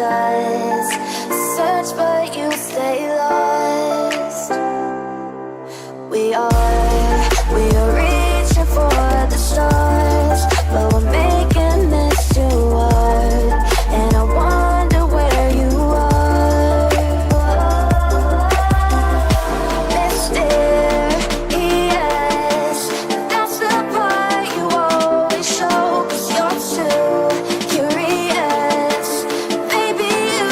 does. Search but you stay lost. We are reaching for the stars, but we're making this too hard. And I wonder where you are. Mysterious, that's the part you always show, 'cause you're too curious. Maybe you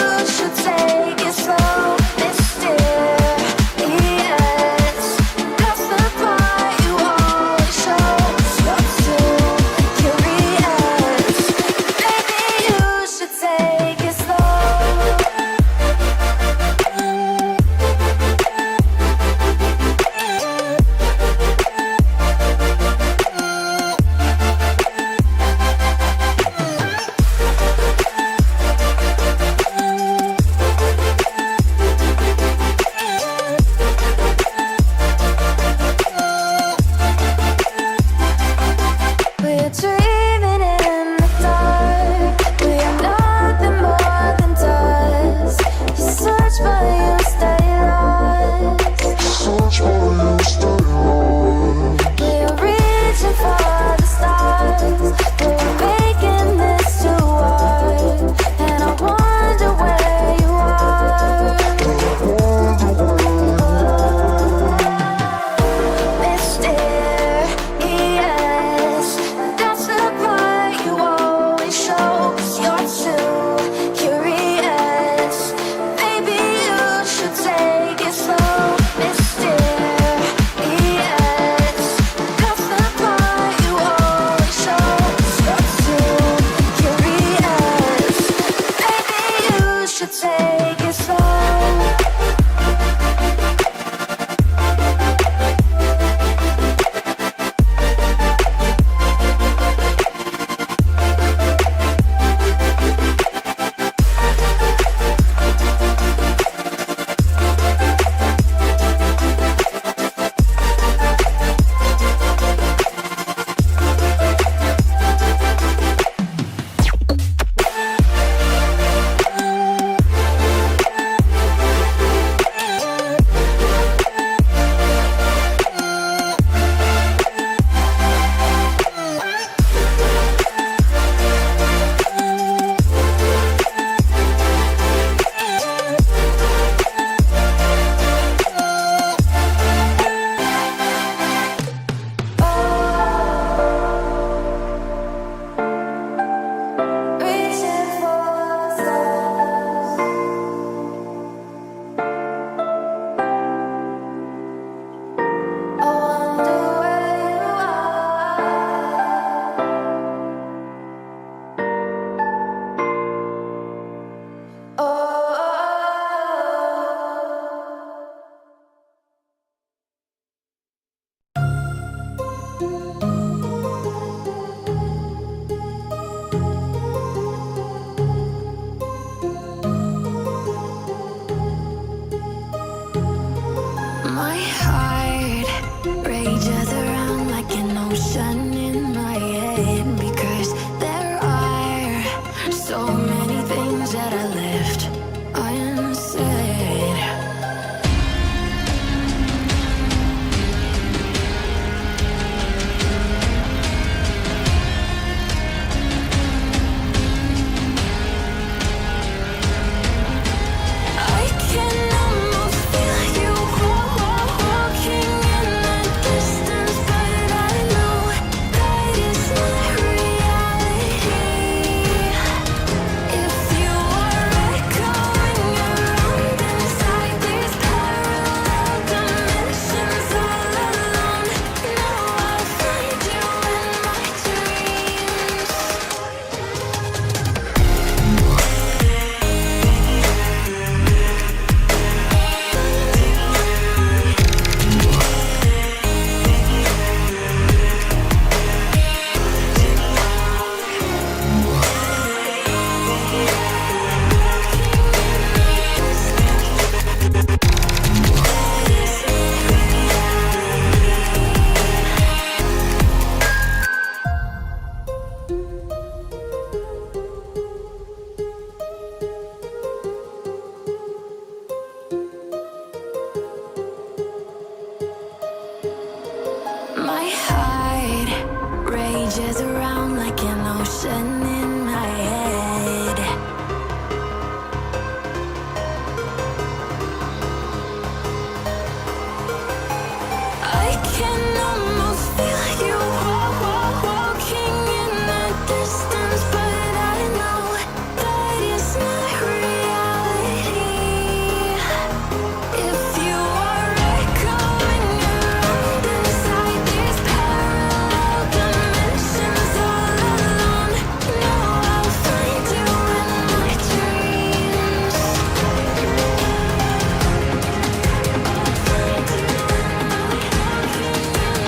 can almost feel you walking in the distance, but I know that it's not reality. If you are echoing around inside these parallel dimensions all alone, know I'll find you in my dreams. I'll find you in my walking in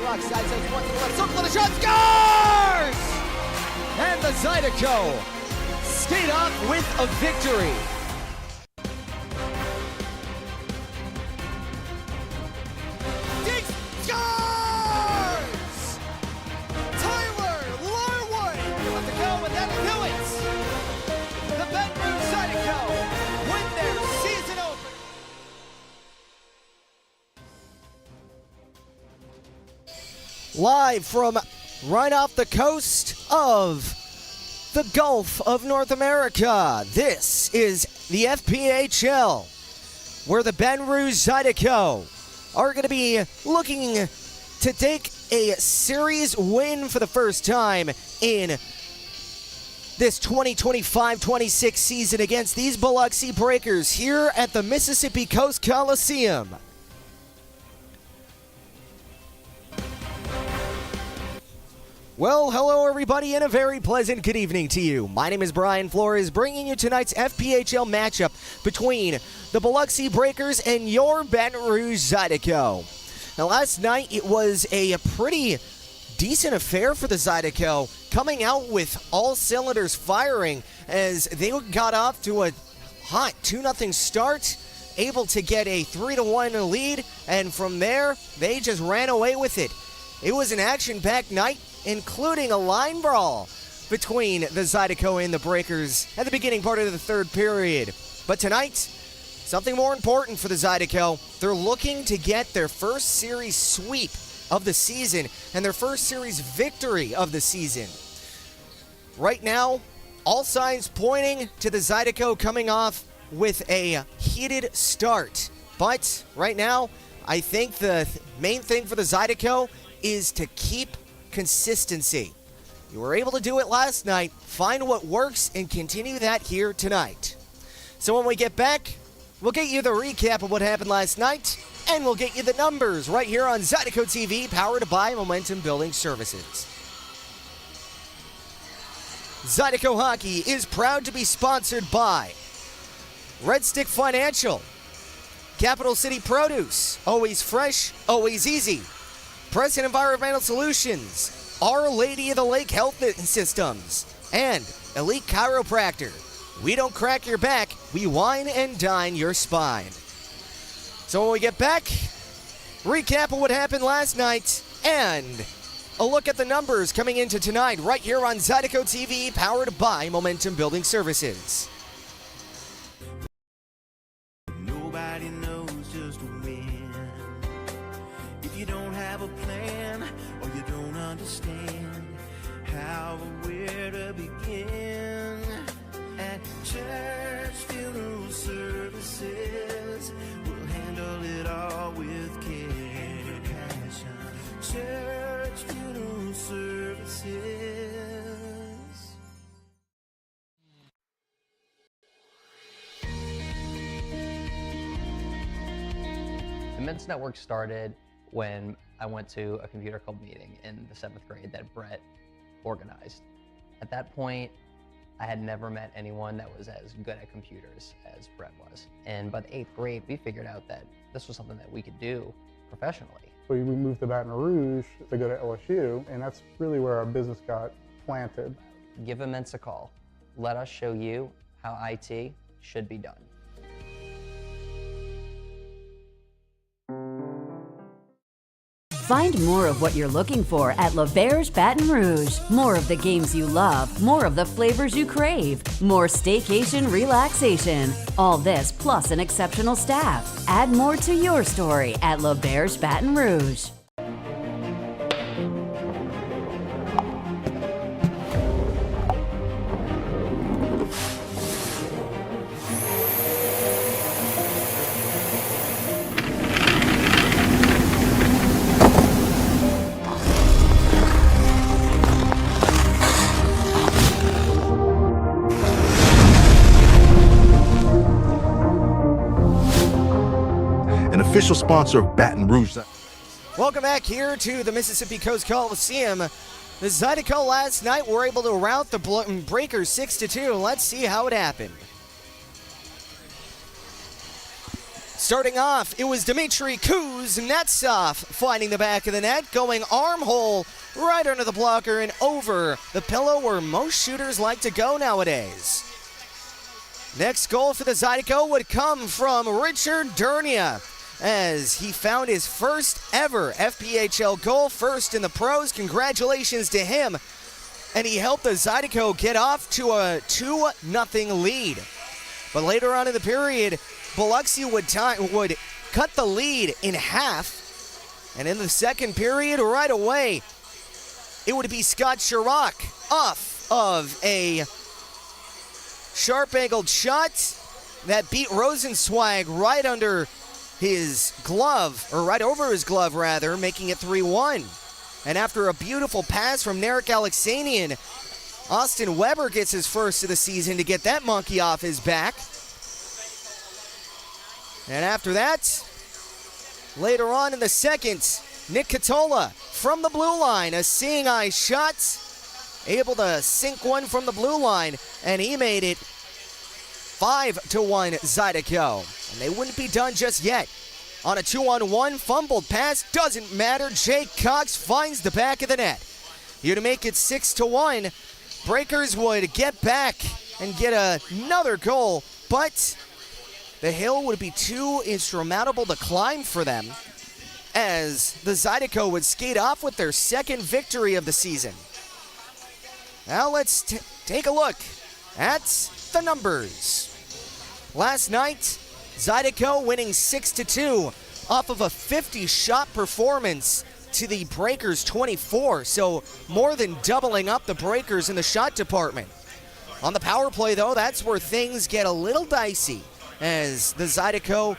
rock side, so it's one to the left, circle, and a shot, scores! And the Zydeco skate off with a victory. Diggs scores! Tyler Larwood with the go, and that'll do it. The Baton Rouge Zydeco win their season opener. Live from right off the coast of the Gulf of North America, this is the FPHL, where the Baton Rouge Zydeco are going to be looking to take a series win for the first time in this 2025-26 season against these Biloxi Breakers here at the Mississippi Coast Coliseum. Well, hello everybody, and a very pleasant good evening to you. My name is Brian Flores, bringing you tonight's FPHL matchup between the Biloxi Breakers and your Baton Rouge Zydeco. Now, last night it was a pretty decent affair for the Zydeco, coming out with all cylinders firing as they got off to a hot 2-0 start, able to get a 3-1 lead, and from there they just ran away with it. It was an action-packed night, including a line brawl between the Zydeco and the Breakers at the beginning part of the third period. But tonight, something more important for the Zydeco. They're looking to get their first series sweep of the season and their first series victory of the season. Right now, all signs pointing to the Zydeco coming off with a heated start. But right now, I think the main thing for the Zydeco is to keep consistency. You were able to do it last night. Find what works and continue that here tonight. So when we get back, we'll get you the recap of what happened last night, and we'll get you the numbers right here on Zydeco TV, powered by Momentum Building Services. Zydeco Hockey is proud to be sponsored by Red Stick Financial, Capital City Produce, always fresh, always easy, Preston Environmental Solutions, Our Lady of the Lake Health Systems, and Elite Chiropractor. We don't crack your back, we wine and dine your spine. So when we get back, recap of what happened last night, and a look at the numbers coming into tonight right here on Zydeco TV, powered by Momentum Building Services. Nobody knows just when. If you don't have a plan or you don't understand how or where to begin, at Church Funeral Services, we'll handle it all with care and passion. Church Funeral Services. The Men's Network started when I went to a computer club meeting in the 7th grade that Brett organized. At that point, I had never met anyone that was as good at computers as Brett was. And by the 8th grade, we figured out that this was something that we could do professionally. So we moved to Baton Rouge to go to LSU, and that's really where our business got planted. Give Immense a call. Let us show you how IT should be done. Find more of what you're looking for at L'Auberge Baton Rouge. More of the games you love, more of the flavors you crave, more staycation relaxation. All this plus an exceptional staff. Add more to your story at L'Auberge Baton Rouge. Official sponsor of Baton Rouge. Welcome back here to the Mississippi Coast Coliseum. The Zydeco last night were able to rout the Breakers 6-2. Let's see how it happened. Starting off, it was Dmitry Kuznetsov finding the back of the net, going armhole right under the blocker and over the pillow where most shooters like to go nowadays. Next goal for the Zydeco would come from Richard Durnia as he found his first ever FPHL goal, first in the pros. Congratulations to him. And he helped the Zydeco get off to a 2-0 lead. But later on in the period, Biloxi would cut the lead in half. And in the second period, right away, it would be Scott Chirac off of a sharp-angled shot that beat Rosenzweig right under his glove, or right over his glove, rather, making it 3-1. And after a beautiful pass from Narek Alexanian, Austin Weber gets his first of the season to get that monkey off his back. And after that, later on in the second, Nick Catola from the blue line, a seeing eye shot, able to sink one from the blue line, and he made it 5-1 Zydeco. And they wouldn't be done just yet. On a 2-on-1 fumbled pass, doesn't matter. Jake Cox finds the back of the net. Here to make it 6-1. Breakers would get back and get another goal, but the hill would be too insurmountable to climb for them as the Zydeco would skate off with their second victory of the season. Now let's take a look at the numbers. Last night, Zydeco winning 6-2 off of a 50-shot performance to the Breakers 24, so more than doubling up the Breakers in the shot department. On the power play, though, that's where things get a little dicey, as the Zydeco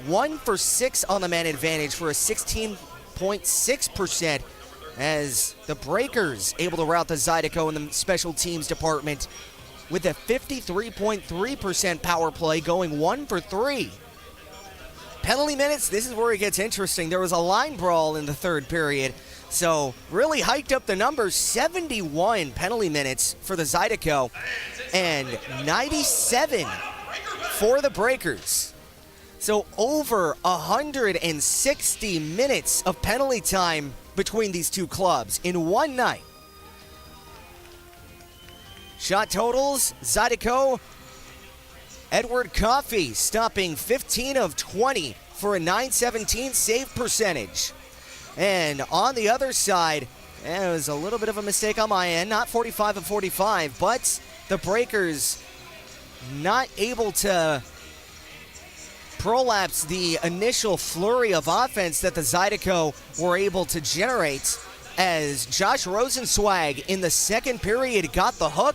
1 for 6 on the man advantage for a 16.6%, as the Breakers able to rout the Zydeco in the special teams department with a 53.3% power play, going 1 for 3. Penalty minutes, this is where it gets interesting. There was a line brawl in the third period, so really hiked up the numbers. 71 penalty minutes for the Zydeco and 97 for the Breakers. So over 160 minutes of penalty time between these two clubs in one night. Shot totals, Zydeco, Edward Coffey stopping 15 of 20 for a .917 save percentage. And on the other side, it was a little bit of a mistake on my end, not 45 of 45, but the Breakers not able to prolapse the initial flurry of offense that the Zydeco were able to generate, as Josh Rosenzweig in the second period got the hook.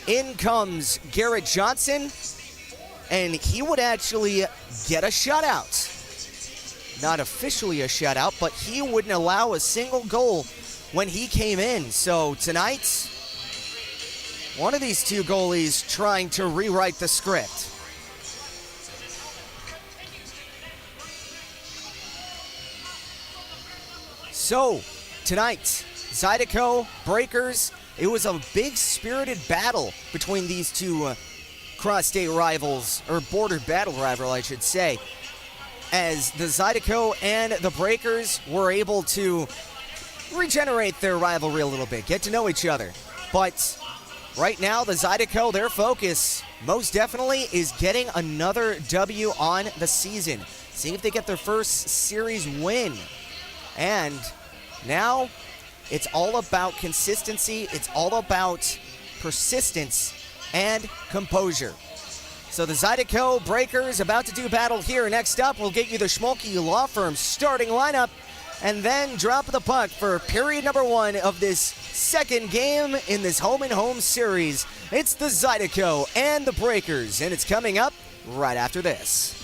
In comes Garrett Johnson, and he would actually get a shutout. Not officially a shutout, but he wouldn't allow a single goal when he came in. So tonight, one of these two goalies trying to rewrite the script. So, tonight, Zydeco, Breakers, it was a big spirited battle between these two cross-state rivals, or border battle rival, I should say, as the Zydeco and the Breakers were able to regenerate their rivalry a little bit, get to know each other. But right now, the Zydeco, their focus most definitely is getting another W on the season, seeing if they get their first series win. And now, it's all about consistency, it's all about persistence and composure. So the Zydeco Breakers about to do battle here. Next up, we'll get you the Schmolke Law Firm starting lineup, and then drop the puck for period number 1 of this second game in this home-and-home series. It's the Zydeco and the Breakers, and it's coming up right after this.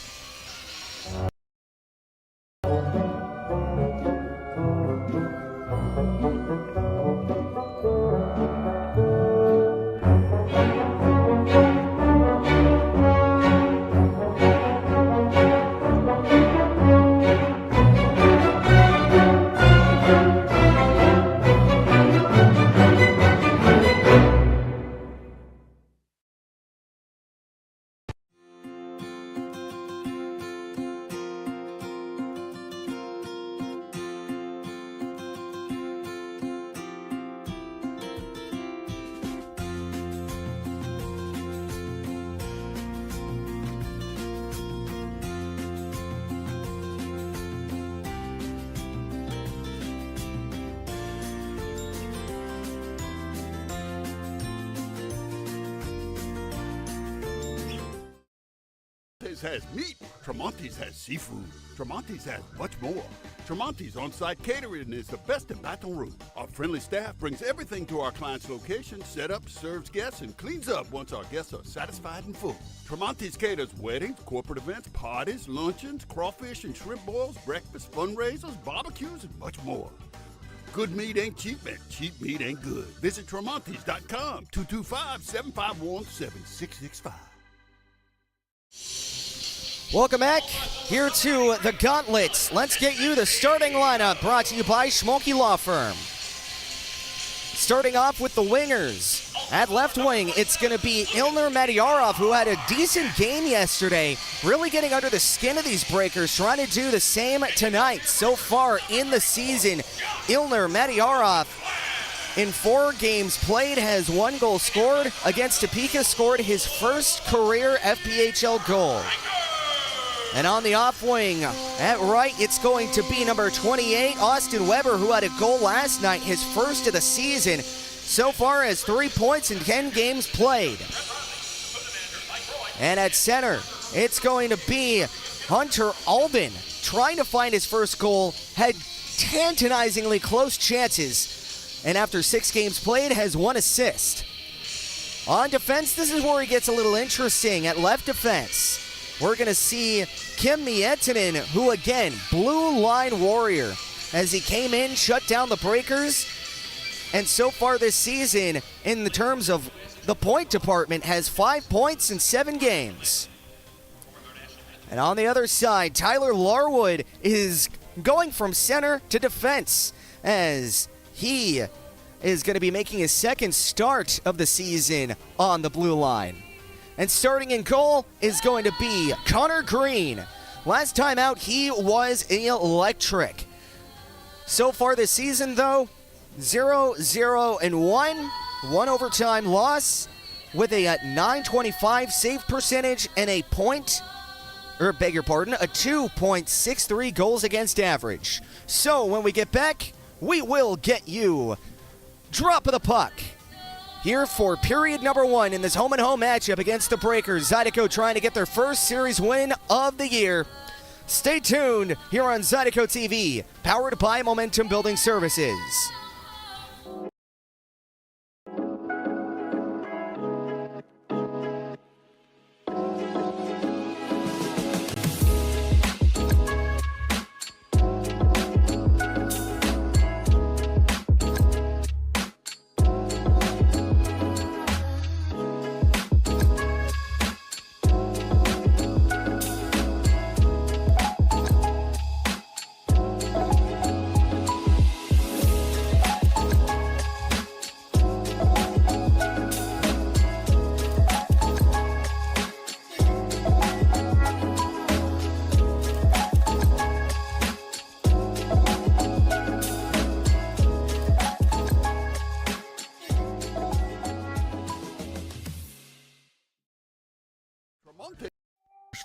Tremonti's has meat. Tremonti's has seafood. Tremonti's has much more. Tremonti's on-site catering is the best in Baton Rouge. Our friendly staff brings everything to our client's location, set up, serves guests, and cleans up once our guests are satisfied and full. Tremonti's caters weddings, corporate events, parties, luncheons, crawfish and shrimp boils, breakfast, fundraisers, barbecues, and much more. Good meat ain't cheap, and cheap meat ain't good. Visit Tremonti's.com, 225-751-7665. Welcome back here to the Gauntlet. Let's get you the starting lineup brought to you by Schmolke Law Firm. Starting off with the wingers. At left wing, it's going to be Ilner Madyarov, who had a decent game yesterday, really getting under the skin of these breakers, trying to do the same tonight. So far in the season, Ilner Madyarov, in 4 games played, has 1 goal scored. Against Topeka, scored his first career FPHL goal. And on the off wing, at right, it's going to be number 28, Austin Weber, who had a goal last night, his first of the season. So far has 3 points in 10 games played. And at center, it's going to be Hunter Alden, trying to find his first goal, had tantalizingly close chances, and after 6 games played, has 1 assist. On defense, this is where he gets a little interesting. At left defense, we're going to see Kim Miettinen, who again, blue line warrior, as he came in, shut down the breakers, and so far this season, in the terms of the point department, has 5 points in 7 games. And on the other side, Tyler Larwood is going from center to defense, as he is going to be making his second start of the season on the blue line. And starting in goal is going to be Connor Green. Last time out, he was electric. So far this season, though, 0-0-1, 1 overtime loss with a .925 save percentage and a 2.63 goals against average. So when we get back, we will get you Drop of the Puck. Here for period number 1 in this home-and-home matchup against the Breakers. Zydeco trying to get their first series win of the year. Stay tuned here on Zydeco TV, powered by Momentum Building Services.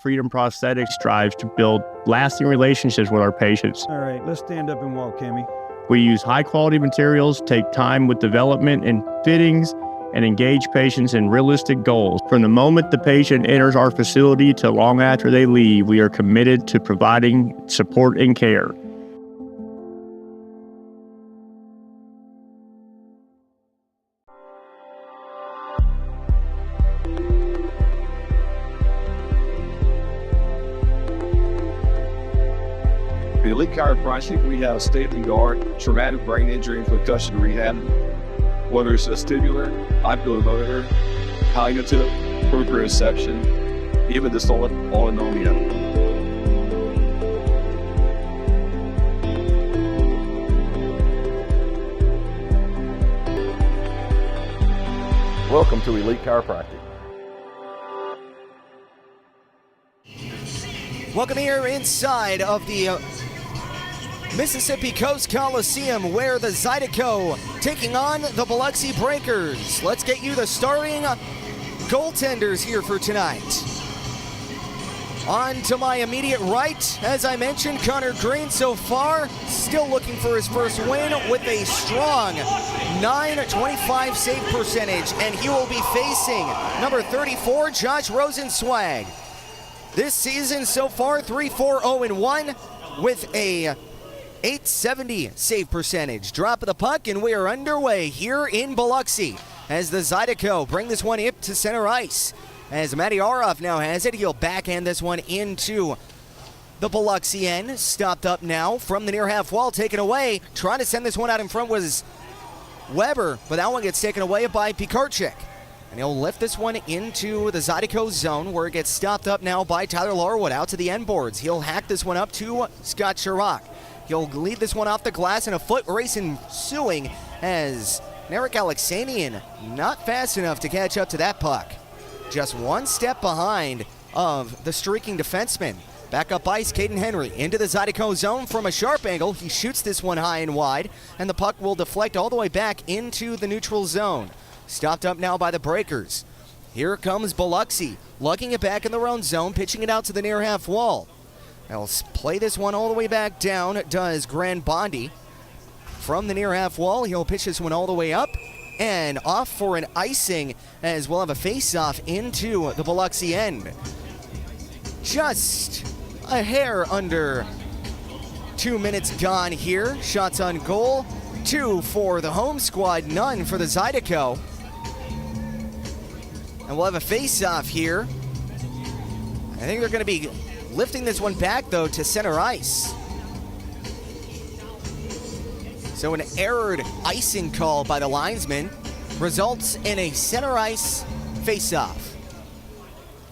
Freedom Prosthetics strives to build lasting relationships with our patients. All right, let's stand up and walk, Kimmy. We use high-quality materials, take time with development and fittings, and engage patients in realistic goals. From the moment the patient enters our facility to long after they leave, we are committed to providing support and care. The Elite Chiropractic, we have state-of-the-art traumatic brain injury and concussion rehab, whether it's vestibular, oculomotor, cognitive, proprioception, even dysautonomia. Welcome to Elite Chiropractic. Welcome here inside of the Mississippi Coast Coliseum, where the Zydeco taking on the Biloxi Breakers. Let's get you the starting goaltenders here for tonight. On to my immediate right, as I mentioned, Connor Green so far still looking for his first win with a strong .925 save percentage, and he will be facing number 34, Josh Rosenswag. this season so far, 3-4-0-1 with a .870 save percentage. Drop of the puck, and we are underway here in Biloxi as the Zydeco bring this one up to center ice. As Matyarov now has it, he'll backhand this one into the Biloxi end. Stopped up now from the near half wall, taken away. Trying to send this one out in front was Weber, but that one gets taken away by Pikarczyk. And he'll lift this one into the Zydeco zone where it gets stopped up now by Tyler Larwood out to the end boards. He'll hack this one up to Scott Chirac. He'll lead this one off the glass and a foot race ensuing as Narek Alexanian not fast enough to catch up to that puck. Just one step behind of the streaking defenseman. Back up ice, Caden Henry into the Zydeco zone from a sharp angle. He shoots this one high and wide, and the puck will deflect all the way back into the neutral zone. Stopped up now by the Breakers. Here comes Biloxi, lugging it back in their own zone, pitching it out to the near half wall. They'll play this one all the way back down, does Grand Bondi. From the near half wall, he'll pitch this one all the way up and off for an icing as we'll have a face-off into the Biloxi end. Just a hair under 2 minutes gone here. Shots on goal, 2 for the home squad, none for the Zydeco. And we'll have a face-off here. I think they're going to be lifting this one back, though, to center ice. So an errored icing call by the linesman results in a center ice face-off.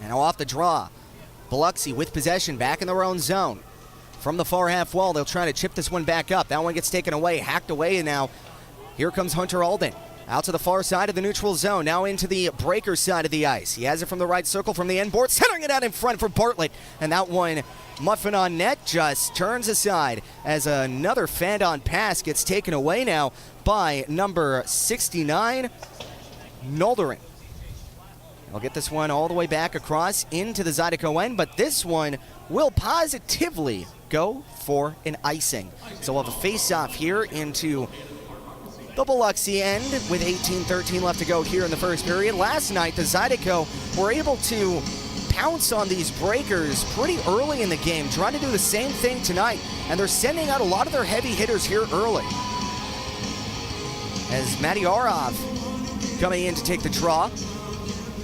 And now off the draw, Biloxi with possession back in their own zone. From the far half wall, they'll try to chip this one back up. That one gets taken away, hacked away, and now here comes Hunter Alden. Out to the far side of the neutral zone, now into the Breaker side of the ice. He has it from the right circle, from the end board, centering it out in front for Bartlett. And that one, muffin on net, just turns aside as another fan-on pass gets taken away now by number 69, Nolderin. I'll get this one all the way back across into the Zydeco end, but this one will positively go for an icing. So we'll have a face-off here into the Biloxi end with 18-13 left to go here in the first period. Last night, the Zydeco were able to pounce on these Breakers pretty early in the game, trying to do the same thing tonight, and they're sending out a lot of their heavy hitters here early. As Matyarov coming in to take the draw.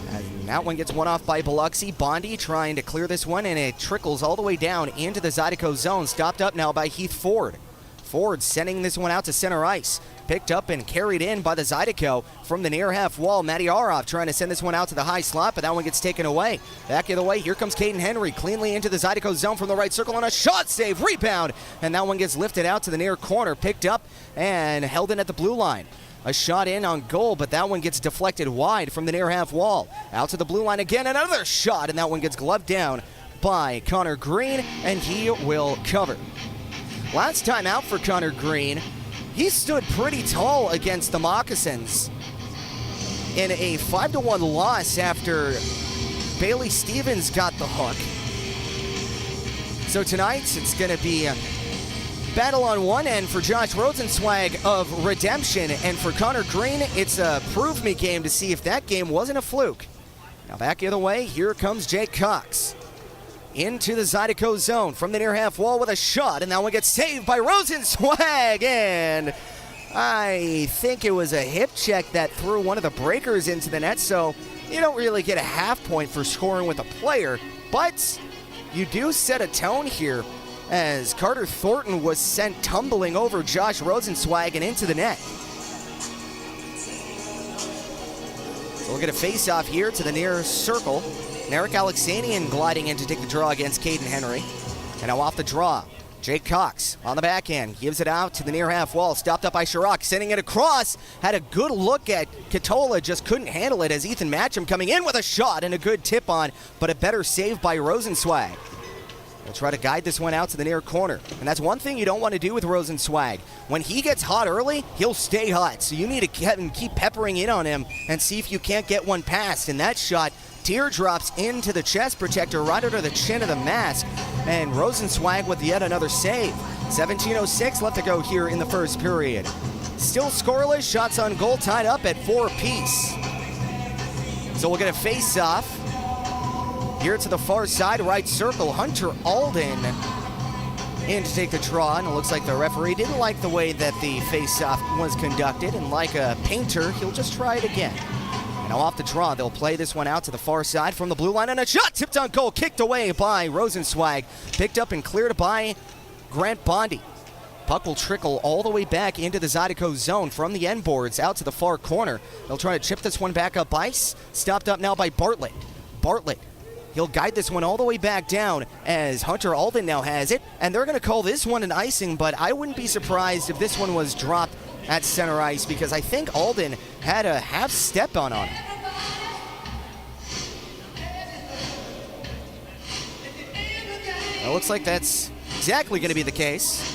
And that one gets one off by Biloxi. Bondi trying to clear this one, and it trickles all the way down into the Zydeco zone. Stopped up now by Heath Ford. Ford sending this one out to center ice. Picked up and carried in by the Zydeco from the near half wall. Matyarov trying to send this one out to the high slot, but that one gets taken away. Back the other way, here comes Caden Henry cleanly into the Zydeco zone from the right circle on a shot save, rebound, and that one gets lifted out to the near corner, picked up and held in at the blue line. A shot in on goal, but that one gets deflected wide from the near half wall. Out to the blue line again, another shot, and that one gets gloved down by Connor Green, and he will cover. Last time out for Connor Green, he stood pretty tall against the Moccasins in a 5-1 loss after Bailey Stevens got the hook. So tonight, it's going to be a battle on one end for Josh Rosenzweig of Redemption, and for Connor Green, it's a prove me game to see if that game wasn't a fluke. Now back the other way, here comes Jake Cox. Into the Zydeco zone from the near half wall with a shot, and that one gets saved by Rosenzweig, and I think it was a hip check that threw one of the Breakers into the net, so you don't really get a half point for scoring with a player, but you do set a tone here as Carter Thornton was sent tumbling over Josh Rosenzweig and into the net. So we'll get a face-off here to the near circle. Narek Alexanian gliding in to take the draw against Caden Henry. And now off the draw, Jake Cox on the backhand, gives it out to the near half wall, stopped up by Chirac, sending it across, had a good look at Katola, just couldn't handle it as Ethan Matcham coming in with a shot and a good tip on, but a better save by Rosenzweig. We'll try to guide this one out to the near corner. And that's one thing you don't want to do with Rosenzweig. When he gets hot early, he'll stay hot. So you need to keep peppering in on him and see if you can't get one past. And that shot teardrops into the chest protector right under the chin of the mask. And Rosenzweig with yet another save. 17:06 left to go here in the first period. Still scoreless, shots on goal tied up at 4 apiece. So we'll get a face-off here to the far side, right circle. Hunter Alden in to take the draw, and it looks like the referee didn't like the way that the face-off was conducted, and like a painter, he'll just try it again. And now off the draw, they'll play this one out to the far side from the blue line, and a shot tipped on goal, kicked away by Rosenzweig, picked up and cleared by Grant Bondi. Puck will trickle all the way back into the Zydeco zone from the end boards out to the far corner. They'll try to chip this one back up ice. Stopped up now by Bartlett. Bartlett, he'll guide this one all the way back down as Hunter Alden now has it. And they're going to call this one an icing, but I wouldn't be surprised if this one was dropped at center ice because I think Alden had a half step on it. It looks like that's exactly going to be the case.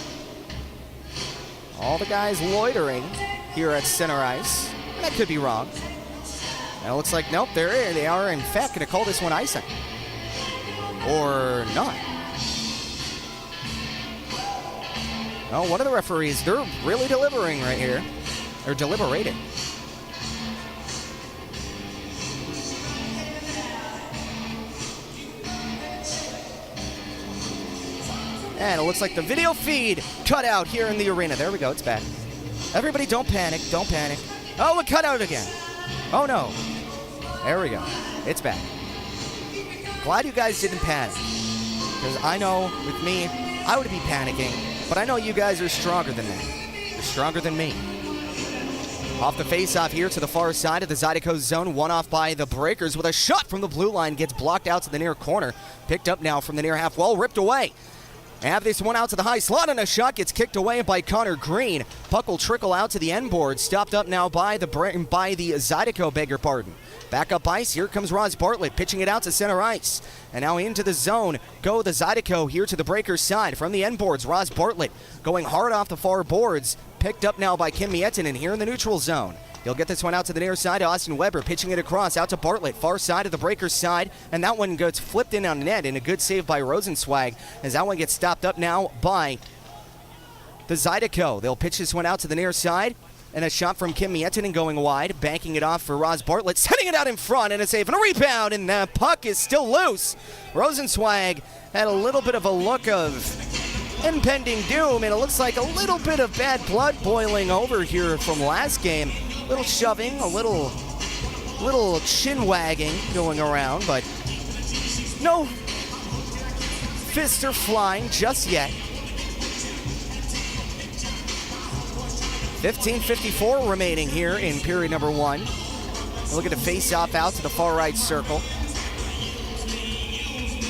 All the guys loitering here at center ice. That could be wrong. And it looks like, nope, they are in fact going to call this one icing. Or not. Oh, one of the referees, they're really delivering right here. They're deliberating. And it looks like the video feed cut out here in the arena. There we go, it's back. Everybody don't panic, don't panic. Oh, it cut out again. Oh no. There we go, it's back. Glad you guys didn't panic. Because I know, with me, I would be panicking. But I know you guys are stronger than that. You're stronger than me. Off the face-off here to the far side of the Zydeco zone. One off by the Breakers with a shot from the blue line. Gets blocked out to the near corner. Picked up now from the near half wall. Ripped away. Have this one out to the high slot, and a shot gets kicked away by Connor Green. Puck will trickle out to the end board. Stopped up now by the Zydeco, beg your pardon. Back up ice, here comes Roz Bartlett, pitching it out to center ice. And now into the zone, go the Zydeco here to the Breakers side. From the end boards, Roz Bartlett going hard off the far boards. Picked up now by Kim Miettinen here in the neutral zone. He'll get this one out to the near side. Austin Weber pitching it across out to Bartlett, far side of the Breakers side, and that one gets flipped in on net, and a good save by Rosenzweig as that one gets stopped up now by the Zydeco. They'll pitch this one out to the near side, and a shot from Kim Miettinen going wide, banking it off for Roz Bartlett, setting it out in front, and a save and a rebound, and the puck is still loose. Rosenzweig had a little bit of a look of impending doom, and it looks like a little bit of bad blood boiling over here from last game. Little shoving, a little chin wagging going around, but no fists are flying just yet. 15:54 remaining here in period number one. Look at the face-off out to the far right circle.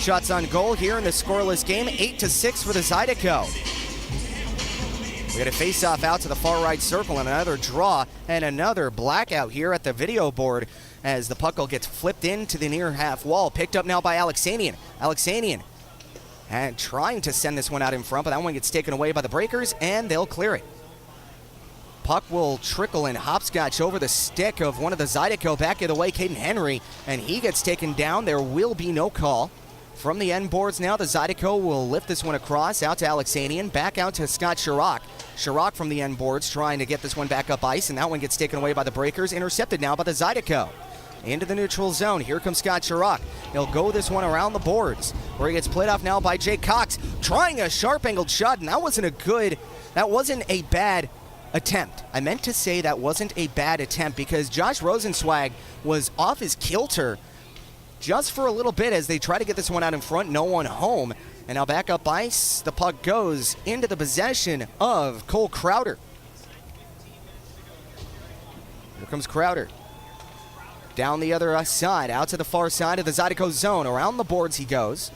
Shots on goal here in the scoreless game, 8-6 for the Zydeco. We got a face-off out to the far right circle and another draw and another blackout here at the video board as the puck gets flipped into the near half wall. Picked up now by Alexanian. Alexanian and trying to send this one out in front, but that one gets taken away by the Breakers and they'll clear it. Puck will trickle and hopscotch over the stick of one of the Zydeco back of the way, Caden Henry, and he gets taken down. There will be no call. From the end boards now, the Zydeco will lift this one across, out to Alexanian, back out to Scott Chirac. Chirac from the end boards trying to get this one back up ice, and that one gets taken away by the Breakers, intercepted now by the Zydeco. Into the neutral zone, here comes Scott Chirac. He'll go this one around the boards, where he gets played off now by Jake Cox, trying a sharp-angled shot, and that wasn't a bad attempt. I meant to say that wasn't a bad attempt because Josh Rosenzweig was off his kilter just for a little bit as they try to get this one out in front, no one home. And now back up ice, the puck goes into the possession of Cole Crowder. Here comes Crowder. Down the other side, out to the far side of the Zydeco zone. Around the boards he goes.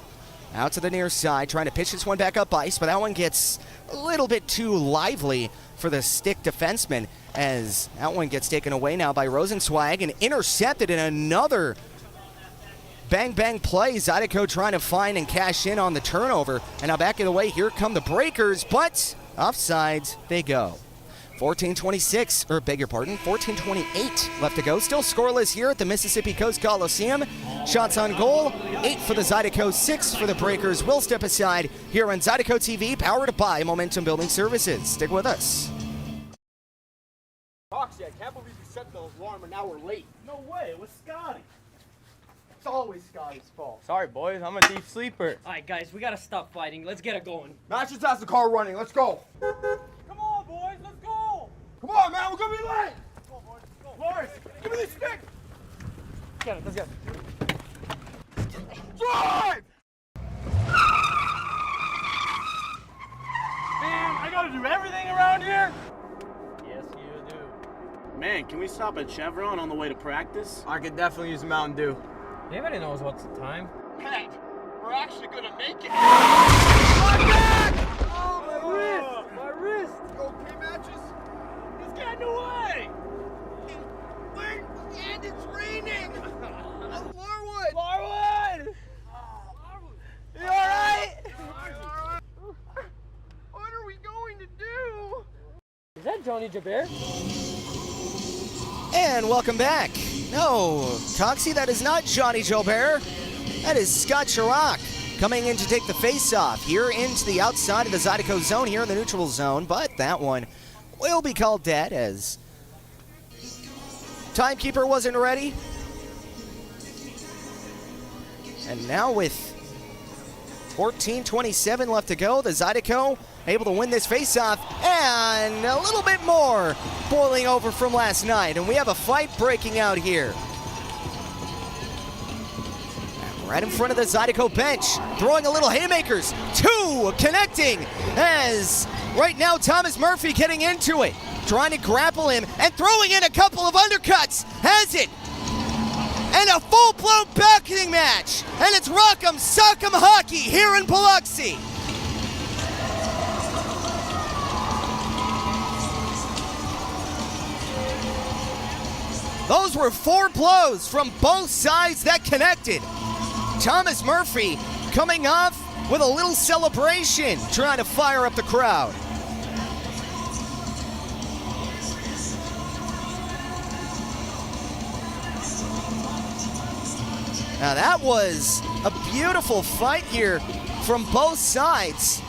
Out to the near side, trying to pitch this one back up ice, but that one gets a little bit too lively for the stick defenseman as that one gets taken away now by Rosenzweig and intercepted in another bang play. Zydeco trying to find and cash in on the turnover. And now back of the way, here come the Breakers, but offsides they go. 14:26, or beg your pardon, 14:28 left to go. Still scoreless here at the Mississippi Coast Coliseum. Shots on goal, 8 for the Zydeco, 6 for the Breakers. We'll step aside here on Zydeco TV, powered by Momentum Building Services. Stick with us. Foxy, I can't believe you set the alarm and now we're late. No way, it was Scotty. It's always Scotty's fault. Sorry, boys. I'm a deep sleeper. All right, guys, we gotta stop fighting. Let's get it going. Matt just has the car running. Let's go. Come on, boys. Let's go. Come on, man. We're gonna be late. Come on, boys. Let's go. Lawrence, give me the stick. Get it. Let's get it. Drive! Man, I gotta do everything around here. Yes, you do. Man, can we stop at Chevron on the way to practice? I could definitely use a Mountain Dew. Anybody knows what's the time? Pat, we're actually gonna make it. My back! Oh, my wrist! My wrist! You okay, Matches? He's getting away! Wait, and it's raining. Larwood! Larwood! You alright? What are we going to do? Is that Johnny Jabir? And welcome back. No, Coxie, that is not Johnny Jobert. That is Scott Chirac coming in to take the face-off here into the outside of the Zydeco zone here in the neutral zone, but that one will be called dead as timekeeper wasn't ready. And now with 14:27 left to go, the Zydeco able to win this face-off, and a little bit more boiling over from last night, and we have a fight breaking out here. Right in front of the Zydeco bench, throwing a little haymakers, two connecting, as right now Thomas Murphy getting into it, trying to grapple him, and throwing in a couple of undercuts, has it, and a full-blown boxing match, and it's Rock'em Sock'em Hockey here in Biloxi. Those were 4 blows from both sides that connected. Thomas Murphy coming off with a little celebration, trying to fire up the crowd. Now that was a beautiful fight here from both sides.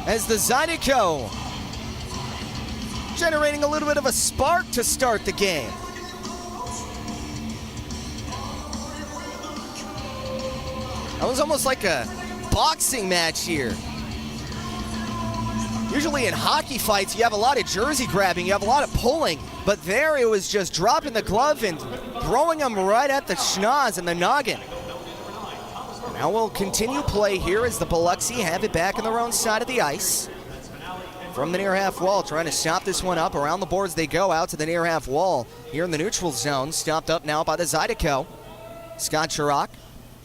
As the Zydeco generating a little bit of a spark to start the game. That was almost like a boxing match here. Usually in hockey fights, you have a lot of jersey grabbing, you have a lot of pulling, but there it was just dropping the glove and throwing them right at the schnoz and the noggin. Now we'll continue play here as the Biloxi have it back on their own side of the ice. From the near half wall, trying to stop this one up. Around the boards they go, out to the near half wall. Here in the neutral zone, stopped up now by the Zydeco. Scott Chirac,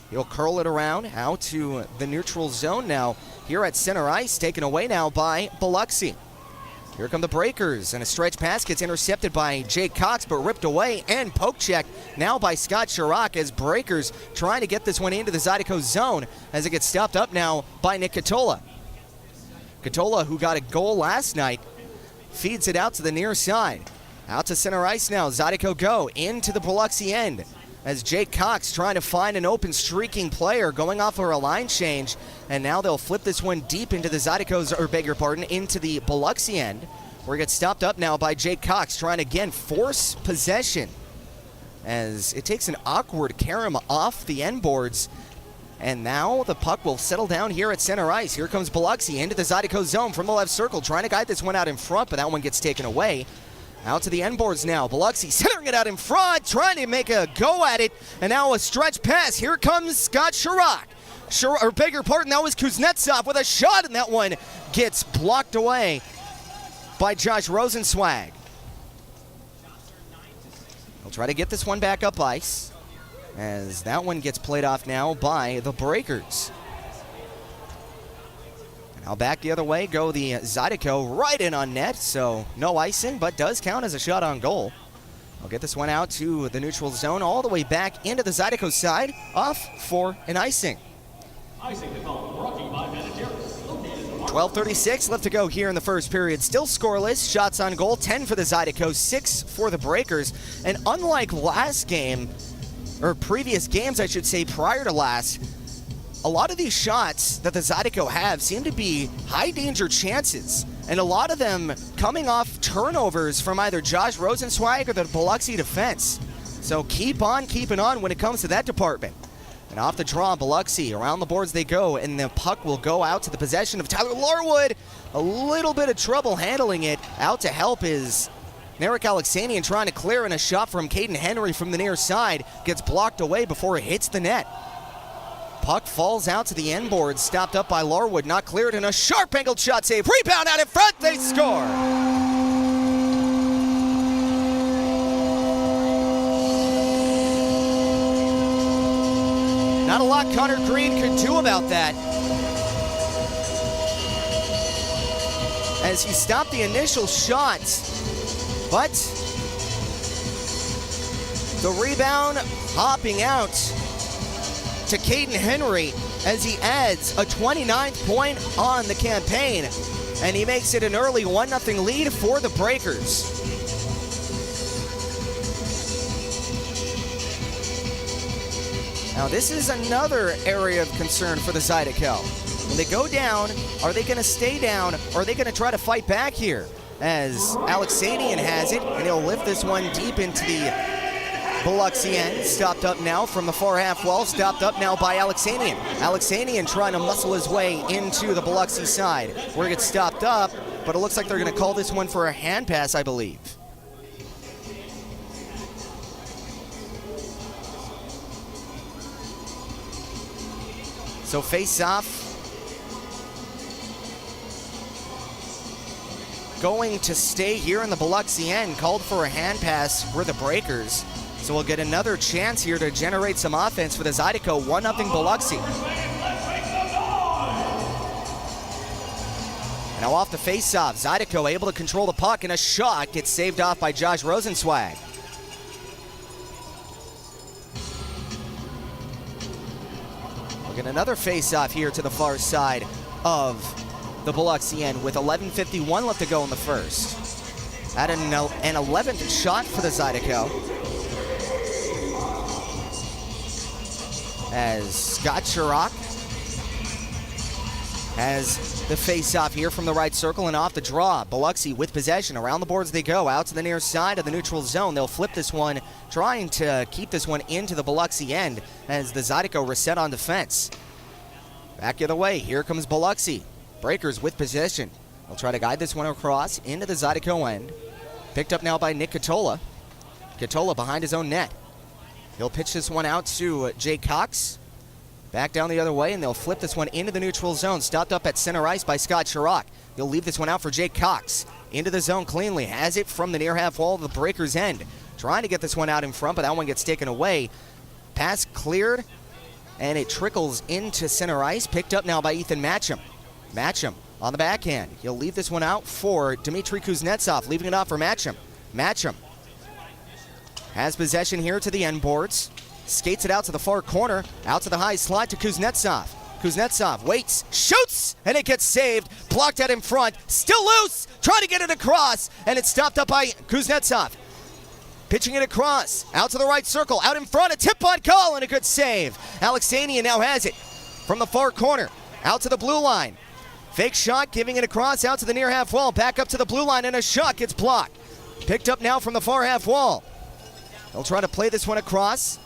he'll curl it around, out to the neutral zone now. Here at center ice, taken away now by Biloxi. Here come the Breakers, and a stretch pass gets intercepted by Jake Cox, but ripped away and poke checked now by Scott Chirac as Breakers trying to get this one into the Zydeco zone as it gets stopped up now by Nick Catola. Catola, who got a goal last night, feeds it out to the near side. Out to center ice now. Zydeco go into the Biloxi end as Jake Cox trying to find an open streaking player going off for a line change. And now they'll flip this one deep into the Zydeco's, or beg your pardon, into the Biloxi end, where it gets stopped up now by Jake Cox trying to again force possession as it takes an awkward carom off the end boards. And now the puck will settle down here at center ice. Here comes Biloxi into the Zydeco zone from the left circle, trying to guide this one out in front, but that one gets taken away. Out to the end boards now. Biloxi centering it out in front, trying to make a go at it, and now a stretch pass. Here comes Scott Chirac. Or beg your pardon, that was Kuznetsov with a shot, and that one gets blocked away by Josh Rosenzweig. He'll try to get this one back up ice, as that one gets played off now by the Breakers. And now back the other way go the Zydeco, right in on net, so no icing, but does count as a shot on goal. I'll get this one out to the neutral zone, all the way back into the Zydeco side, off for an icing. 12:36 left to go here in the first period. Still scoreless. Shots on goal, 10 for the Zydeco, 6 for the Breakers. And unlike last game, or previous games, I should say, prior to last, a lot of these shots that the Zydeco have seem to be high danger chances, and a lot of them coming off turnovers from either Josh Rosenzweig or the Biloxi defense. So keep on keeping on when it comes to that department. And off the draw, Biloxi, around the boards they go, and the puck will go out to the possession of Tyler Larwood. A little bit of trouble handling it. Out to help is Narek Alexanian, trying to clear, in a shot from Caden Henry from the near side. Gets blocked away before it hits the net. Puck falls out to the end board, stopped up by Larwood, not cleared, and a sharp angled shot save. Rebound out in front, they score! Not a lot Connor Green could do about that, as he stopped the initial shot, but the rebound hopping out to Caden Henry as he adds a 29th point on the campaign, and he makes it an early 1-0 lead for the Breakers. Now this is another area of concern for the Zydeco. When they go down, are they going to stay down, or are they going to try to fight back here? As Alexanian has it, and he'll lift this one deep into the Biloxi end. Stopped up now from the far half wall, stopped up now by Alexanian. Alexanian trying to muscle his way into the Biloxi side, where it gets stopped up, but it looks like they're going to call this one for a hand pass, I believe. So face off, going to stay here in the Biloxi end, called for a hand pass for the Breakers. So we'll get another chance here to generate some offense for the Zydeco. 1-0 Biloxi. Now off the face-off, Zydeco able to control the puck, and a shot gets saved off by Josh Rosenzweig. Get another face-off here to the far side of the Biloxi end with 11:51 left to go in the first. At an 11th shot for the Zydeco, as Scott Chirac has the face-off here from the right circle and off the draw. Biloxi with possession. Around the boards they go, out to the near side of the neutral zone. They'll flip this one, trying to keep this one into the Biloxi end as the Zydeco reset on defense. Back the other way, here comes Biloxi. Breakers with possession. They'll try to guide this one across into the Zydeco end. Picked up now by Nick Catola. Catola behind his own net. He'll pitch this one out to Jay Cox. Back down the other way, and they'll flip this one into the neutral zone. Stopped up at center ice by Scott Chirac. He'll leave this one out for Jake Cox. Into the zone cleanly. Has it from the near half wall of the Breakers end. Trying to get this one out in front, but that one gets taken away. Pass cleared, and it trickles into center ice. Picked up now by Ethan Matcham. Matcham on the backhand. He'll leave this one out for Dmitry Kuznetsov. Leaving it off for Matcham. Matcham has possession here to the end boards. Skates it out to the far corner, out to the high slot to Kuznetsov. Kuznetsov waits, shoots, and it gets saved. Blocked out in front, still loose, trying to get it across, and it's stopped up by Kuznetsov. Pitching it across, out to the right circle, out in front, a tip on call, and a good save. Alexanian now has it from the far corner, out to the blue line. Fake shot, giving it across, out to the near half wall, back up to the blue line, and a shot gets blocked. Picked up now from the far half wall. They'll try to play this one across.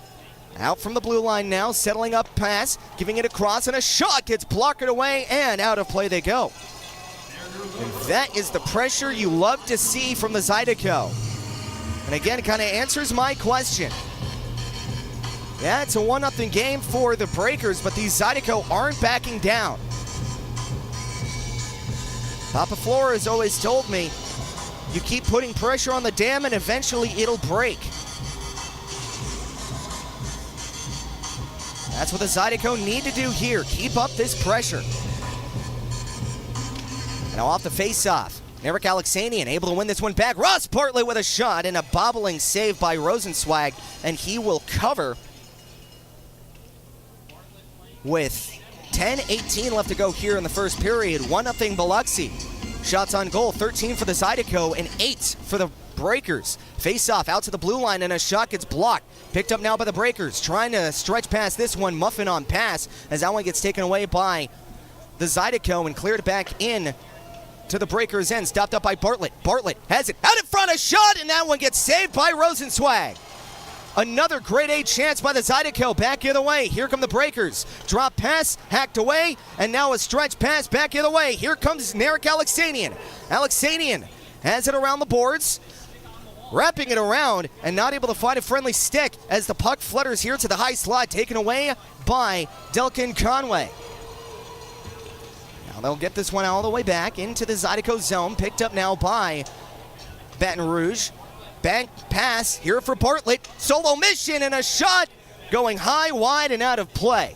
Out from the blue line now, settling up pass, giving it across, and a shot gets blocked away, and out of play they go. And that is the pressure you love to see from the Zydeco. And again, it kind of answers my question. Yeah, it's a 1-0 game for the Breakers, but these Zydeco aren't backing down. Papa Flores always told me, you keep putting pressure on the dam and eventually it'll break. That's what the Zydeco need to do here. Keep up this pressure. Now off the face-off, Narek Alexanian able to win this one back. Ross Bartlett with a shot and a bobbling save by Rosenzweig, and he will cover with 10:18 left to go here in the first period. 1-0 Biloxi. Shots on goal, 13 for the Zydeco and 8 for the Breakers. Face off out to the blue line, and a shot gets blocked. Picked up now by the Breakers. Trying to stretch past this one. Muffin on pass as that one gets taken away by the Zydeco and cleared back in to the Breakers' end. Stopped up by Bartlett. Bartlett has it out in front, a shot, and that one gets saved by Rosenzweig. Another grade A chance by the Zydeco. Back the other way. Here come the Breakers. Drop pass, hacked away, and now a stretch pass back the other way. Here comes Narek Alexanian. Alexanian has it around the boards, wrapping it around, and not able to find a friendly stick as the puck flutters here to the high slot, taken away by Delkin Conway. Now they'll get this one all the way back into the Zydeco zone. Picked up now by Baton Rouge. Bank pass here for Bartlett. Solo mission and a shot going high, wide, and out of play.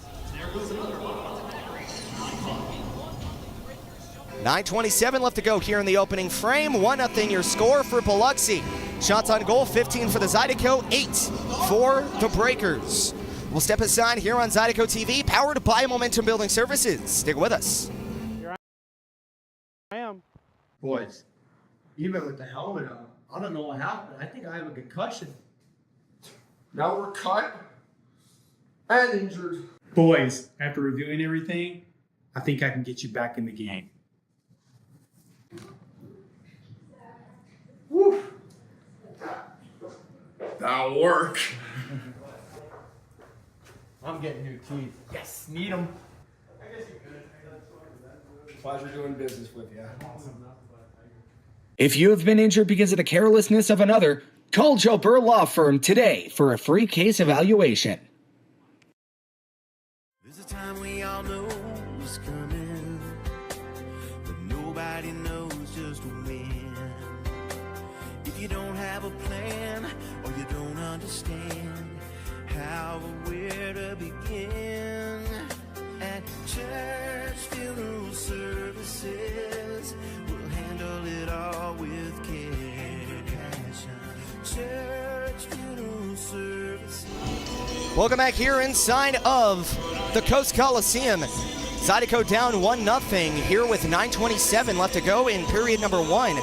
9:27 left to go here in the opening frame. 1-0 your score for Biloxi. Shots on goal, 15 for the Zydeco, 8 for the Breakers. We'll step aside here on Zydeco TV, powered by Momentum Building Services. Stick with us. Here I am. Boys, even with the helmet on, I don't know what happened. I think I have a concussion. Now we're cut and injured. Boys, after reviewing everything, I think I can get you back in the game. Woo. That'll work. I'm getting new teeth. Yes, need them. Pleasure doing business with you. If you have been injured because of the carelessness of another, call Joe Burr Law Firm today for a free case evaluation. There's a time we all know is coming, but nobody knows just when. If you don't have a plan or you don't understand how or where to begin, at church funeral services, we'll handle it all with care. Church funeral services. Welcome back here inside of the Coast Coliseum. Zydeco down 1-0 here with 9:27 left to go in period number 1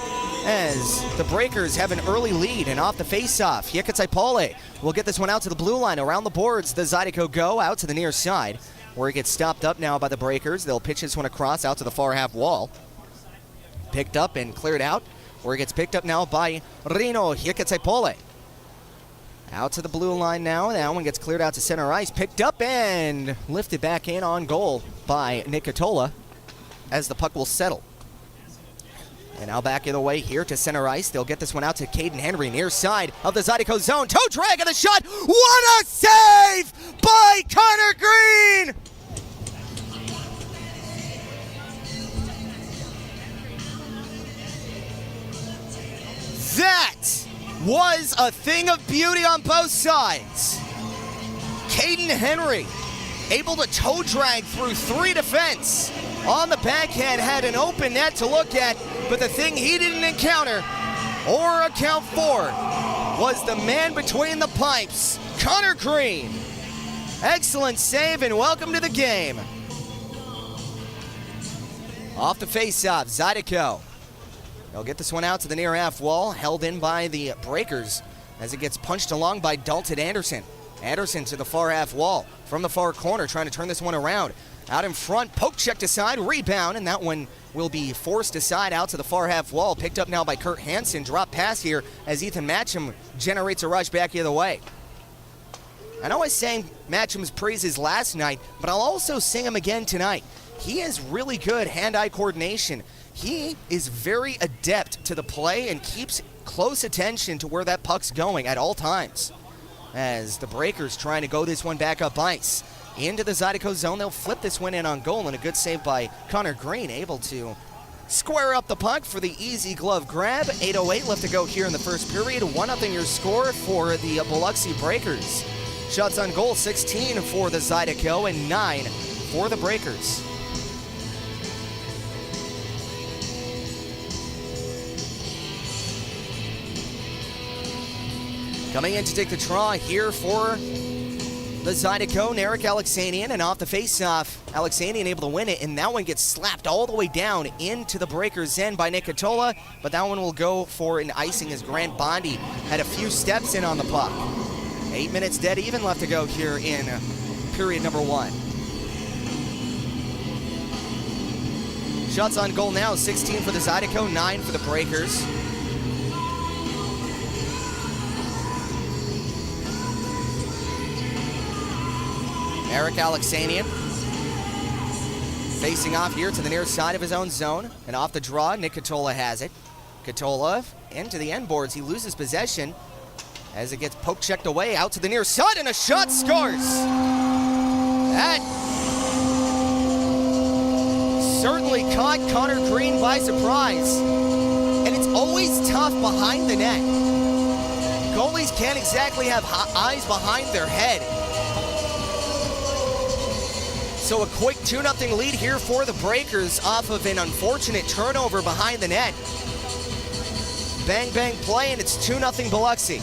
as the Breakers have an early lead, and off the face-off, Yekatsaipole will get this one out to the blue line. Around the boards, the Zydeco go out to the near side where it gets stopped up now by the Breakers. They'll pitch this one across out to the far half wall. Picked up and cleared out where it gets picked up now by Rino Yekatsaipole. Out to the blue line now. That one gets cleared out to center ice. Picked up and lifted back in on goal by Nikitola as the puck will settle. And now back in the way here to center ice. They'll get this one out to Caden Henry, near side of the Zydeco zone. Toe drag of the shot. What a save by Connor Green! That was a thing of beauty on both sides. Caden Henry able to toe drag through 3 defense. On the backhand, had an open net to look at, but the thing he didn't encounter or account for was the man between the pipes, Connor Green. Excellent save and welcome to the game. Off the face-off, Zydeco. They'll get this one out to the near half wall, held in by the Breakers as it gets punched along by Dalton Anderson. Anderson to the far half wall from the far corner, trying to turn this one around. Out in front, poke checked aside, rebound, and that one will be forced aside out to the far half wall. Picked up now by Kurt Hansen. Drop pass here as Ethan Matcham generates a rush back the other way. I know I sang Matcham's praises last night, but I'll also sing him again tonight. He has really good hand-eye coordination. He is very adept to the play and keeps close attention to where that puck's going at all times. As the Breakers trying to go this one back up ice. Into the Zydeco zone, they'll flip this one in on goal, and a good save by Connor Green, able to square up the puck for the easy glove grab. 8:08 left to go here in the first period. 1-0 your score for the Biloxi Breakers. Shots on goal, 16 for the Zydeco and 9 for the Breakers. Coming in to take the draw here for the Zydeco, Narek Alexanian, and off the face-off, Alexanian able to win it, and that one gets slapped all the way down into the breaker's end by Nick Catola, but that one will go for an icing as Grant Bondi had a few steps in on the puck. 8 minutes dead even left to go here in period number 1. Shots on goal now, 16 for the Zydeco, 9 for the Breakers. Eric Alexanian facing off here to the near side of his own zone, and off the draw, Nick Catola has it. Catola into the end boards, he loses possession as it gets poke checked away out to the near side, and a shot scores! That certainly caught Connor Green by surprise, and it's always tough behind the net. Goalies can't exactly have eyes behind their head. So a quick 2-0 lead here for the Breakers off of an unfortunate turnover behind the net. Bang, bang play, and it's 2-0 Biloxi.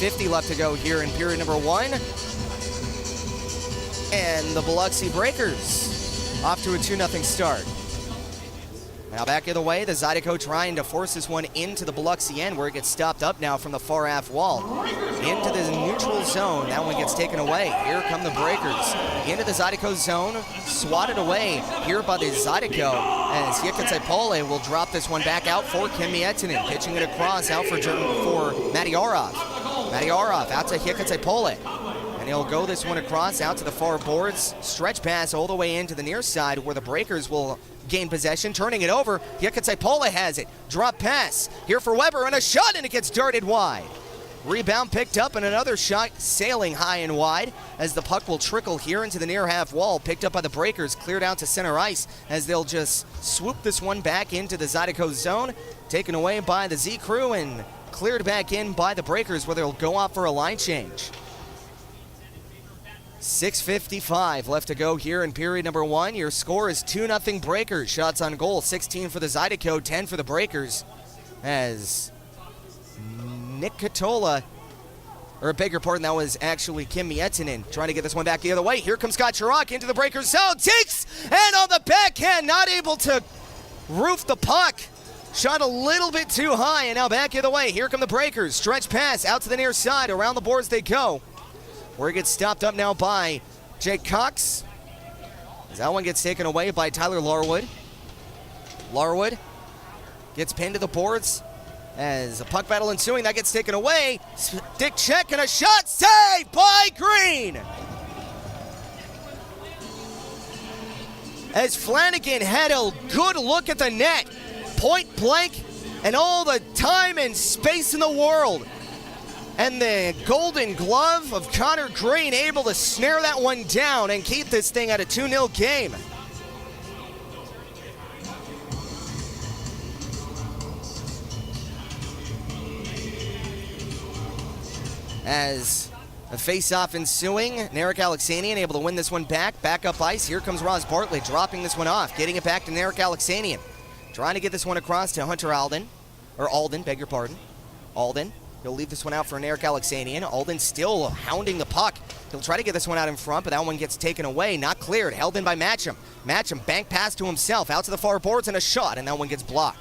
.50 left to go here in period number 1. And the Biloxi Breakers off to a 2-0 start. Now back the other way, the Zydeco trying to force this one into the Biloxi end, where it gets stopped up now from the far half wall. Into the neutral zone, that one gets taken away. Here come the Breakers. Into the Zydeco zone, swatted away here by the Zydeco, as Yekatsepole will drop this one back out for Kim Miettinen, pitching it across out for Matyarov. Matyarov out to Yekatsepole. And he'll go this one across out to the far boards. Stretch pass all the way into the near side where the Breakers will gain possession. Turning it over, Yekatsepole has it. Drop pass here for Weber, and a shot, and it gets darted wide. Rebound picked up, and another shot sailing high and wide as the puck will trickle here into the near half wall. Picked up by the Breakers, cleared out to center ice as they'll just swoop this one back into the Zydeco zone. Taken away by the Z crew and cleared back in by the Breakers, where they'll go off for a line change. 6:55 left to go here in period number 1. Your score is 2-0 Breakers. Shots on goal, 16 for the Zydeco, 10 for the Breakers. As Nick Catola, or beg your pardon, that was actually Kim Miettinen trying to get this one back the other way. Here comes Scott Chirac into the Breakers zone, takes, and on the backhand, not able to roof the puck. Shot a little bit too high, and now back the other way. Here come the Breakers. Stretch pass out to the near side. Around the boards they go, where it gets stopped up now by Jake Cox, as that one gets taken away by Tyler Larwood. Larwood gets pinned to the boards as a puck battle ensuing. That gets taken away. Stick check and a shot saved by Green. As Flanagan had a good look at the net, point blank, and all the time and space in the world. And the golden glove of Connor Green able to snare that one down and keep this thing at a 2-0 game. As a face-off ensuing, Narek Alexanian able to win this one back up ice. Here comes Ross Bartlett dropping this one off, getting it back to Narek Alexanian. Trying to get this one across to Hunter Alden, beg your pardon. Alden. He'll leave this one out for an Eric Alexanian. Alden still hounding the puck. He'll try to get this one out in front, but that one gets taken away. Not cleared. Held in by Matcham. Matcham bank pass to himself. Out to the far boards and a shot, and that one gets blocked.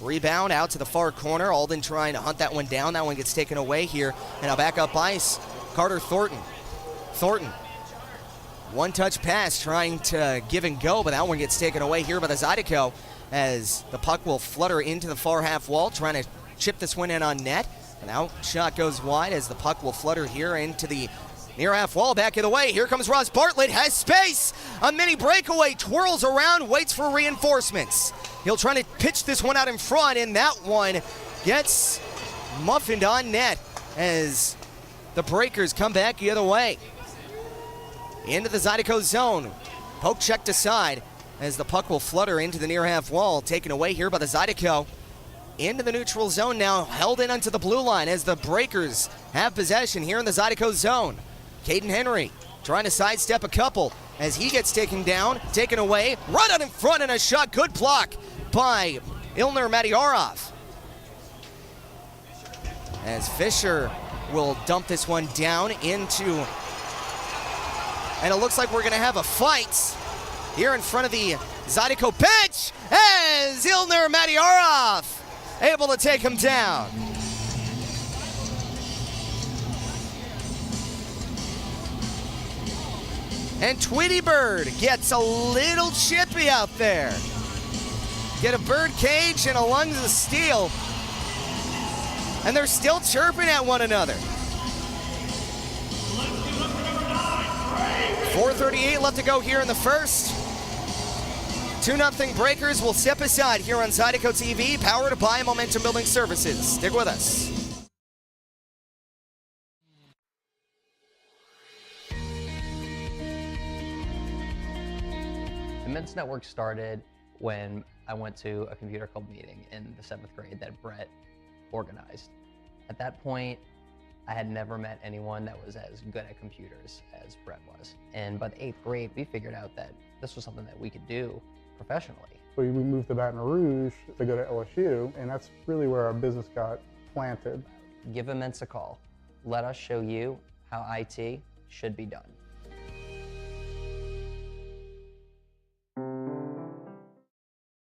Rebound out to the far corner. Alden trying to hunt that one down. That one gets taken away here. And now back up ice. Carter Thornton. One-touch pass trying to give and go, but that one gets taken away here by the Zydeco as the puck will flutter into the far half wall, trying to chip this one in on net. And out shot goes wide as the puck will flutter here into the near half wall. Back of the way. Here comes Ross Bartlett. Has space. A mini breakaway. Twirls around. Waits for reinforcements. He'll try to pitch this one out in front, and that one gets muffined on net as the Breakers come back the other way. Into the Zydeco zone. Poke checked aside as the puck will flutter into the near half wall. Taken away here by the Zydeco. into the neutral zone now, held in onto the blue line as the Breakers have possession here in the Zydeco zone. Caden Henry trying to sidestep a couple as he gets taken down, taken away, right out in front and a shot. Good block by Ilner Madyarov. As Fisher will dump this one down into, and it looks like we're going to have a fight here in front of the Zydeco bench as Ilner Madyarov able to take him down. And Tweety Bird gets a little chippy out there. Get a bird cage and a lungs of steel. And they're still chirping at one another. 4:38 left to go here in the first. 2-0 Breakers will step aside here on Zydeco TV, powered by Momentum Building Services. Stick with us. The Men's Network started when I went to a computer club meeting in the 7th grade that Brett organized. At that point, I had never met anyone that was as good at computers as Brett was. And by the 8th grade, we figured out that this was something that we could do professionally. So we moved to Baton Rouge to go to LSU, and that's really where our business got planted. Give Immense a call. Let us show you how IT should be done.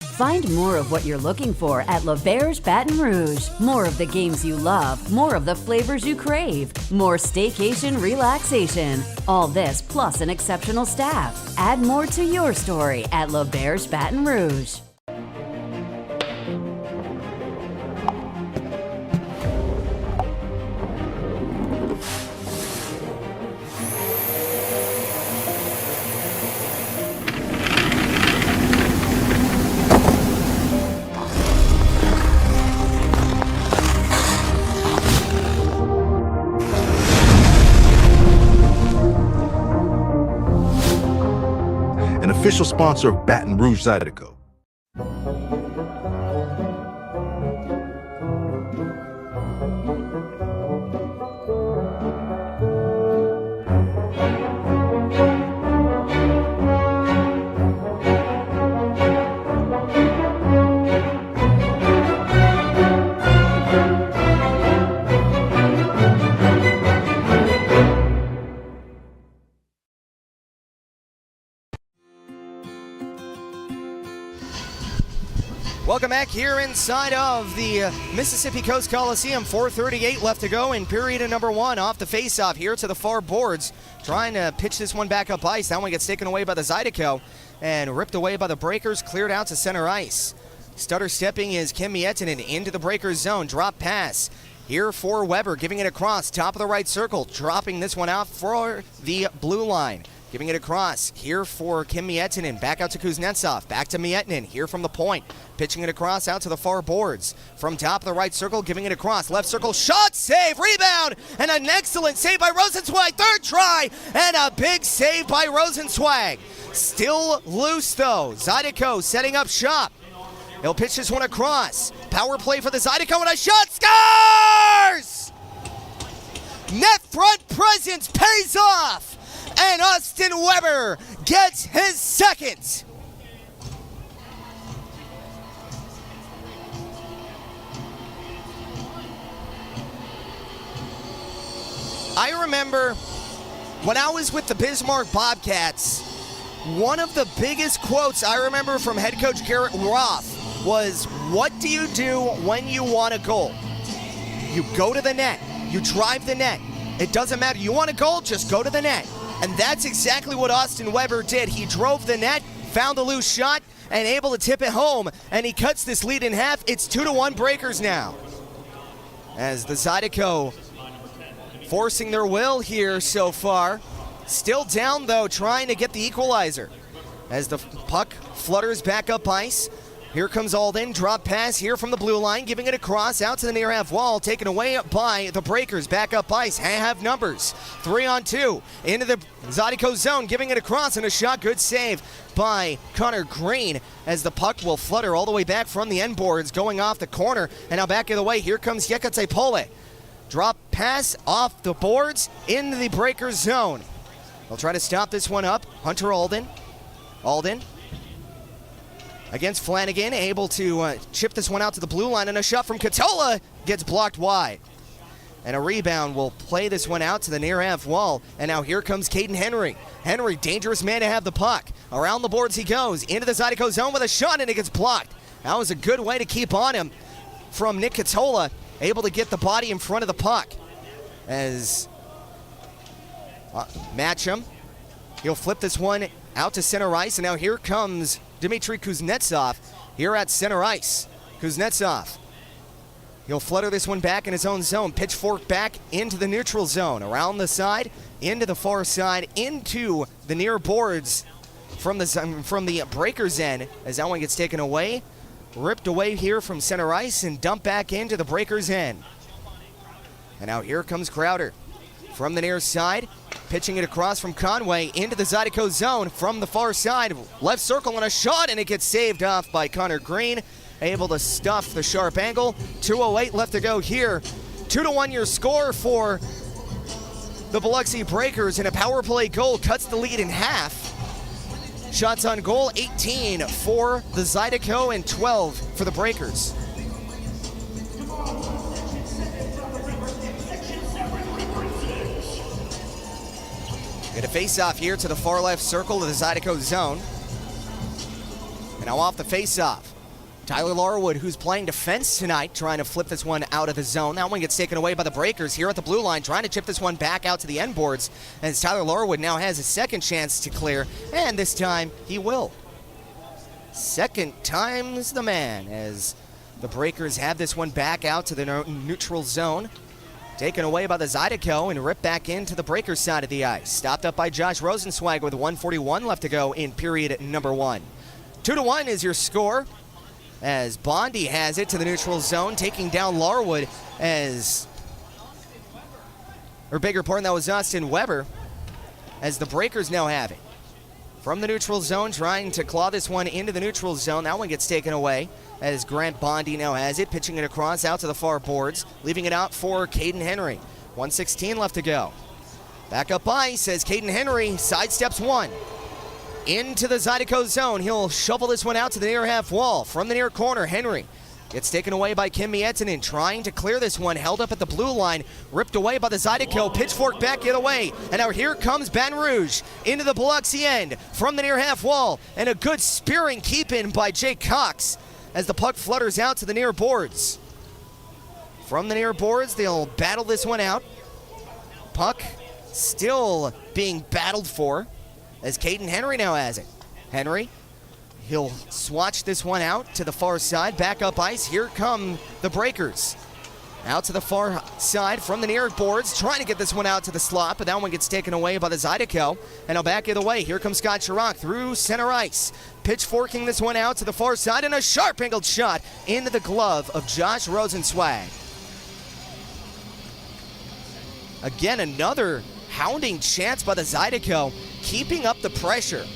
Find more of what you're looking for at L'Auberge Baton Rouge. More of the games you love, more of the flavors you crave, more staycation relaxation. All this plus an exceptional staff. Add more to your story at L'Auberge Baton Rouge. Official sponsor of Baton Rouge Zydeco. Welcome back here inside of the Mississippi Coast Coliseum. 4:38 left to go in period number 1. Off the face-off here to the far boards. Trying to pitch this one back up ice. That one gets taken away by the Zydeco and ripped away by the Breakers, cleared out to center ice. Stutter stepping is Kim Miettinen into the Breakers zone. Drop pass here for Weber, giving it across. Top of the right circle, dropping this one out for the blue line. Giving it across here for Kim Miettinen. Back out to Kuznetsov. Back to Miettinen here from the point. Pitching it across out to the far boards. From top of the right circle, giving it across. Left circle, shot, save, rebound, and an excellent save by Rosenzweig. Third try, and a big save by Rosenzweig. Still loose though. Zydeco setting up shop. He'll pitch this one across. Power play for the Zydeco, and a shot, scores! Net front presence pays off. And Austin Weber gets his second. I remember when I was with the Bismarck Bobcats, one of the biggest quotes I remember from head coach Garrett Roth was, "What do you do when you want a goal? You go to the net. You drive the net. It doesn't matter. You want a goal? Just go to the net." And that's exactly what Austin Weber did. He drove the net, found a loose shot, and able to tip it home. And he cuts this lead in half. It's 2-1 Breakers now. As the Zydeco forcing their will here so far. Still down though, trying to get the equalizer. As the puck flutters back up ice. Here comes Alden, drop pass here from the blue line, giving it across out to the near half wall, taken away by the Breakers. Back up ice, have numbers. 3-on-2 into the Zydeco zone, giving it across, and a shot, good save by Connor Green as the puck will flutter all the way back from the end boards, going off the corner, and now back of the way. Here comes Yekatse Pole. Drop pass off the boards into the Breakers zone. They'll try to stop this one up. Hunter Alden. Alden against Flanagan, able to chip this one out to the blue line, and a shot from Katola gets blocked wide. And a rebound will play this one out to the near half wall. And now here comes Caden Henry. Henry, dangerous man to have the puck. Around the boards he goes, into the Zydeco zone with a shot, and it gets blocked. That was a good way to keep on him from Nick Katola, able to get the body in front of the puck. As Matcham, he'll flip this one out to center ice, and now here comes Dmitry Kuznetsov here at center ice. Kuznetsov, he'll flutter this one back in his own zone, pitchfork back into the neutral zone, around the side, into the far side, into the near boards from the Breakers end, as that one gets taken away, ripped away here from center ice, and dumped back into the Breakers end. And now here comes Crowder from the near side, pitching it across from Conway into the Zydeco zone from the far side. Left circle and a shot, and it gets saved off by Connor Green, able to stuff the sharp angle. 2:08 left to go here. 2-1 your score for the Biloxi Breakers, and a power play goal cuts the lead in half. Shots on goal, 18 for the Zydeco and 12 for the Breakers. Get a face-off here to the far left circle of the Zydeco zone. And now off the face-off, Tyler Larwood, who's playing defense tonight, trying to flip this one out of the zone. That one gets taken away by the Breakers here at the blue line, trying to chip this one back out to the end boards, as Tyler Larwood now has a second chance to clear, and this time he will. Second time's the man, as the Breakers have this one back out to the neutral zone. Taken away by the Zydeco and ripped back into the Breakers side of the ice. Stopped up by Josh Rosenzweig with 1:41 left to go in period number 1. 2-1 is your score, as Bondi has it to the neutral zone, taking down Larwood as, or bigger pardon, that was Austin Weber, as the Breakers now have it. From the neutral zone, trying to claw this one into the neutral zone. That one gets taken away as Grant Bondi now has it, pitching it across out to the far boards, leaving it out for Caden Henry. 1:16 left to go. Back up ice as Caden Henry sidesteps one. Into the Zydeco zone. He'll shovel this one out to the near half wall. From the near corner, Henry gets taken away by Kim Miettinen, trying to clear this one, held up at the blue line, ripped away by the Zydeco, pitchfork back the other way, and now here comes Baton Rouge into the Biloxi end from the near half wall, and a good spearing keep-in by Jake Cox as the puck flutters out to the near boards. From the near boards, they'll battle this one out. Puck still being battled for, as Caden Henry now has it. Henry, he'll swatch this one out to the far side, back up ice. Here come the Breakers. Out to the far side from the near boards, trying to get this one out to the slot, but that one gets taken away by the Zydeco. And now back the other way, here comes Scott Chirac through center ice. Pitchforking this one out to the far side, and a sharp angled shot into the glove of Josh Rosenzweig. Again, another hounding chance by the Zydeco, keeping up the pressure.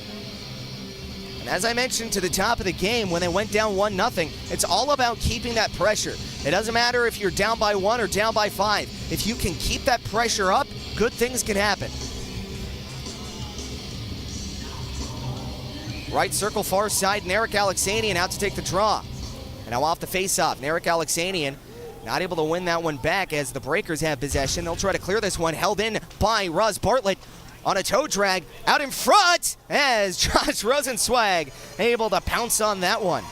And as I mentioned to the top of the game, when they went down 1-0, it's all about keeping that pressure. It doesn't matter if you're down by 1 or down by 5. If you can keep that pressure up, good things can happen. Right circle, far side, Narek Alexanian out to take the draw. And now off the faceoff, Narek Alexanian not able to win that one back as the Breakers have possession. They'll try to clear this one, held in by Roz Bartlett on a toe drag. Out in front as Josh Rosenzweig able to pounce on that one.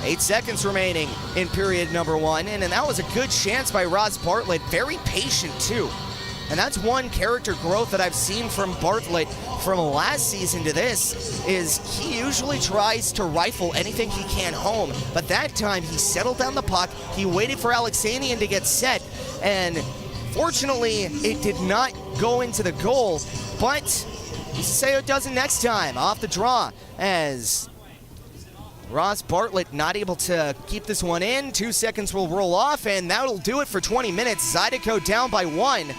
8 seconds remaining in period number 1, and that was a good chance by Roz Bartlett. Very patient too. And that's one character growth that I've seen from Bartlett from last season to this, is he usually tries to rifle anything he can home. But that time he settled down the puck, he waited for Alexanian to get set, and fortunately it did not go into the goal, but Say it doesn't next time. Off the draw as Ross Bartlett not able to keep this one in. 2 seconds will roll off, and that'll do it for 20 minutes. Zydeco down by 1.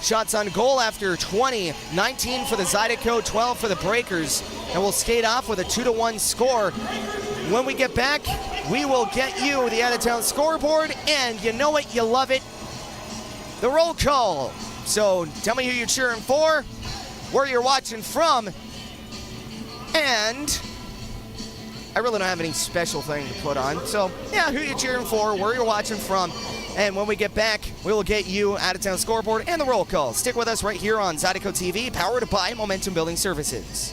Shots on goal after 20. 19 for the Zydeco, 12 for the Breakers. And we'll skate off with a 2-1 score. When we get back, we will get you the out-of-town scoreboard, and you know it, you love it, the roll call. So tell me who you're cheering for, where you're watching from, and I really don't have any special thing to put on. So yeah, who you're cheering for, where you're watching from, and when we get back, we will get you out-of-town scoreboard and the roll call. Stick with us right here on Zydeco TV, powered by Momentum Building Services.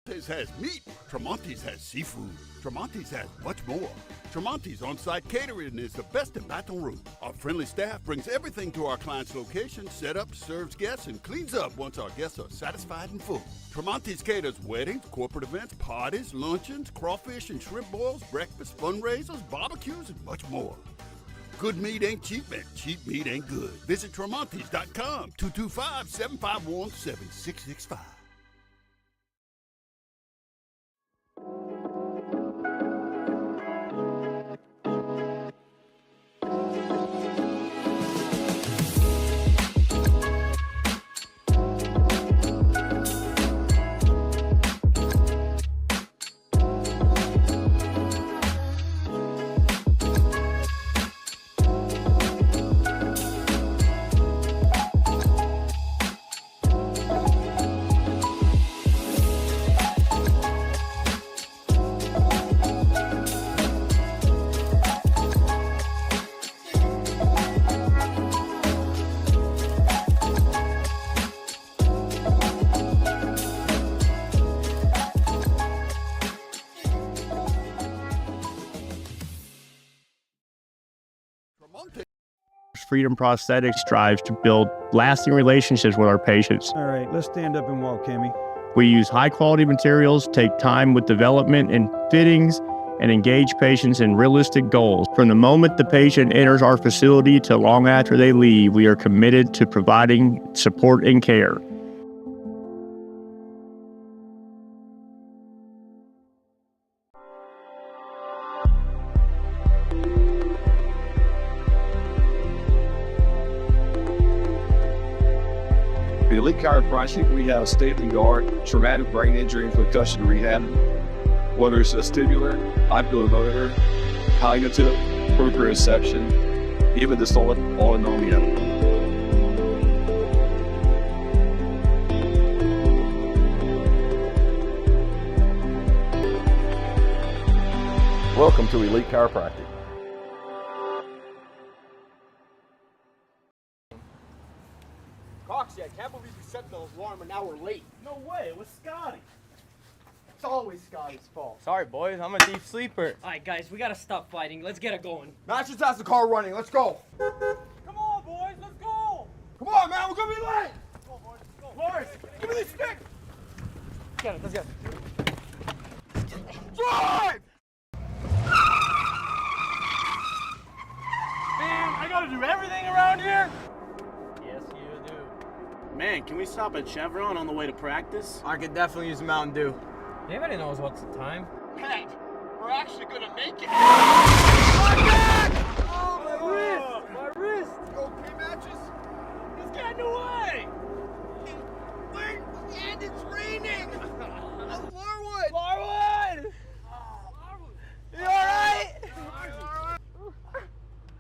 Tremonti's has meat. Tremonti's has seafood. Tremonti's has much more. Tremonti's on-site catering is the best in Baton Rouge. Our friendly staff brings everything to our clients' location, set up, serves guests, and cleans up once our guests are satisfied and full. Tremonti's caters weddings, corporate events, parties, luncheons, crawfish and shrimp boils, breakfast, fundraisers, barbecues, and much more. Good meat ain't cheap, and cheap meat ain't good. Visit Tremonti's.com, 225-751-7665. Freedom Prosthetics strives to build lasting relationships with our patients. All right, let's stand up and walk, Kimmy. We use high-quality materials, take time with development and fittings, and engage patients in realistic goals. From the moment the patient enters our facility to long after they leave, we are committed to providing support and care. At Elite Chiropractic, we have state-of-the-art traumatic brain injury and concussion rehab. Whether it's vestibular, oculomotor, cognitive, proprioception, even dysautonomia. Welcome to Elite Chiropractic. Coxie, I can't believe you set the alarm and now we're late. No way, it was Scotty. It's always Scotty's fault. Sorry, boys, I'm a deep sleeper. Alright, guys, we gotta stop fighting. Let's get it going. Matt just has the car running. Let's go. Come on, boys, let's go. Come on, man. We're going to be late. Let's go, boys, let's go. Lawrence, give me this stick. Get it, let's get it. Drive! Man, I gotta do everything around here. Yes, you do. Man, can we stop at Chevron on the way to practice? I could definitely use a Mountain Dew. Anybody knows what's the time? Pat, we're actually going to make it. Oh, my wrist! My wrist! You okay, Matches? It's getting away! Wait, and it's raining. Larwood! Larwood! You alright?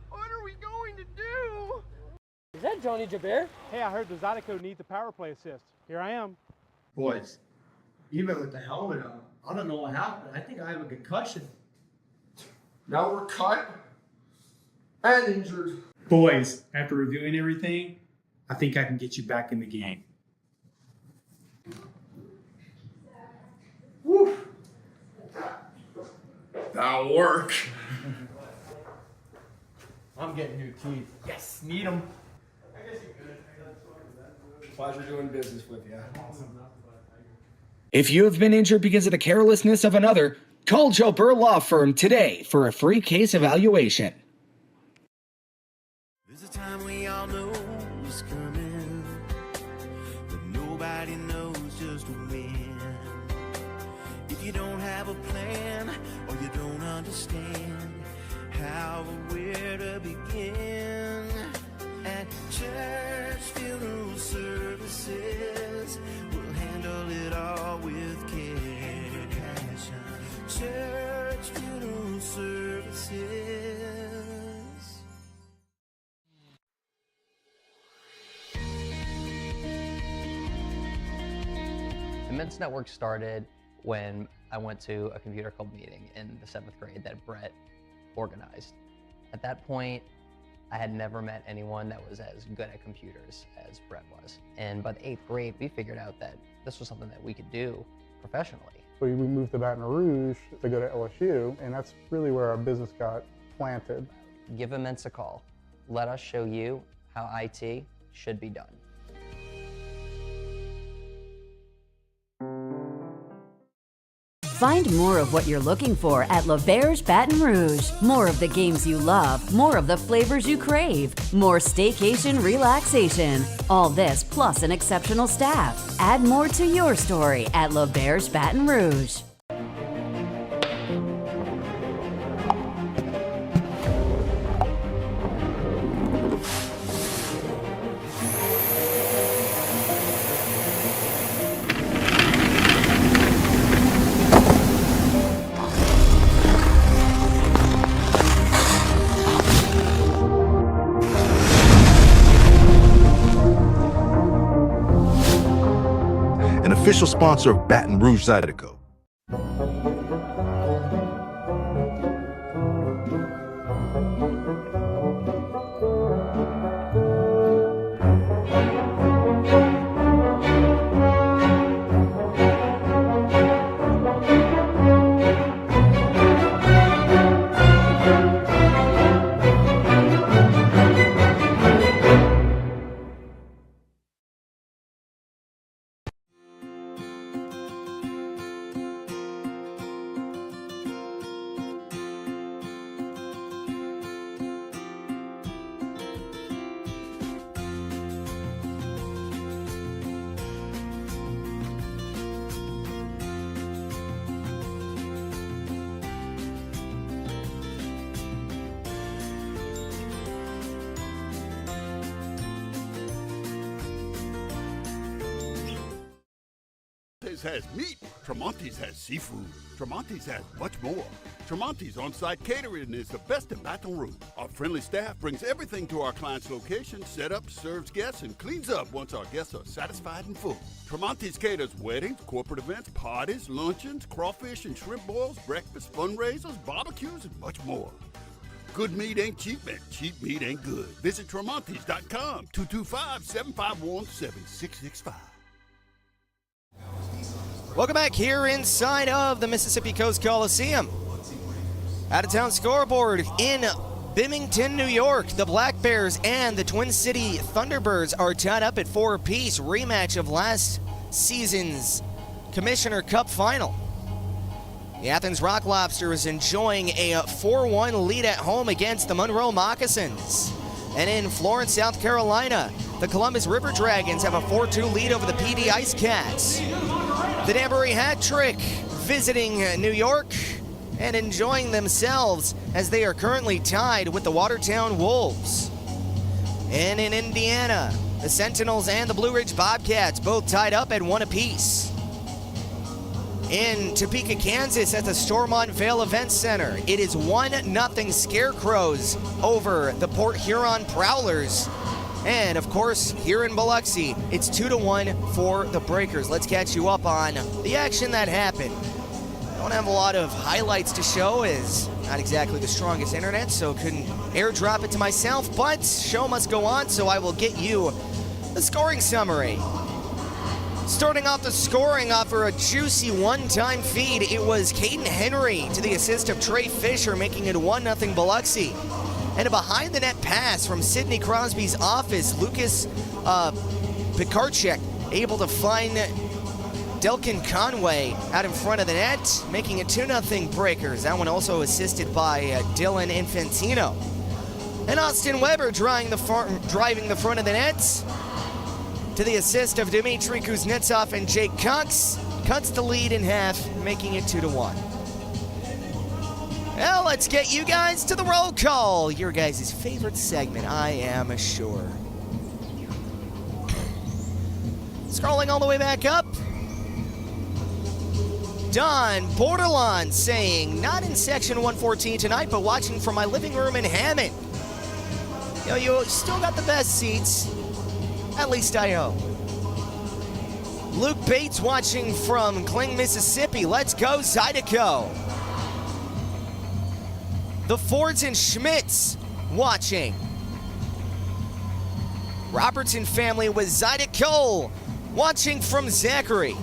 What are we going to do? Is that Johnny Jabir? Hey, I heard the Zydeco needs a power play assist. Here I am. Boys, even with the helmet on, I don't know what happened. I think I have a concussion. Now we're cut and injured. Boys, after reviewing everything, I think I can get you back in the game. Woo! That'll work. I'm getting new teeth. Yes, need them. Pleasure doing business with you. If you have been injured because of the carelessness of another, call Joe Burr Law Firm today for a free case evaluation. There's a time we all know is coming, but nobody knows just when. If you don't have a plan or you don't understand how or where to begin, at church funeral services, we'll handle it all with care. Church funeral services. The Men's Network started when I went to a computer club meeting in the 7th grade that Brett organized. At that point, I had never met anyone that was as good at computers as Brett was. And by the 8th grade, we figured out that this was something that we could do professionally. So we moved to Baton Rouge to go to LSU, and that's really where our business got planted. Give Immense a call. Let us show you how IT should be done. Find more of what you're looking for at L'Auberge Baton Rouge. More of the games you love, more of the flavors you crave, more staycation relaxation. All this plus an exceptional staff. Add more to your story at L'Auberge Baton Rouge. An official sponsor of Baton Rouge Zydeco. Tremonti's has meat. Tremonti's has seafood. Tremonti's has much more. Tremonti's on-site catering is the best in Baton Rouge. Our friendly staff brings everything to our client's location, set up, serves guests, and cleans up once our guests are satisfied and full. Tremonti's caters weddings, corporate events, parties, luncheons, crawfish and shrimp boils, breakfast, fundraisers, barbecues, and much more. Good meat ain't cheap, and cheap meat ain't good. Visit Tremonti's.com, 225-751-7665. Welcome back here inside of the Mississippi Coast Coliseum. Out-of-town scoreboard in Bimington, New York. The Black Bears and the Twin City Thunderbirds are tied up at 4 apiece. Rematch of last season's Commissioner Cup final. The Athens Rock Lobster is enjoying a 4-1 lead at home against the Monroe Moccasins. And in Florence, South Carolina, the Columbus River Dragons have a 4-2 lead over the PD Ice Cats. The Danbury Hat Trick visiting New York and enjoying themselves as they are currently tied with the Watertown Wolves. And in Indiana, the Sentinels and the Blue Ridge Bobcats both tied up at 1 apiece. In Topeka, Kansas at the Stormont Vale Event Center, it is 1-0 Scarecrows over the Port Huron Prowlers. And of course, here in Biloxi, it's 2-1 for the Breakers. Let's catch you up on the action that happened. Don't have a lot of highlights to show, as not exactly the strongest internet, so couldn't airdrop it to myself, but show must go on, so I will get you the scoring summary. Starting off the scoring for a juicy one-time feed, it was Caden Henry to the assist of Trey Fisher, making it 1-0 Biloxi. And a behind-the-net pass from Sidney Crosby's office, Lucas Pikarczyk able to find Delkin Conway out in front of the net, making it 2-0 Breakers. That one also assisted by Dylan Infantino. And Austin Weber driving the front of the net to the assist of Dmitry Kuznetsov, and Jake Cox cuts the lead in half, making it 2-1. Well, let's get you guys to the roll call. Your guys' favorite segment, I am sure. Scrolling all the way back up. Don Borderline saying, not in section 114 tonight, but watching from my living room in Hammond. You still got the best seats. At least I hope. Luke Bates watching from Kling, Mississippi. Let's go, Zydeco. The Fords and Schmitz watching. Robertson family with Zydeco watching from Zachary.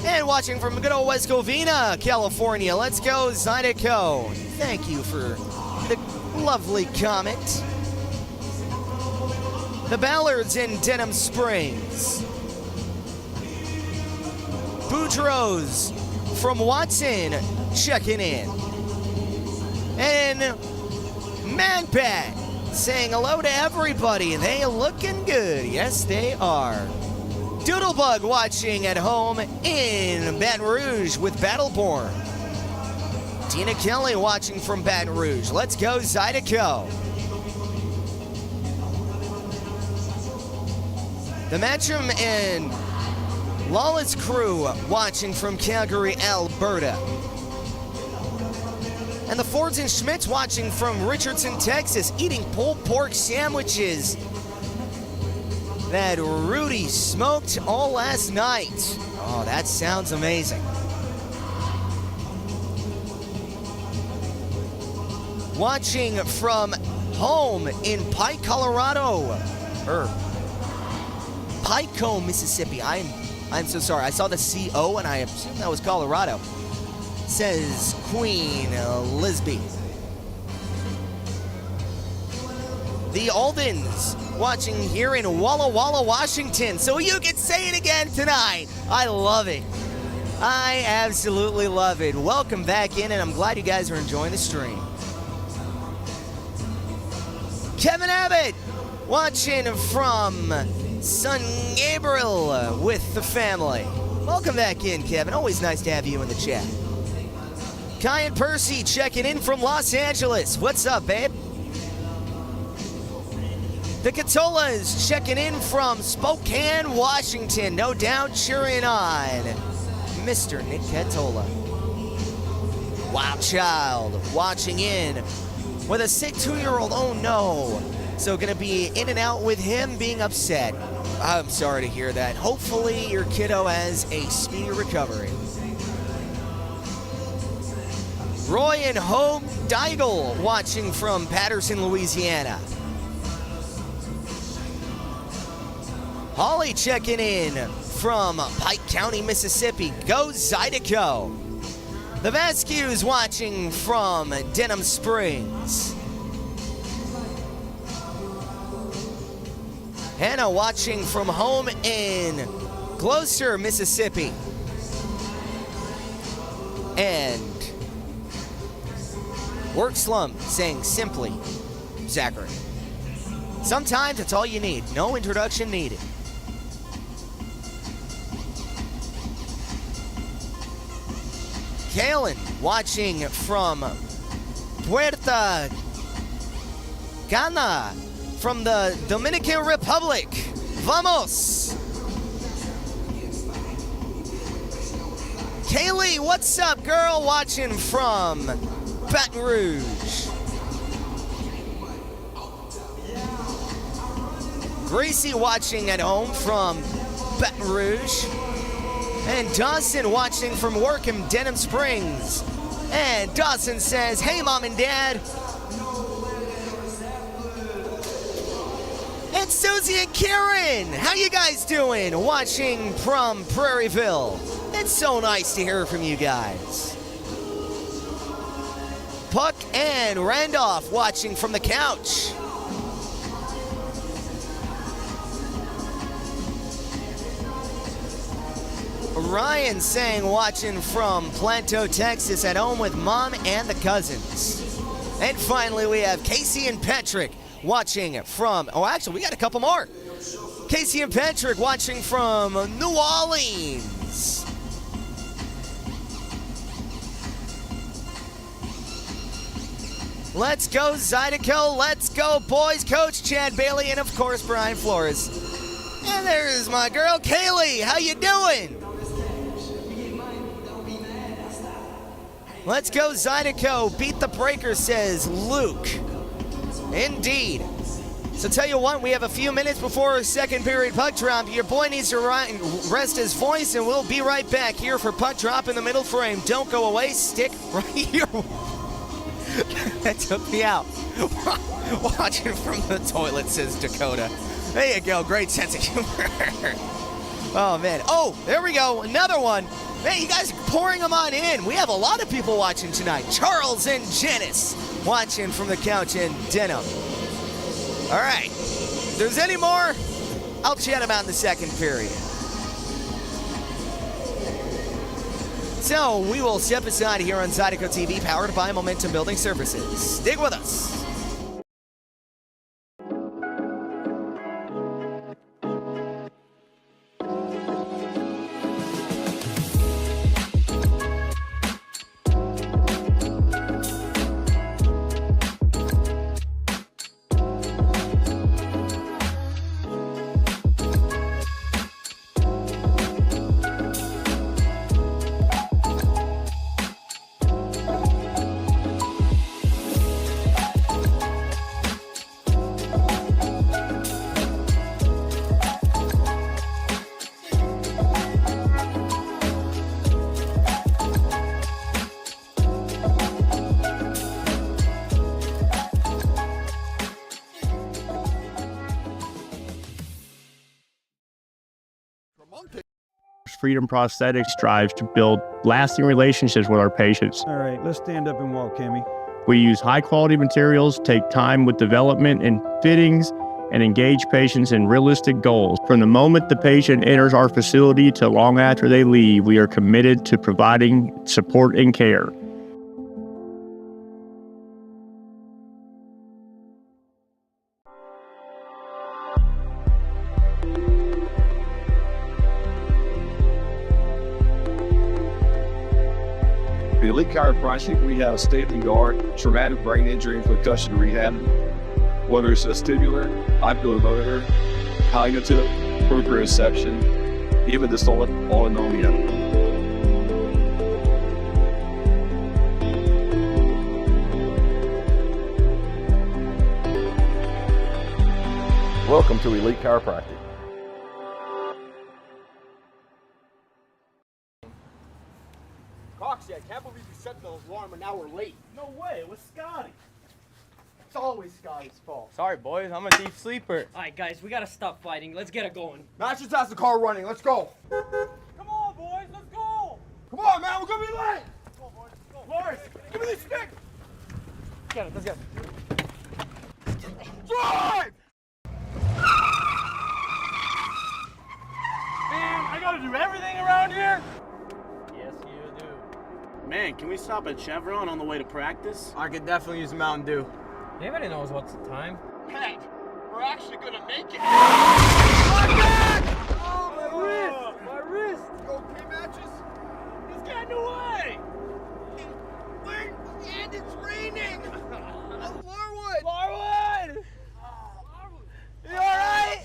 And watching from good old West Covina, California. Let's go, Zydeco. Thank you for the lovely comment. The Ballards in Denham Springs. Boudreaux's from Watson checking in. And Magbat saying hello to everybody. They looking good. Yes, they are. Doodlebug watching at home in Baton Rouge with Battleborn. Tina Kelly watching from Baton Rouge. Let's go, Zydeco. The Matcham and Lawless crew watching from Calgary, Alberta. And the Fords and Schmitz watching from Richardson, Texas, eating pulled pork sandwiches that Rudy smoked all last night. Oh, that sounds amazing. Watching from home in Pike, Colorado. Pikecombe, Mississippi. I'm so sorry. I saw the CO and I assumed that was Colorado. Says Queen Lisby. The Aldens watching here in Walla Walla, Washington. So you can say it again tonight. I love it. I absolutely love it. Welcome back in, and I'm glad you guys are enjoying the stream. Kevin Abbott watching from San Gabriel with the family. Welcome back in, Kevin. Always nice to have you in the chat. Kyan Percy checking in from Los Angeles. What's up, babe? The Catolas checking in from Spokane, Washington. No doubt cheering on Mr. Nick Catola. Wild Child watching in with a sick 2-year-old. Oh no. So going to be in and out with him being upset. I'm sorry to hear that. Hopefully your kiddo has a speedy recovery. Roy and Hope Deigel watching from Patterson, Louisiana. Holly checking in from Pike County, Mississippi. Go Zydeco. The Vasquez watching from Denham Springs. Hannah watching from home in Gloucester, Mississippi. And Work Slum saying simply, Zachary. Sometimes it's all you need. No introduction needed. Kalen watching from Puerto Cana from the Dominican Republic. Vamos! Kaylee, what's up, girl? Watching from Baton Rouge. Gracie watching at home from Baton Rouge. And Dawson watching from work in Denham Springs. And Dawson says, hey, Mom and Dad. And Susie and Karen, how you guys doing? Watching from Prairieville. It's so nice to hear from you guys. Puck and Randolph watching from the couch. Ryan saying watching from Planto, Texas at home with mom and the cousins. And finally we have Casey and Patrick watching from, oh actually we got a couple more. Casey and Patrick watching from New Orleans. Let's go Zydeco, let's go boys. Coach Chad Bailey and of course Brian Flores. And there's my girl Kaylee, how you doing? Let's go Zydeco, beat the breaker, says Luke. Indeed. So tell you what, we have a few minutes before second period puck drop. Your boy needs to rest his voice, and we'll be right back here for puck drop in the middle frame. Don't go away, stick right here. That took me out. Watching from the toilet, says Dakota. There you go, great sense of humor. Oh man, oh, there we go, another one. Man, you guys are pouring them on in. We have a lot of people watching tonight. Charles and Janice watching from the couch in Denham. All right, if there's any more, I'll chat about in the second period. So we will step aside here on Zydeco TV, powered by Momentum Building Services. Stick with us. Freedom Prosthetics strives to build lasting relationships with our patients. All right, let's stand up and walk, Kimmy. We use high-quality materials, take time with development and fittings, and engage patients in realistic goals. From the moment the patient enters our facility to long after they leave, we are committed to providing support and care. The Elite Chiropractic, we have state-of-the-art traumatic brain injury and concussion rehab. Whether it's vestibular, oculomotor, cognitive, proprioception, even dysautonomia. Welcome to Elite Chiropractic. Coxie, I can't believe you set the alarm an hour late. No way, it was Scotty. It's always Scotty's fault. Sorry, boys. I'm a deep sleeper. All right, guys, we gotta stop fighting. Let's get it going. Matt just has the car running. Let's go. Come on, boys, let's go! Come on, man, we're gonna be late. Let's go, boys, let's go. Lawrence, give me this stick. Let's get it. Drive! Man, I gotta do everything around here? Yes, you do. Man, can we stop at Chevron on the way to practice? I could definitely use a Mountain Dew. Anybody knows what's the time? Pat, we're actually gonna make it. Oh, my wrist! My wrist! You okay, Matches? He's getting away! Wait, and it's raining. Larwood! Larwood! You alright?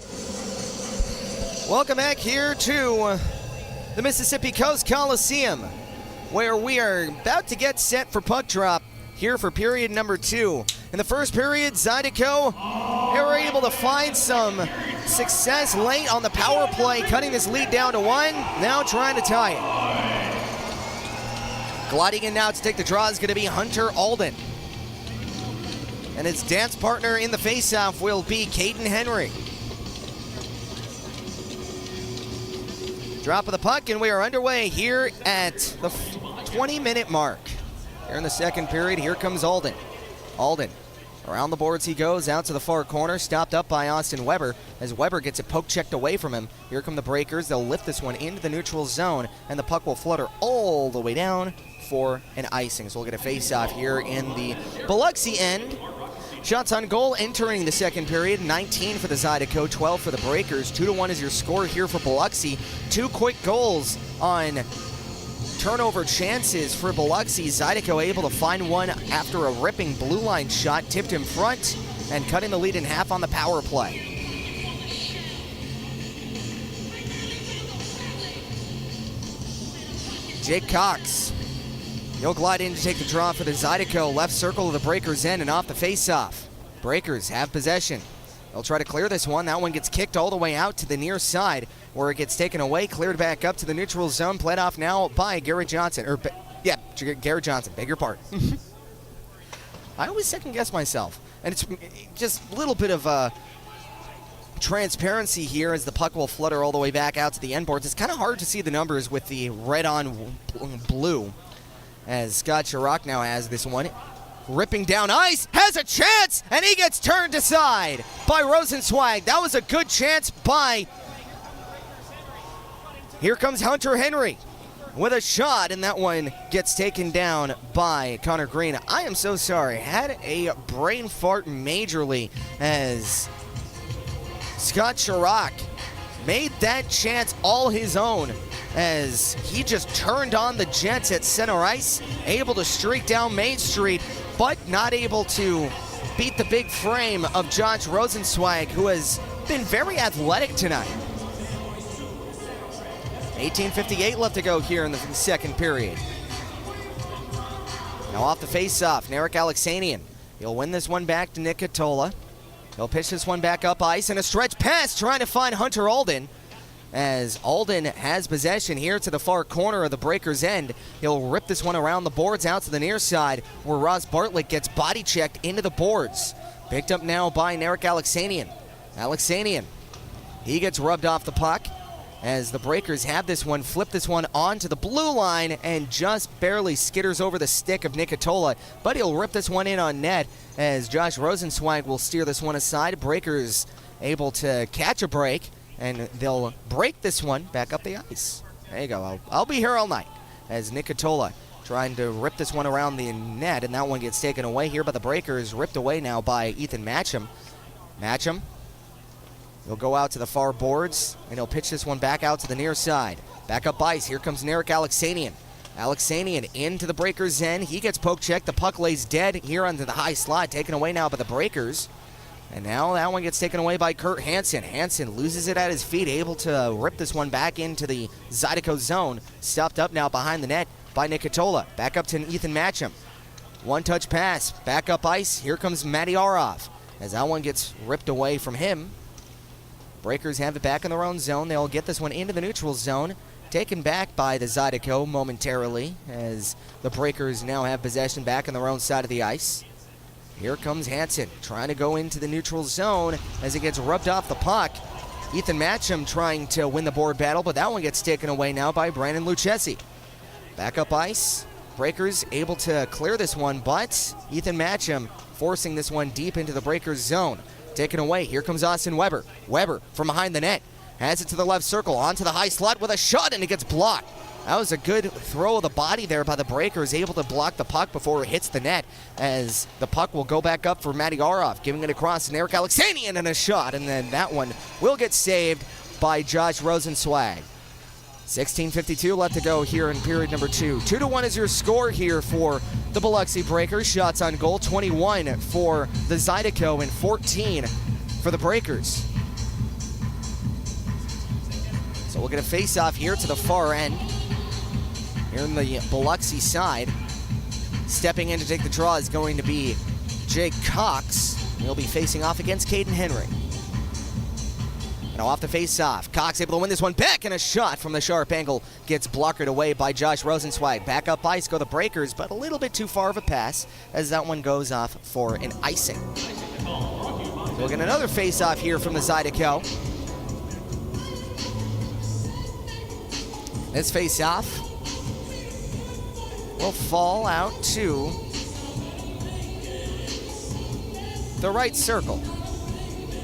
Welcome back here to the Mississippi Coast Coliseum, where we are about to get set for puck drop here for period number 2. In the first period, Zydeco, they were able to find some success late on the power play, cutting this lead down to 1, now trying to tie it. Gliding in now to take the draw is going to be Hunter Alden. And his dance partner in the faceoff will be Caden Henry. Drop of the puck, and we are underway here at the 20-minute mark. Here in the second period, here comes Alden. Alden, around the boards he goes, out to the far corner, stopped up by Austin Weber, as Weber gets it poke checked away from him. Here come the Breakers. They'll lift this one into the neutral zone, and the puck will flutter all the way down for an icing. So we'll get a face-off here in the Biloxi end. Shots on goal entering the second period, 19 for the Zydeco, 12 for the Breakers. 2-1 is your score here for Biloxi. 2 quick goals on turnover chances for Biloxi. Zydeco able to find one after a ripping blue line shot, tipped in front, and cutting the lead in half on the power play. Jake Cox. He'll glide in to take the draw for the Zydeco. Left circle of the Breakers end and off the face-off. Breakers have possession. They'll try to clear this one. That one gets kicked all the way out to the near side where it gets taken away, cleared back up to the neutral zone, played off now by Garrett Johnson. Garrett Johnson, beg your pardon. I always second guess myself. And it's just a little bit of transparency here as the puck will flutter all the way back out to the end boards. It's kind of hard to see the numbers with the red on blue. As Scott Chirac now has this one. Ripping down ice, has a chance, and he gets turned aside by Rosenzweig. That was a good chance by... Here comes Hunter Henry with a shot, and that one gets taken down by Connor Green. I am so sorry. Had a brain fart majorly as Scott Chirac made that chance all his own as he just turned on the Jets at center ice, able to streak down Main Street, but not able to beat the big frame of Josh Rosenzweig, who has been very athletic tonight. 18:58 left to go here in the second period. Now off the face-off, Narek Alexanian. He'll win this one back to Nick Catola. He'll pitch this one back up ice, and a stretch pass trying to find Hunter Alden. As Alden has possession here to the far corner of the Breakers end. He'll rip this one around the boards out to the near side where Ross Bartlett gets body checked into the boards. Picked up now by Narek Alexanian. Alexanian, he gets rubbed off the puck as the Breakers have this one, flip this one onto the blue line and just barely skitters over the stick of Nick Catola, but he'll rip this one in on net as Josh Rosenzweig will steer this one aside. Breakers able to catch a break, and they'll break this one back up the ice. There you go. I'll be here all night as Nick Catola trying to rip this one around the net, and that one gets taken away here by the Breakers, ripped away now by Ethan Matcham. Matcham, he'll go out to the far boards, and he'll pitch this one back out to the near side. Back up ice. Here comes Narek Alexanian. Alexanian into the Breakers' end. He gets poke checked. The puck lays dead here onto the high slot, taken away now by the Breakers. And now that one gets taken away by Kurt Hansen. Hansen loses it at his feet, able to rip this one back into the Zydeco zone. Stopped up now behind the net by Nick Catola. Back up to Ethan Matcham. One-touch pass. Back up ice. Here comes Matty Aroff. As that one gets ripped away from him. Breakers have it back in their own zone. They'll get this one into the neutral zone. Taken back by the Zydeco momentarily as the Breakers now have possession back on their own side of the ice. Here comes Hansen trying to go into the neutral zone as it gets rubbed off the puck. Ethan Matcham trying to win the board battle, but that one gets taken away now by Brandon Lucchesi. Back up ice. Breakers able to clear this one, but Ethan Matcham forcing this one deep into the Breakers zone. Taken away. Here comes Austin Weber. Weber from behind the net. Has it to the left circle, onto the high slot with a shot, and it gets blocked. That was a good throw of the body there by the Breakers, able to block the puck before it hits the net, as the puck will go back up for Matty Aroff, giving it across to Narek Alexanian, and a shot, and then that one will get saved by Josh Rosenzweig. 16:52 left to go here in period number 2. 2-1 is your score here for the Biloxi Breakers. Shots on goal, 21 for the Zydeco and 14 for the Breakers. So we'll get a face-off here to the far end. Here on the Biloxi side. Stepping in to take the draw is going to be Jake Cox. He'll be facing off against Caden Henry. Now off the face-off. Cox able to win this one back, and a shot from the sharp angle gets blockered away by Josh Rosenzweig. Back up ice go the Breakers, but a little bit too far of a pass as that one goes off for an icing. So we'll get another face-off here from the Zydeco. This face-off will fall out to the right circle.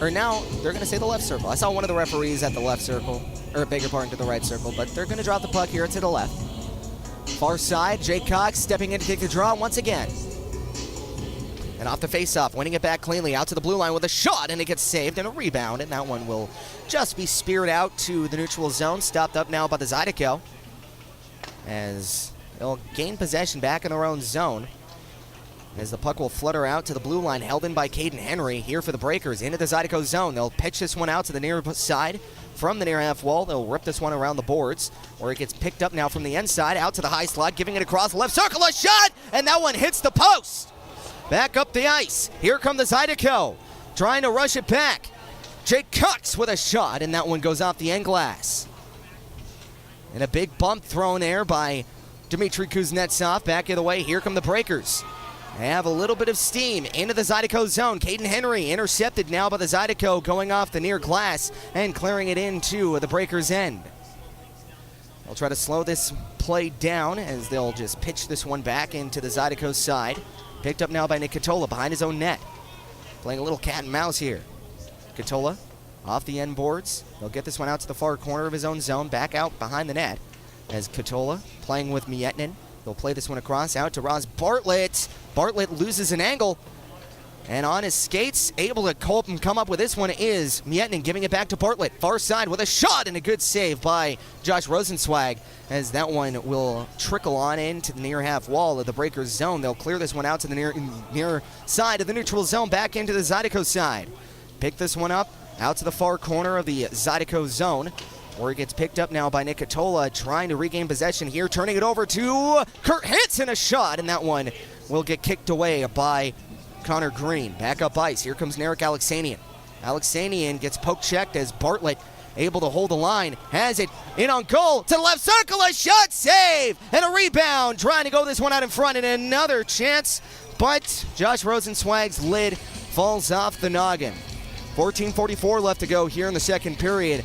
Or now, they're going to say the left circle. I saw one of the referees at the left circle, or beg your pardon, to the right circle, but they're going to drop the puck here to the left. Far side, Jake Cox stepping in to take the draw once again. And off the face-off, winning it back cleanly out to the blue line with a shot, and it gets saved, and a rebound, and that one will just be speared out to the neutral zone, stopped up now by the Zydeco, as they'll gain possession back in their own zone, as the puck will flutter out to the blue line, held in by Caden Henry here for the Breakers into the Zydeco zone. They'll pitch this one out to the near side from the near half wall. They'll rip this one around the boards, where it gets picked up now from the inside out to the high slot, giving it across left circle, a shot, and that one hits the post. Back up the ice. Here come the Zydeco, trying to rush it back. Jake Cox with a shot, and that one goes off the end glass. And a big bump thrown there by Dmitry Kuznetsov. Back of the way, here come the Breakers. They have a little bit of steam into the Zydeco zone. Caden Henry intercepted now by the Zydeco, going off the near glass and clearing it into the Breakers' end. They'll try to slow this play down as they'll just pitch this one back into the Zydeco side. Picked up now by Nick Katola behind his own net. Playing a little cat and mouse here. Katola off the end boards. They'll get this one out to the far corner of his own zone, back out behind the net. As Katola playing with Mietnin. They'll play this one across out to Ross Bartlett. Bartlett loses an angle. And on his skates, able to cope and come up with this one is Mietnin, giving it back to Bartlett. Far side with a shot and a good save by Josh Rosenzweig, as that one will trickle on into the near half wall of the Breakers zone. They'll clear this one out to the near side of the neutral zone, back into the Zydeco side. Pick this one up out to the far corner of the Zydeco zone, where it gets picked up now by Nick Katola, trying to regain possession here, turning it over to Kurt Hansen, a shot, and that one will get kicked away by Connor Green. Back up ice. Here comes Narek Alexanian. Alexanian gets poke checked as Bartlett able to hold the line. Has it in on goal to the left circle. A shot, save, and a rebound. Trying to go this one out in front, and another chance, but Josh Rosenzweig's lid falls off the noggin. 14:44 left to go here in the second period.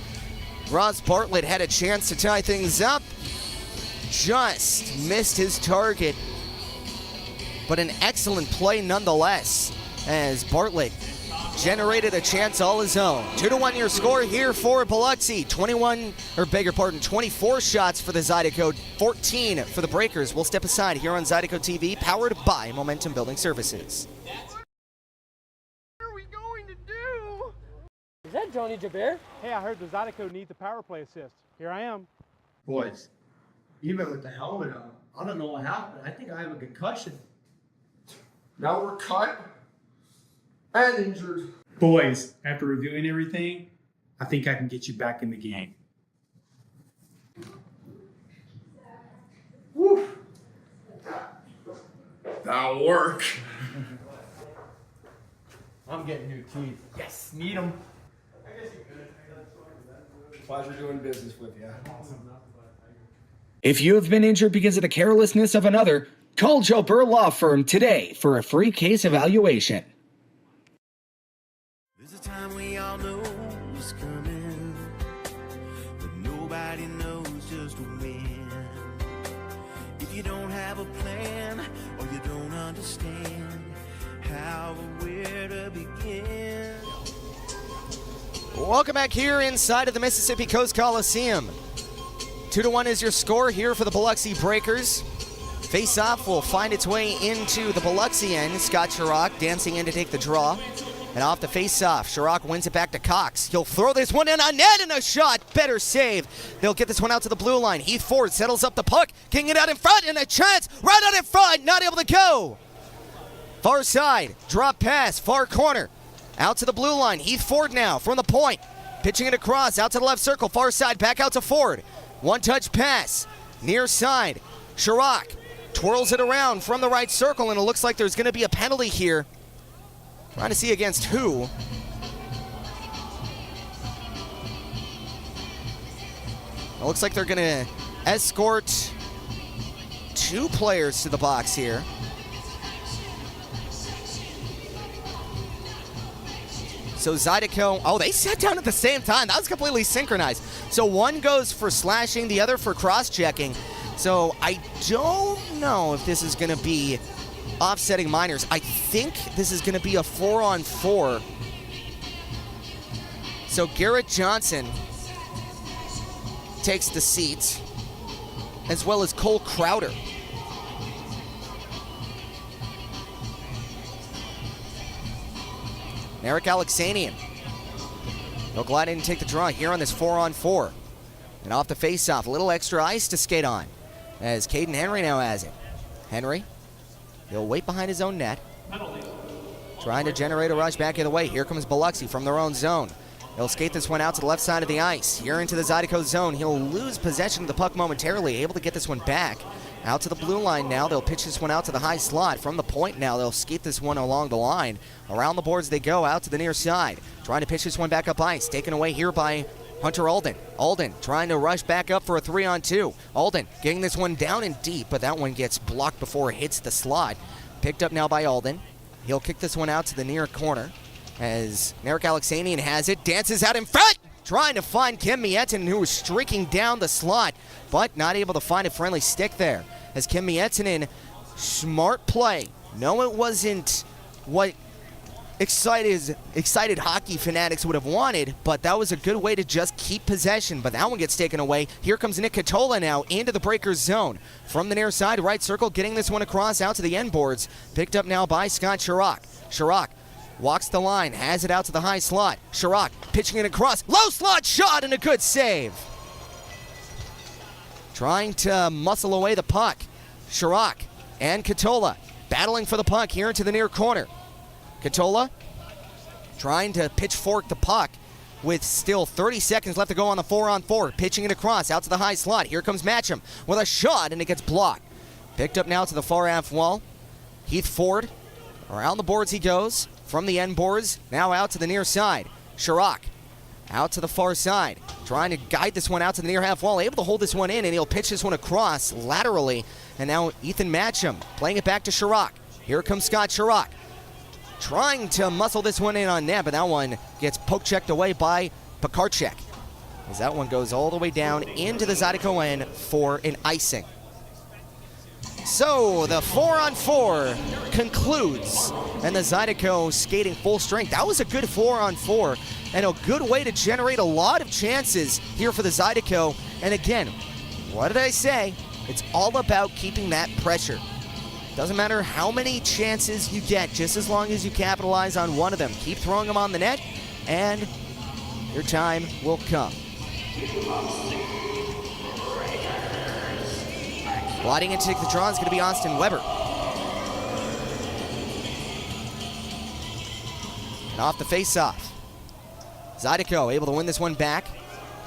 Ross Bartlett had a chance to tie things up. Just missed his target, but an excellent play nonetheless, as Bartlett generated a chance all his own. 2-1 your score here for Biloxi. 24 shots for the Zydeco, 14 for the Breakers. We'll step aside here on Zydeco TV, powered by Momentum Building Services. What are we going to do? Is that Johnny Jabir? Hey, I heard the Zydeco needs a power play assist. Here I am. Boys, even with the helmet on, I don't know what happened. I think I have a concussion. Now we're cut and injured. Boys, after reviewing everything, I think I can get you back in the game. Woo. That'll work. I'm getting new teeth. Yes, need them. Pleasure doing business with you. If you have been injured because of the carelessness of another, call Joe Burr Law Firm today for a free case evaluation. There's a time we all know is coming, but nobody knows just when. If you don't have a plan or you don't understand how or where to begin. Welcome back here inside of the Mississippi Coast Coliseum. 2-1 is your score here for the Biloxi Breakers. Face-off will find its way into the Biloxi end. Scott Chirac dancing in to take the draw. And off the face-off, Chirac wins it back to Cox. He'll throw this one in on net, and a shot. Better save. They'll get this one out to the blue line. Heath Ford settles up the puck, kicking it out in front, and a chance right out in front. Not able to go. Far side, drop pass, far corner. Out to the blue line. Heath Ford now from the point. Pitching it across, out to the left circle, far side, back out to Ford. One-touch pass, near side. Chirac twirls it around from the right circle, and it looks like there's going to be a penalty here. Trying to see against who. It looks like they're going to escort two players to the box here. So Zydeco, oh, they sat down at the same time. That was completely synchronized. So one goes for slashing, the other for cross-checking. So I don't know if this is going to be offsetting minors. I think this is going to be a 4-on-4. So Garrett Johnson takes the seat, as well as Cole Crowder. Eric Alexanian. He'll glide in and take the draw here on this 4-on-4. And off the face-off, a little extra ice to skate on, as Caden Henry now has it. Henry, he'll wait behind his own net, trying to generate a rush back the other way. Here comes Biloxi from their own zone. He'll skate this one out to the left side of the ice. Here into the Zydeco zone. He'll lose possession of the puck momentarily, able to get this one back. Out to the blue line now. They'll pitch this one out to the high slot. From the point now, they'll skate this one along the line. Around the boards they go, out to the near side. Trying to pitch this one back up ice. Taken away here by Hunter Alden. Alden trying to rush back up for a 3-on-2. Alden getting this one down and deep, but that one gets blocked before it hits the slot. Picked up now by Alden. He'll kick this one out to the near corner as Eric Alexanian has it. Dances out in front, trying to find Kim Miettinen, who was streaking down the slot, but not able to find a friendly stick there. As Kim Miettinen, smart play. No, it wasn't what excited hockey fanatics would have wanted, but that was a good way to just keep possession. But that one gets taken away. Here comes Nick Katola now into the Breakers zone. From the near side, right circle, getting this one across out to the end boards. Picked up now by Scott Chirac. Chirac walks the line, has it out to the high slot. Chirac pitching it across. Low slot shot and a good save. Trying to muscle away the puck. Chirac and Katola battling for the puck here into the near corner. Katola trying to pitchfork the puck with still 30 seconds left to go on the 4-on-4. Pitching it across out to the high slot. Here comes Matcham with a shot, and it gets blocked. Picked up now to the far half wall. Heath Ford, around the boards he goes. From the end boards, now out to the near side. Chirac out to the far side, trying to guide this one out to the near half wall. Able to hold this one in, and he'll pitch this one across laterally. And now Ethan Matcham playing it back to Chirac. Here comes Scott Chirac, trying to muscle this one in on net, but that one gets poke-checked away by Pekarchek, as that one goes all the way down into the Zydeco end for an icing. So the 4-on-4 concludes, and the Zydeco skating full strength. That was a good 4-on-4 and a good way to generate a lot of chances here for the Zydeco. And again, what did I say? It's all about keeping that pressure. Doesn't matter how many chances you get, just as long as you capitalize on one of them. Keep throwing them on the net, and your time will come. Gliding in to take the draw is going to be Austin Weber. And off the face-off, Zydeco able to win this one back.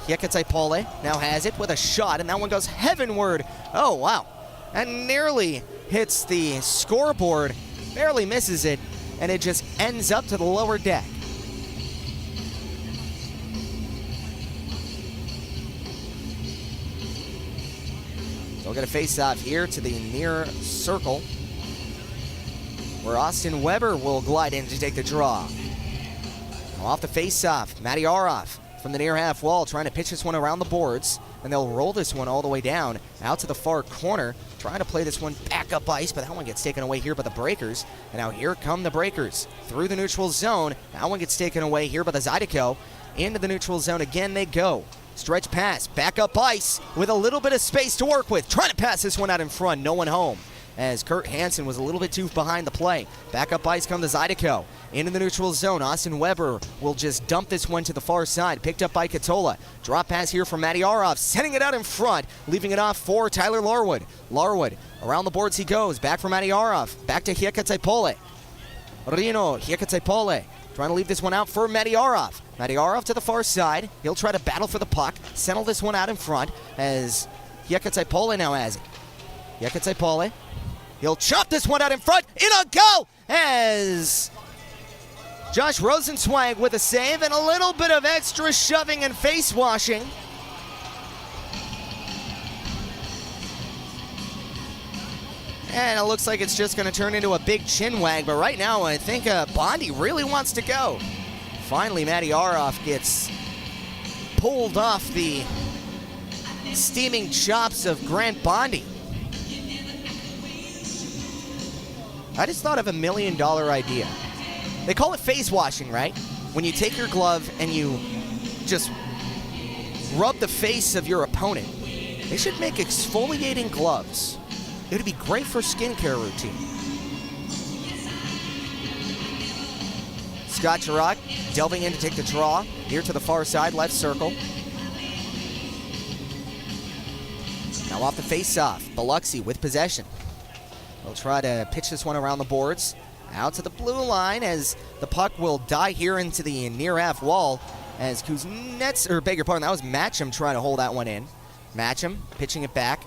Hiekatsaipale now has it with a shot, and that one goes heavenward. Oh, wow. And nearly hits the scoreboard, barely misses it, and it just ends up to the lower deck. So we'll get a face-off here to the near circle, where Austin Weber will glide in to take the draw. Off the face-off, Matty Aroff from the near half wall, trying to pitch this one around the boards, and they'll roll this one all the way down out to the far corner, trying to play this one back up ice, but that one gets taken away here by the Breakers. And now here come the Breakers through the neutral zone. That one gets taken away here by the Zydeco. Into the neutral zone again they go. Stretch pass, back up ice with a little bit of space to work with. Trying to pass this one out in front, no one home, as Kurt Hansen was a little bit too behind the play. Back up ice come the Zydeco. Into the neutral zone, Austin Weber will just dump this one to the far side. Picked up by Katola. Drop pass here from Matty Aroff, sending it out in front, leaving it off for Tyler Larwood. Larwood, around the boards he goes. Back for Matty Aroff. Back to Hiekatsaipale. Rino Hiekatsaipale trying to leave this one out for Matty Aroff. Matty Aroff to the far side. He'll try to battle for the puck. Settle this one out in front as Hiekatsaipale now has it. Hiekatsaipale. He'll chop this one out in front. In a goal as Josh Rosenzweig with a save and a little bit of extra shoving and face washing. And it looks like it's just going to turn into a big chin wag, but right now I think Bondi really wants to go. Finally, Matty Aroff gets pulled off the steaming chops of Grant Bondi. I just thought of $1 million idea. They call it face washing, right? When you take your glove and you just rub the face of your opponent. They should make exfoliating gloves. It would be great for skincare routine. Scott Chirac delving in to take the draw. Here to the far side, left circle. Now off the face-off, Biloxi with possession. They'll try to pitch this one around the boards. Out to the blue line as the puck will die here into the near half wall as Kuznets, or beg your pardon, that was Matcham trying to hold that one in. Matcham pitching it back.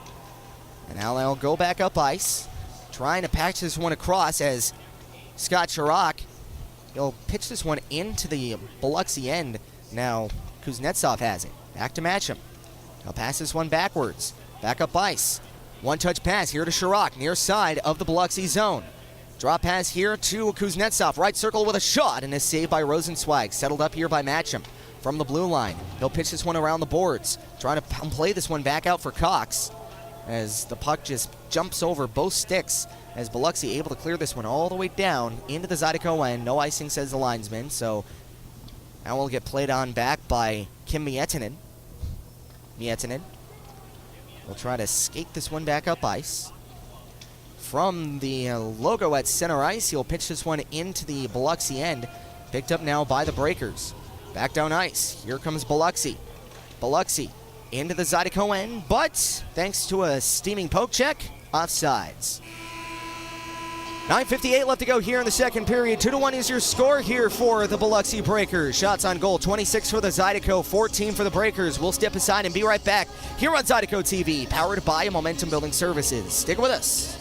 And now they'll go back up ice. Trying to patch this one across as Scott Chirac, he'll pitch this one into the Biloxi end. Now Kuznetsov has it. Back to Matcham. He'll pass this one backwards. Back up ice. One-touch pass here to Chirac, near side of the Biloxi zone. Drop pass here to Kuznetsov. Right circle with a shot and a save by Rosenzweig. Settled up here by Matcham from the blue line. He'll pitch this one around the boards. Trying to play this one back out for Cox as the puck just jumps over both sticks as Biloxi able to clear this one all the way down into the Zydeco end. No icing, says the linesman, so that will get played on back by Kim Miettinen. Miettinen will try to skate this one back up ice. From the logo at center ice, he'll pitch this one into the Biloxi end. Picked up now by the Breakers. Back down ice. Here comes Biloxi. Biloxi into the Zydeco end, but thanks to a steaming poke check, offsides. 9:58 left to go here in the second period. 2-1 is your score here for the Biloxi Breakers. Shots on goal, 26 for the Zydeco, 14 for the Breakers. We'll step aside and be right back here on Zydeco TV, powered by Momentum Building Services. Stick with us.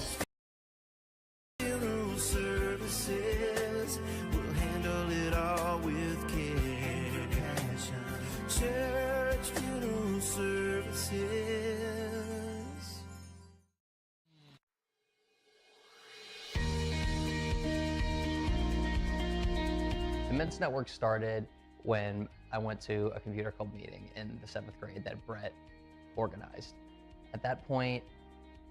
The Men's Network started when I went to a computer club meeting in the 7th grade that Brett organized. At that point,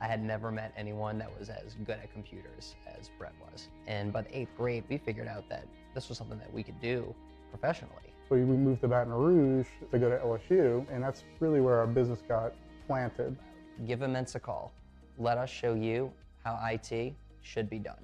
I had never met anyone that was as good at computers as Brett was. And by the 8th grade, we figured out that this was something that we could do professionally. We moved to Baton Rouge to go to LSU, and that's really where our business got planted. Give Immense a call. Let us show you how IT should be done.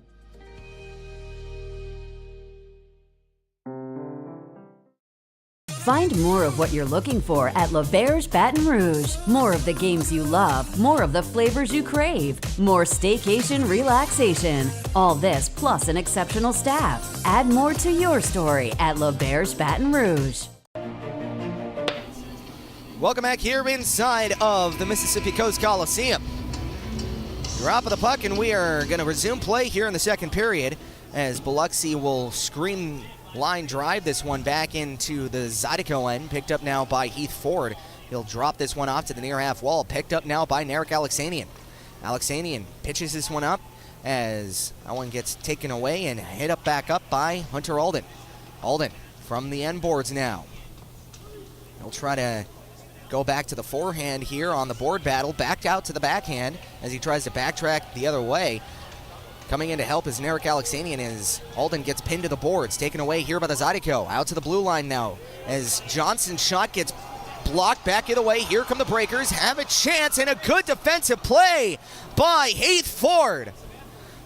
Find more of what you're looking for at L'Auberge Baton Rouge. More of the games you love, more of the flavors you crave, more staycation relaxation. All this plus an exceptional staff. Add more to your story at L'Auberge Baton Rouge. Welcome back here inside of the Mississippi Coast Coliseum. Drop of the puck, and we are going to resume play here in the second period as Biloxi will scream line drive this one back into the Zydeco end. Picked up now by Heath Ford. He'll drop this one off to the near half wall. Picked up now by Narek Alexanian. Alexanian pitches this one up as that one gets taken away and hit up back up by Hunter Alden. Alden from the end boards now. He'll try to go back to the forehand here on the board battle. Backed out to the backhand as he tries to backtrack the other way. Coming in to help is Narek Alexanian as Alden gets pinned to the boards. Taken away here by the Zydeco. Out to the blue line now as Johnson's shot gets blocked back the other way. Here come the Breakers. Have a chance and a good defensive play by Heath Ford.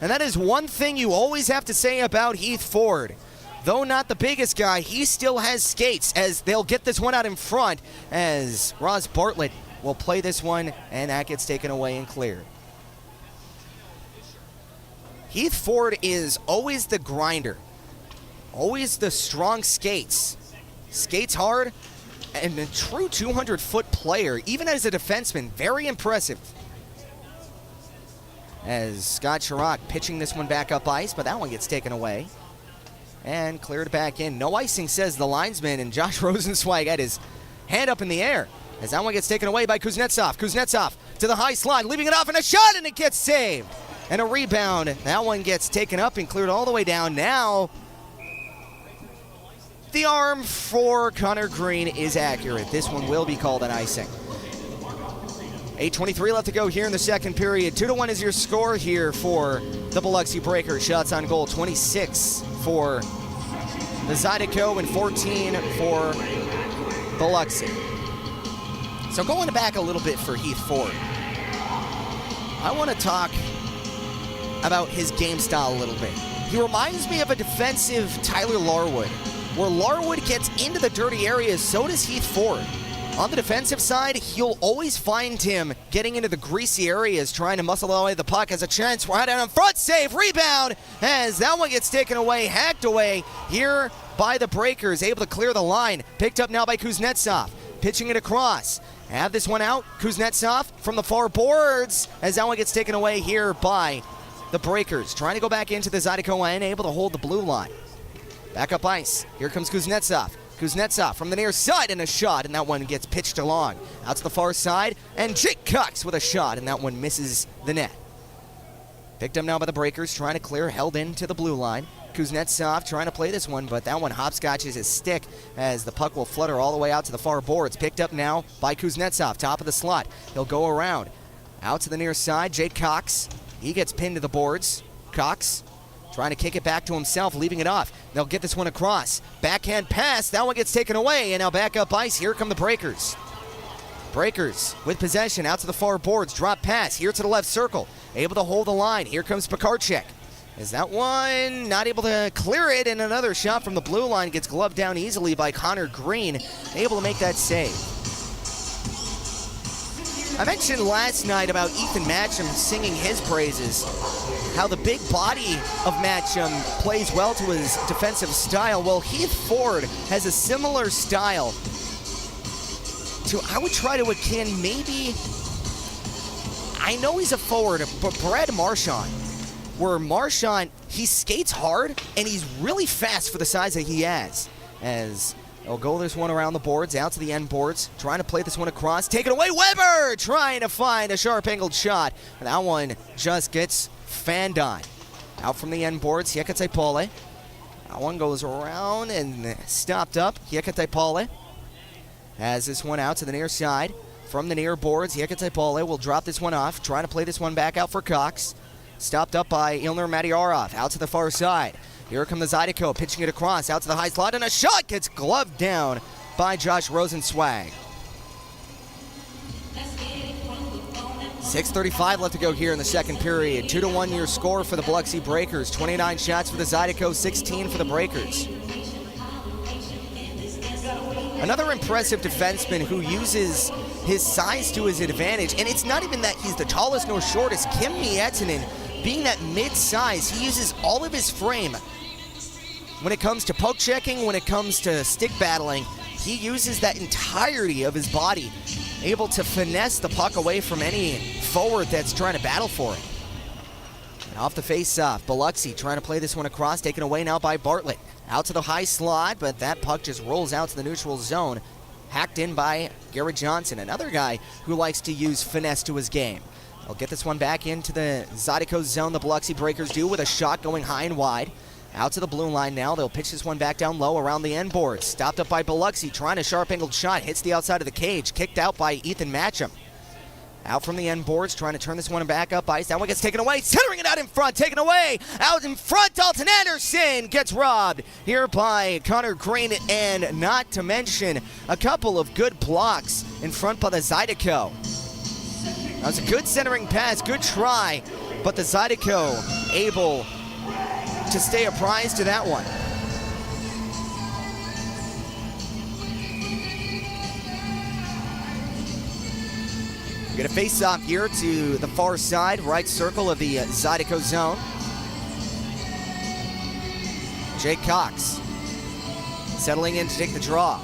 And that is one thing you always have to say about Heath Ford. Though not the biggest guy, he still has skates as they'll get this one out in front as Ross Bartlett will play this one and that gets taken away and cleared. Heath Ford is always the grinder, always the strong skates, skates hard, and a true 200-foot player, even as a defenseman, very impressive. As Scott Chirac pitching this one back up ice, but that one gets taken away and cleared back in. No icing, says the linesman, and Josh Rosenzweig had his hand up in the air as that one gets taken away by Kuznetsov. Kuznetsov to the high slide, leaving it off, and a shot, and it gets saved. And a rebound. That one gets taken up and cleared all the way down. Now, The arm for Connor Green is accurate. This one will be called an icing. 8:23 left to go here in the second period. 2-1 is your score here for the Biloxi Breakers. Shots on goal, 26 for the Zydeco and 14 for Biloxi. So going back a little bit for Heath Ford, I want to talk about his game style a little bit. He reminds me of a defensive Tyler Larwood, where Larwood gets into the dirty areas, so does Heath Ford. On the defensive side, you'll always find him getting into the greasy areas, trying to muscle away the puck. Has a chance right out in front, save, rebound, as that one gets taken away, hacked away here by the Breakers, able to clear the line. Picked up now by Kuznetsov, pitching it across. Have this one out, Kuznetsov from the far boards, as that one gets taken away here by the Breakers. Trying to go back into the Zydeco end, able to hold the blue line. Back up ice, here comes Kuznetsov. Kuznetsov from the near side and a shot, and that one gets pitched along. Out to the far side, and Jake Cox with a shot, and that one misses the net. Picked up now by the Breakers, trying to clear, held into the blue line. Kuznetsov trying to play this one, but that one hopscotches his stick as the puck will flutter all the way out to the far boards. Picked up now by Kuznetsov, top of the slot. He'll go around. Out to the near side, Jake Cox. He gets pinned to the boards. Cox trying to kick it back to himself, leaving it off. They'll get this one across. Backhand pass, that one gets taken away, and now back up ice. Here come the Breakers. Breakers with possession, out to the far boards. Drop pass, here to the left circle. Able to hold the line. Here comes Pekarczyk. Is that one not able to clear it, and another shot from the blue line gets gloved down easily by Connor Green, able to make that save. I mentioned last night about Ethan Matcham singing his praises, how the big body of Matcham plays well to his defensive style. Well, Heath Ford has a similar style to, I would try to akin maybe, I know he's a forward, but Brad Marchand, where Marchand, he skates hard and he's really fast for the size that he has. As they'll go this one around the boards, out to the end boards, trying to play this one across, take it away, Weber trying to find a sharp angled shot, and that one just gets fanned on. Out from the end boards, Hiekatepole. That one goes around and stopped up. Hiekatepole has this one out to the near side. From the near boards, Hiekatepole will drop this one off, trying to play this one back out for Cox. Stopped up by Ilner Matyarov, out to the far side. Here come the Zydeco, pitching it across, out to the high slot, and a shot gets gloved down by Josh Rosenzweig. 6:35 left to go here in the second period. 2-1 your score for the Biloxi Breakers. 29 shots for the Zydeco, 16 for the Breakers. Another impressive defenseman who uses his size to his advantage, and it's not even that he's the tallest nor shortest. Kim Miettinen, being that mid-size, he uses all of his frame. When it comes to poke checking, when it comes to stick battling, he uses that entirety of his body, able to finesse the puck away from any forward that's trying to battle for it. And off the face-off, Biloxi trying to play this one across, taken away now by Bartlett. Out to the high slot, but that puck just rolls out to the neutral zone. Hacked in by Garrett Johnson, another guy who likes to use finesse to his game. They'll get this one back into the Zydeco zone, the Biloxi Breakers do, with a shot going high and wide. Out to the blue line now. They'll pitch this one back down low around the end boards. Stopped up by Biloxi, trying a sharp-angled shot. Hits the outside of the cage. Kicked out by Ethan Matcham. Out from the end boards, trying to turn this one back up ice. That one gets taken away. Centering it out in front. Taken away. Out in front, Dalton Anderson gets robbed here by Connor Green. And not to mention a couple of good blocks in front by the Zydeco. That was a good centering pass. Good try. But the Zydeco able to stay apprised to that one. We're going to face off here to the far side, right circle of the Zydeco zone. Jake Cox settling in to take the draw.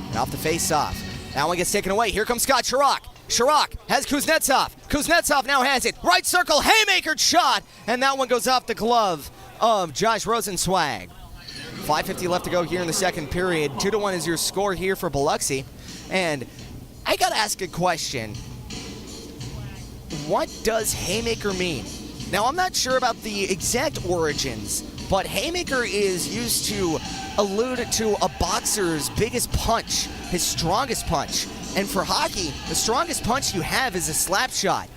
And off the face-off. That one gets taken away. Here comes Scott Chirac. Chirac has Kuznetsov. Kuznetsov now has it. Right circle, haymaker shot. And that one goes off the glove of Josh Rosenzweig. 5:50 left to go here in the second period. 2-1 is your score here for Biloxi. And I got to ask a question. What does haymaker mean? Now, I'm not sure about the exact origins but Haymaker is used to allude to a boxer's biggest punch, his strongest punch. And for hockey, the strongest punch you have is a slap shot.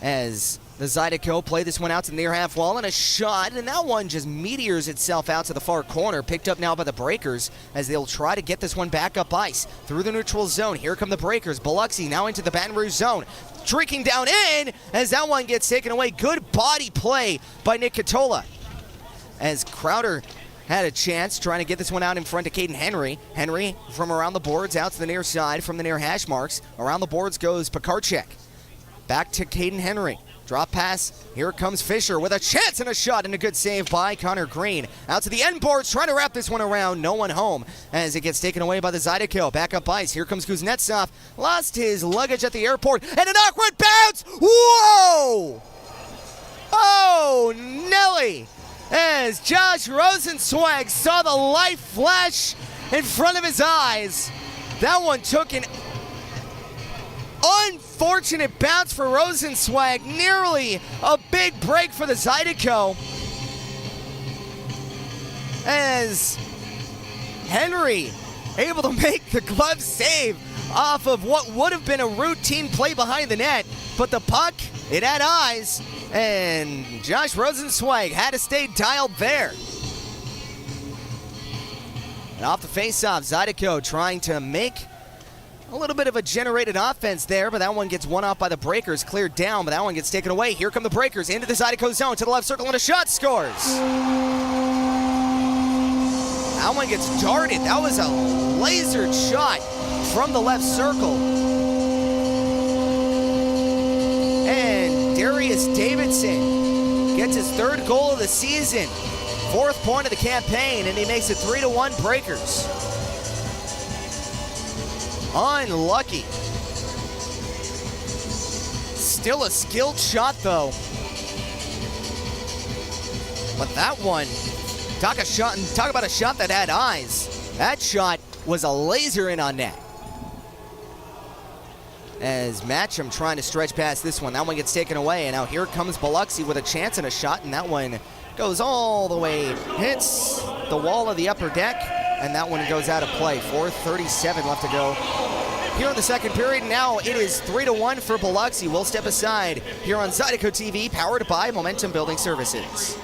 As the Zydeco play this one out to the near half wall, and a shot, and that one just meteors itself out to the far corner, picked up now by the Breakers as they'll try to get this one back up ice through the neutral zone. Here come the Breakers. Biloxi now into the Baton Rouge zone, streaking down in as that one gets taken away. Good body play by Nick Catola as Crowder had a chance trying to get this one out in front to Caden Henry. Henry from around the boards out to the near side from the near hash marks. Around the boards goes Pekarczyk. Back to Caden Henry. Drop pass. Here comes Fisher with a chance and a shot, and a good save by Connor Green. Out to the end boards, trying to wrap this one around. No one home as it gets taken away by the Zydeco. Back up ice. Here comes Kuznetsov. Lost his luggage at the airport, and an awkward bounce. Whoa! Oh, Nelly! As Josh Rosenzweig saw the light flash in front of his eyes. That one took an unfortunate bounce for Rosenzweig, nearly a big break for the Zydeco. As Henry able to make the glove save off of what would have been a routine play behind the net, but the puck, it had eyes, and Josh Rosenzweig had to stay dialed there. And off the faceoff, Zydeco trying to make a little bit of a generated offense there, but that one gets one off by the Breakers, cleared down, but that one gets taken away. Here come the Breakers into the Zydeco zone to the left circle, and a shot scores. That one gets darted. That was a lasered shot from the left circle. And Darius Davidson gets his third goal of the season, fourth point of the campaign, and he makes it 3-1 Breakers. Unlucky. Still a skilled shot, though. But that one, talk about a shot that had eyes. That shot was a laser in on net. As Matcham trying to stretch past this one. That one gets taken away, and now here comes Biloxi with a chance and a shot, and that one goes all the way, hits the wall of the upper deck, and that one goes out of play. 4:37 left to go here in the second period. Now it is 3-1 for Biloxi. We'll step aside here on Zydeco TV, powered by Momentum Building Services.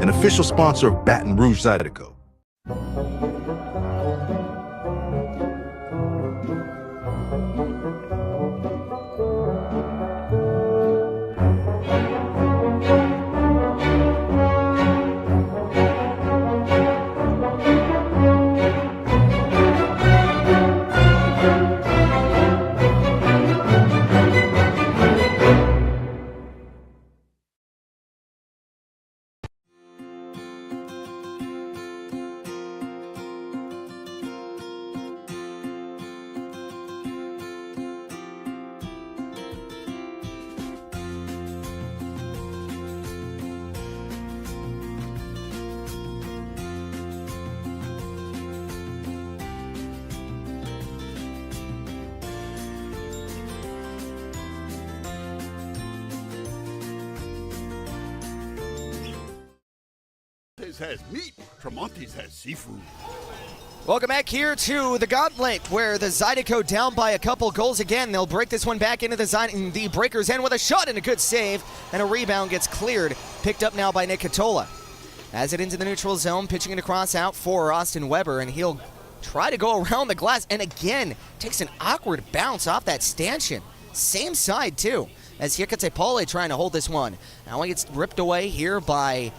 An official sponsor of Baton Rouge Zydeco. Has meat. Tremonti's has seafood. Welcome back here to the Gauntlet, where the Zydeco down by a couple goals again. They'll break this one back into the Breakers' end with a shot and a good save, and a rebound gets cleared, picked up now by Nick Catola. As it into the neutral zone, pitching it across out for Austin Weber, and he'll try to go around the glass, and again takes an awkward bounce off that stanchion. Same side too, as Hikate Pole trying to hold this one. Now he gets ripped away here by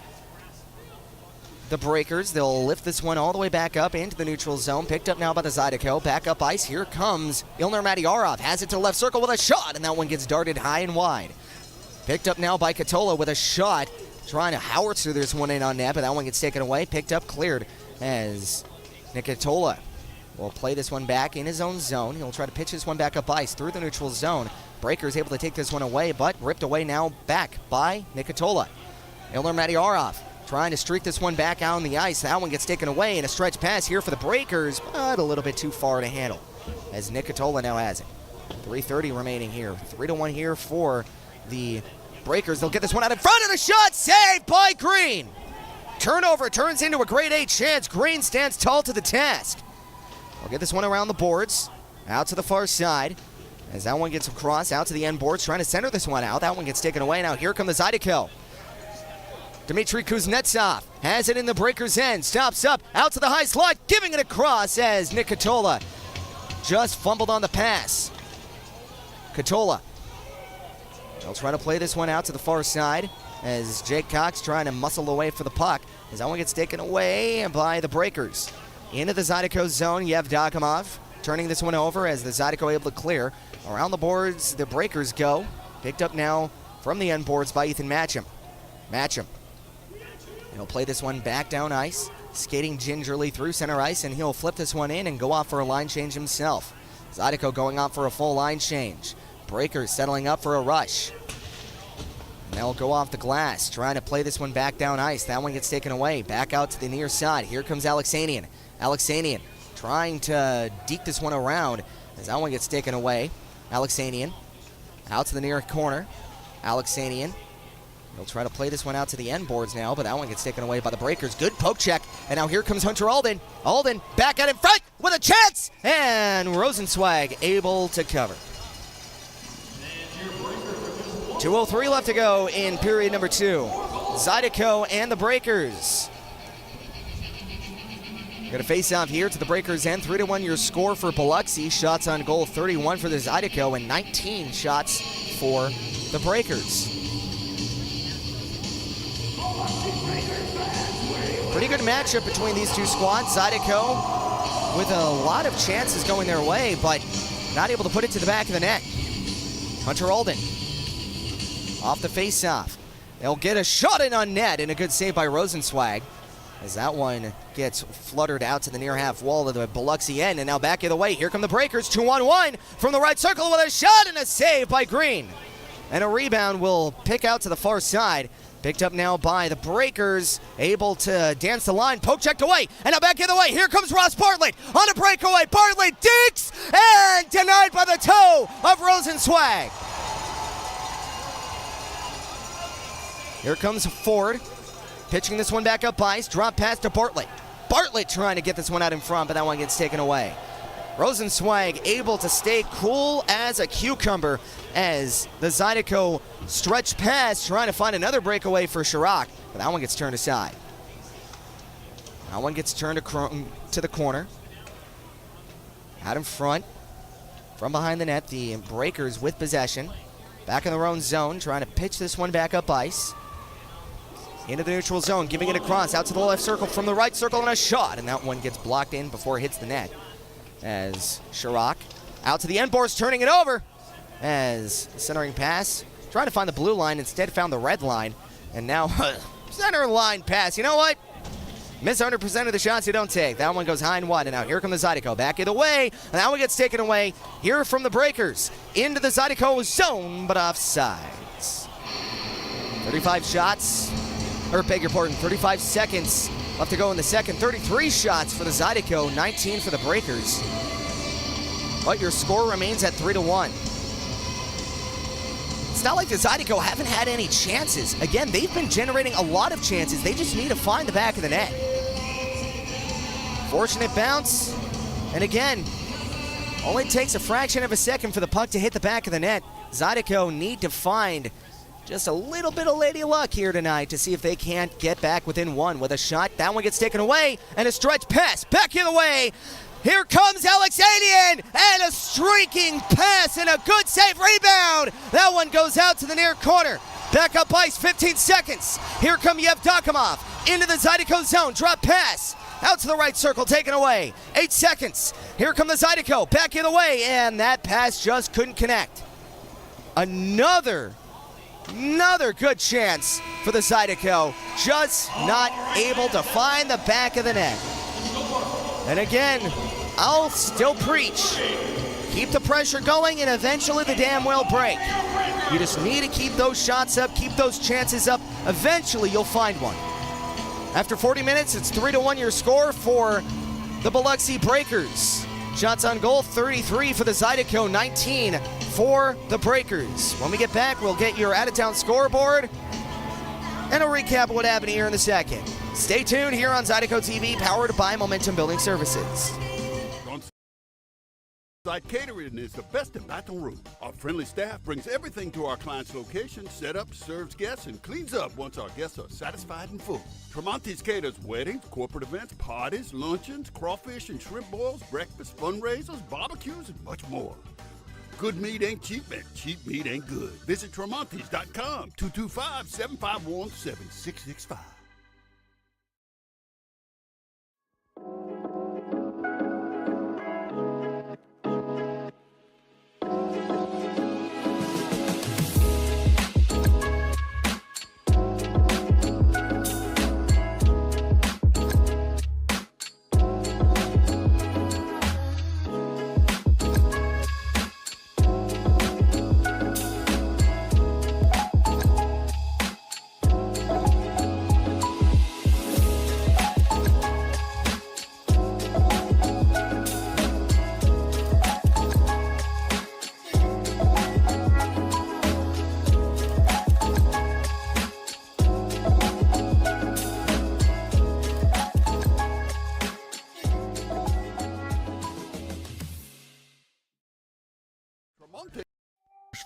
the Breakers. They'll lift this one all the way back up into the neutral zone. Picked up now by the Zydeco. Back up ice. Here comes Ilner Matyarov. Has it to the left circle with a shot, and that one gets darted high and wide. Picked up now by Catola with a shot. Trying to howitzer this one in on net, but that one gets taken away. Picked up, cleared as Nick Catola will play this one back in his own zone. He'll try to pitch this one back up ice through the neutral zone. Breakers able to take this one away, but ripped away now back by Nicotola. Ilner Matyarov trying to streak this one back out on the ice. That one gets taken away, and a stretch pass here for the Breakers, but a little bit too far to handle, as Nicotola now has it. 3:30 remaining here. 3-1 here for the Breakers. They'll get this one out in front of the shot. Saved by Green. Turnover turns into a grade A chance. Green stands tall to the task. We'll get this one around the boards. Out to the far side. As that one gets across, out to the end boards, trying to center this one out. That one gets taken away. Now here come the Zydeco. Dmitry Kuznetsov has it in the Breakers' end. Stops up, out to the high slot, giving it across as Nicotola just fumbled on the pass. Katola. They'll try to play this one out to the far side as Jake Cox trying to muscle away for the puck. As that one gets taken away by the Breakers. Into the Zydeco zone, Yevdokimov turning this one over as the Zydeco able to clear. Around the boards, the Breakers go. Picked up now from the end boards by Ethan Matcham. Matcham. He'll play this one back down ice, skating gingerly through center ice, and he'll flip this one in and go off for a line change himself. Zydeco going off for a full line change. Breakers settling up for a rush. And they'll go off the glass, trying to play this one back down ice. That one gets taken away, back out to the near side. Here comes Alexanian. Alexanian trying to deke this one around as that one gets taken away. Alexanian out to the near corner. Alexanian. He'll try to play this one out to the end boards now, but that one gets taken away by the Breakers. Good poke check, and now here comes Hunter Alden. Alden back out in front with a chance, and Rosenzweig able to cover. 2:03 left to go in period number 2. Zydeco and the Breakers. Going to face off here to the Breakers end. 3-1 your score for Biloxi. Shots on goal 31 for the Zydeco and 19 shots for the Breakers. Pretty good matchup between these two squads. Zydeco with a lot of chances going their way, but not able to put it to the back of the net. Hunter Alden off the face-off. They'll get a shot in on net, and a good save by Rosenzweig as that one gets fluttered out to the near half wall of the Biloxi end, and now back the other way. Here come the Breakers, 2-on-1 from the right circle with a shot and a save by Green. And a rebound will pick out to the far side. Picked up now by the Breakers, able to dance the line, poke checked away, and now back the other way. Here comes Ross Bartlett on a breakaway. Bartlett digs and denied by the toe of Rosenzweig. Here comes Ford, pitching this one back up ice, drop pass to Bartlett. Bartlett trying to get this one out in front, but that one gets taken away. Rosenzweig able to stay cool as a cucumber as the Zydeco stretch pass, trying to find another breakaway for Chirac, but that one gets turned aside. That one gets turned to the corner. Out in front, from behind the net, the Breakers with possession. Back in their own zone, trying to pitch this one back up ice. Into the neutral zone, giving it across, out to the left circle from the right circle, and a shot, and that one gets blocked in before it hits the net. As Chirac out to the end boards, turning it over. As centering pass, trying to find the blue line, instead found the red line. And now center line pass. You know what? Miss 100% of the shots you don't take. That one goes high and wide, and now here come the Zydeco. Back either way, and that one gets taken away. Here from the Breakers into the Zydeco zone, but offsides. 35 shots, or beg your pardon, 35 seconds left to go in the second. 33 shots for the Zydeco, 19 for the Breakers. But your score remains at 3-1. It's not like the Zydeco haven't had any chances. Again, they've been generating a lot of chances. They just need to find the back of the net. Fortunate bounce. And again, only takes a fraction of a second for the puck to hit the back of the net. Zydeco need to find just a little bit of lady luck here tonight to see if they can't get back within one with a shot. That one gets taken away, and a stretch pass back the other way. Here comes Alexanian, and a streaking pass and a good save rebound. That one goes out to the near corner. Back up ice, 15 seconds. Here come Yevdokimov into the Zydeco zone. Drop pass out to the right circle, taken away. 8 seconds. Here come the Zydeco, back the other way, and that pass just couldn't connect. Another good chance for the Zydeco, just not able to find the back of the net. And again, I'll still preach. Keep the pressure going, and eventually the dam will break. You just need to keep those shots up, keep those chances up. Eventually, you'll find one. After 40 minutes, it's 3-1 your score for the Biloxi Breakers. Shots on goal, 33 for the Zydeco, 19 for the Breakers. When we get back, we'll get your out-of-town scoreboard and a recap of what happened here in the second. Stay tuned here on Zydeco TV, powered by Momentum Building Services. On-site catering is the best in Baton Rouge. Our friendly staff brings everything to our client's location, set up, serves guests, and cleans up once our guests are satisfied and full. Tremonti's caters weddings, corporate events, parties, luncheons, crawfish and shrimp boils, breakfast, fundraisers, barbecues, and much more. Good meat ain't cheap, and cheap meat ain't good. Visit Tremontis.com, 225-751-7665.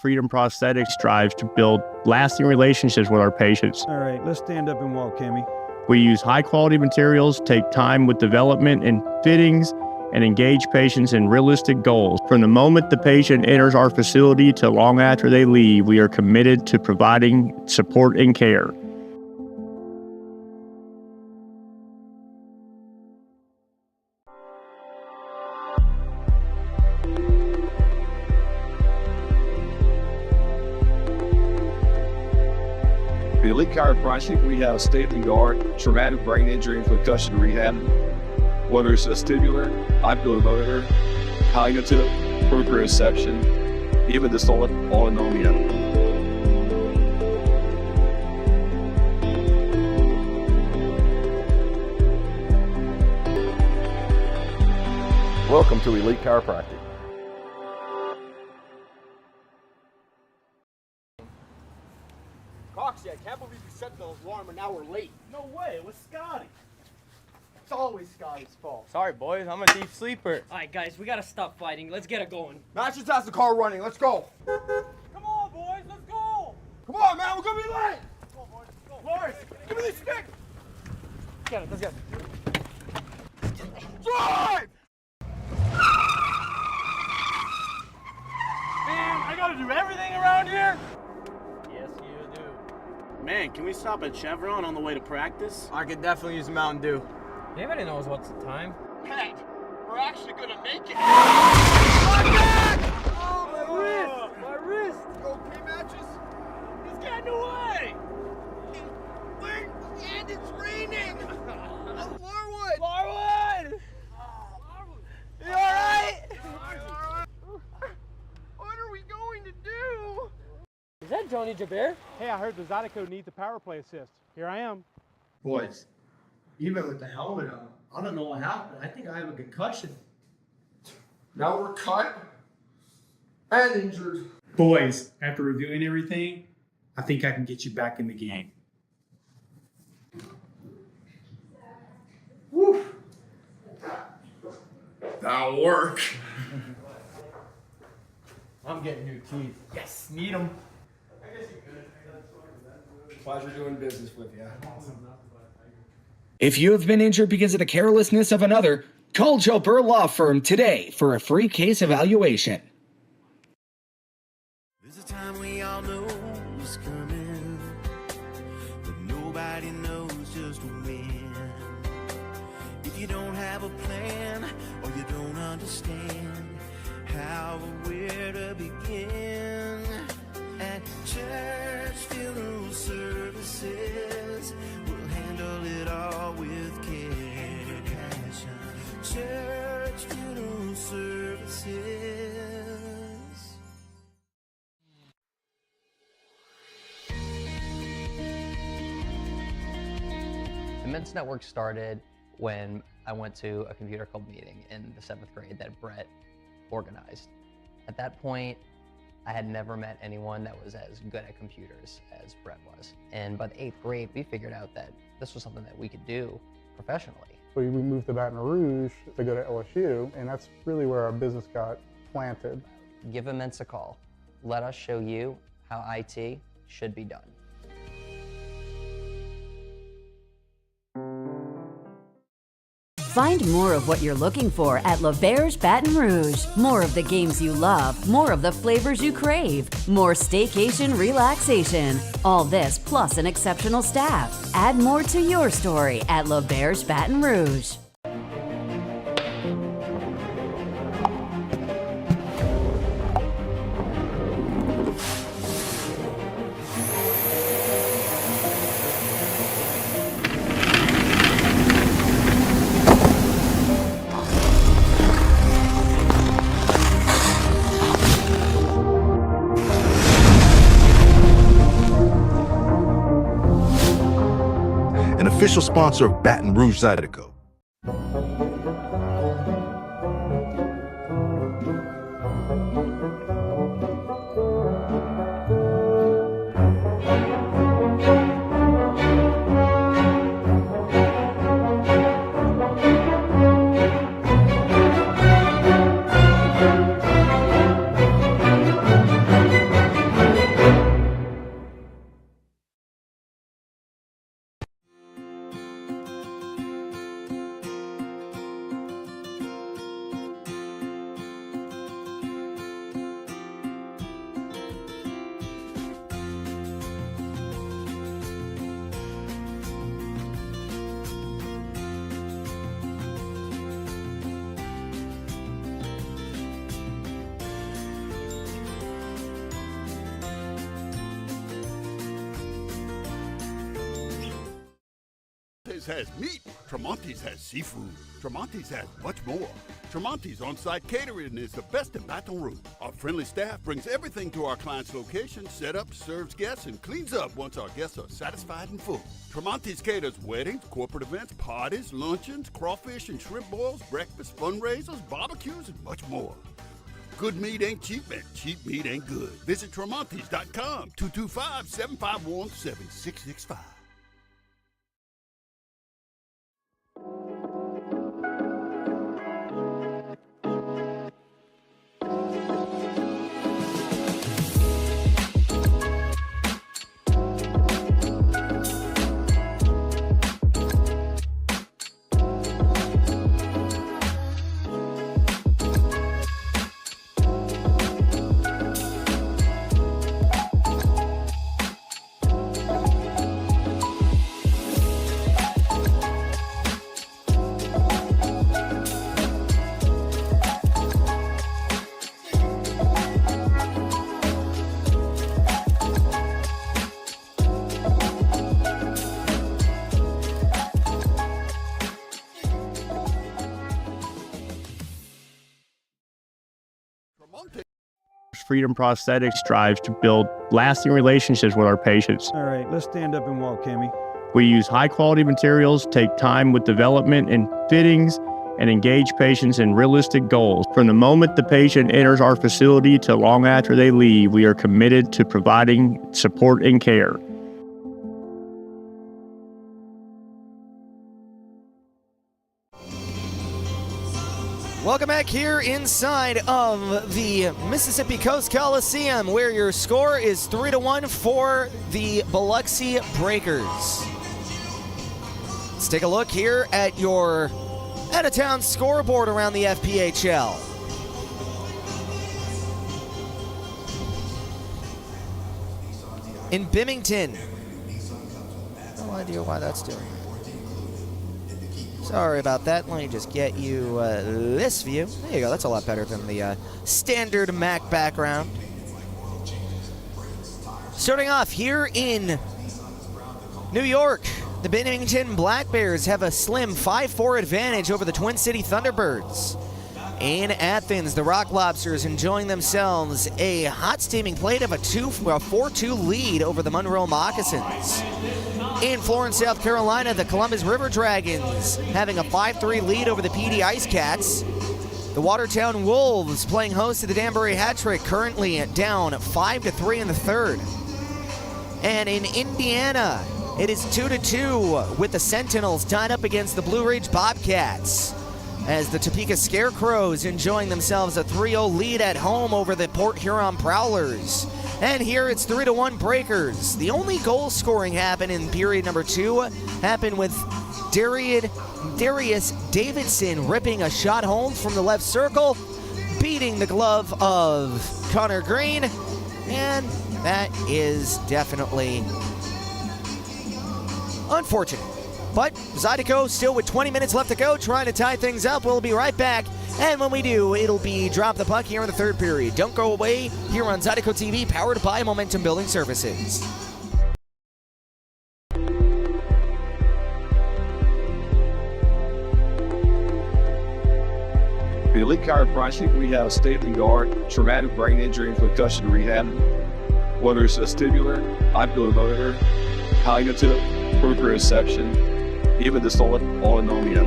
Freedom Prosthetics strives to build lasting relationships with our patients. All right, let's stand up and walk, Kimmy. We use high-quality materials, take time with development and fittings, and engage patients in realistic goals. From the moment the patient enters our facility to long after they leave, we are committed to providing support and care. The Elite Chiropractic, we have state-of-the-art traumatic brain injury and concussion rehab. Whether it's vestibular, oculomotor, cognitive, proprioception, even dysautonomia. Welcome to Elite Chiropractic. Coxie, I can't believe you set the alarm an hour late. No way, it was Scotty. It's always Scotty's fault. Sorry, boys. I'm a deep sleeper. All right, guys. We got to stop fighting. Let's get it going. Matt just has the car running. Let's go. Come on, boys, let's go! Come on, man. We're going to be late. Come on, boys. Let's go. Lawrence, give me the stick. Get it. Let's get it. Drive! Man, I got to do everything around here? Yes, you do. Man, can we stop at Chevron on the way to practice? I could definitely use a Mountain Dew. Anybody knows what's the time? Pat, we're actually going to make it. Oh, my wrist! My wrist! Okay, matches? He's getting away! And it's raining. Larwood! Larwood! You alright? What are we going to do? Is that Johnny Jabir? Hey, I heard the Zydeco needs a power play assist. Here I am. Boys, even with the helmet on, I don't know what happened. I think I have a concussion. Now we're cut and injured. Boys, after reviewing everything, I think I can get you back in the game. Woo. That'll work. I'm getting new teeth. Yes, need them. Pleasure doing business with you. If you have been injured because of the carelessness of another, call Joe Burr Law Firm today for a free case evaluation. There's a time we all know is coming, but nobody knows just when. If you don't have a plan or you don't understand how or where to begin, at church funeral services, we'll handle it all with care. Church funeral services. The Men's Network started when I went to a computer club meeting in the 7th grade that Brett organized. At that point, I had never met anyone that was as good at computers as Brett was. And by the 8th grade, we figured out that this was something that we could do professionally. So we moved to Baton Rouge to go to LSU, and that's really where our business got planted. Give Immense a call. Let us show you how IT should be done. Find more of what you're looking for at L'Auberge Baton Rouge. More of the games you love, more of the flavors you crave, more staycation relaxation. All this plus an exceptional staff. Add more to your story at L'Auberge Baton Rouge. An official sponsor of Baton Rouge Zydeco. Tremonti's has meat. Tremonti's has seafood. Tremonti's has much more. Tremonti's on-site catering is the best in Baton Rouge. Our friendly staff brings everything to our client's location, set up, serves guests, and cleans up once our guests are satisfied and full. Tremonti's caters weddings, corporate events, parties, luncheons, crawfish and shrimp boils, breakfast, fundraisers, barbecues, and much more. Good meat ain't cheap, and cheap meat ain't good. Visit Tremonti's.com, 225-751-7665. Freedom Prosthetics strives to build lasting relationships with our patients. All right, let's stand up and walk, Cammy. We use high-quality materials, take time with development and fittings, and engage patients in realistic goals. From the moment the patient enters our facility to long after they leave, we are committed to providing support and care. Welcome back here inside of the Mississippi Coast Coliseum, where your score is 3-1 for the Biloxi Breakers. Let's take a look here at your out-of-town scoreboard around the FPHL. In Bimington, no idea why that's doing that. Sorry about that. Let me just get you this view. There you go. That's a lot better than the standard Mac background. Starting off here in New York, the Bennington Black Bears have a slim 5-4 advantage over the Twin City Thunderbirds. In Athens, the Rock Lobsters enjoying themselves a hot steaming plate of a 4-2 lead over the Monroe Moccasins. In Florence, South Carolina, the Columbus River Dragons having a 5-3 lead over the PD Ice Cats. The Watertown Wolves playing host to the Danbury Hat-Trick, currently down 5-3 in the third. And in Indiana, it is 2-2 with the Sentinels tied up against the Blue Ridge Bobcats, as the Topeka Scarecrows enjoying themselves a 3-0 lead at home over the Port Huron Prowlers. And here it's 3-1 Breakers. The only goal scoring happened in period number 2 happened with Darius Davidson ripping a shot home from the left circle, beating the glove of Connor Green, and that is definitely unfortunate. But Zydeco still with 20 minutes left to go, trying to tie things up. We'll be right back, and when we do, it'll be Drop the Puck here in the third period. Don't go away here on Zydeco TV, powered by Momentum Building Services. The Elite Chiropractic, we have state-of-the-art traumatic brain injury and concussion rehab. Whether it's vestibular, oculomotor, cognitive, proprioception, even dystonic autonomia.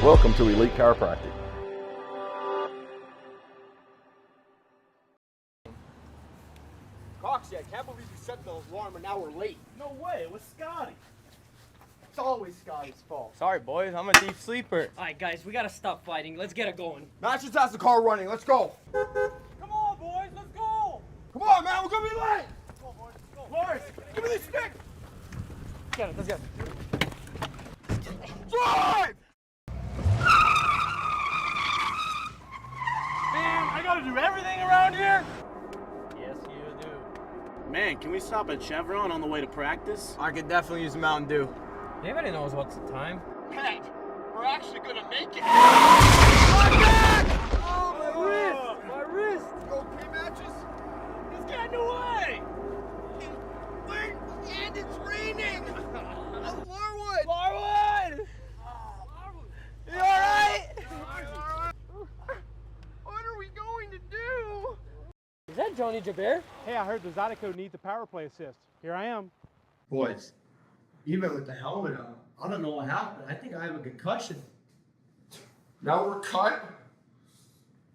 Welcome to Elite Chiropractic. Coxie, I can't believe you set the alarm an hour late. No way, it was Scotty. It's always Scotty's fault. Sorry, boys. I'm a deep sleeper. All right, guys, we gotta stop fighting. Let's get it going. Matt just has the car running. Let's go. Come on, boys, let's go! Come on, man, we're gonna be late. Come on, boys, let's go. Lawrence, give me these sticks. Let's get it. Drive! Man, I gotta do everything around here? Yes, you do. Man, can we stop at Chevron on the way to practice? I could definitely use a Mountain Dew. Anybody knows what's the time? Pat, we're actually gonna make it. My back! Oh, my wrist! My wrist! You okay, Matches? He's getting away! Wait, and it's raining! Larwood! Larwood! You alright? What are we going to do? Is that Johnny Jabir? Hey, I heard the Zydeco needs a power play assist. Here I am. Boys, even with the helmet on, I don't know what happened. I think I have a concussion. Now we're cut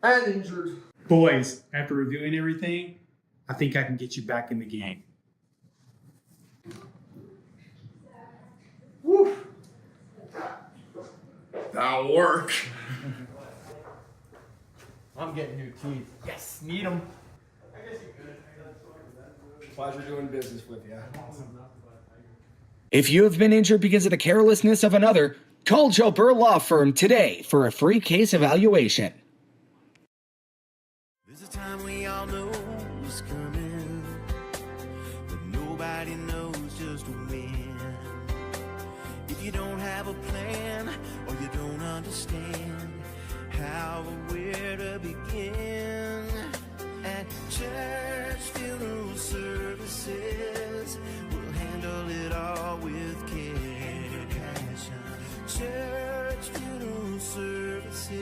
and injured. Boys, after reviewing everything, I think I can get you back in the game. Woo. That'll work. I'm getting new teeth. Yes, need them. Pleasure doing business with you. If you have been injured because of the carelessness of another, call Joe Burr Law Firm today for a free case evaluation. There's a time we all know is coming, but nobody knows just when. If you don't have a plan or you don't understand how or where to begin, at church funeral services, we'll handle it all with care and passion. Church funeral services.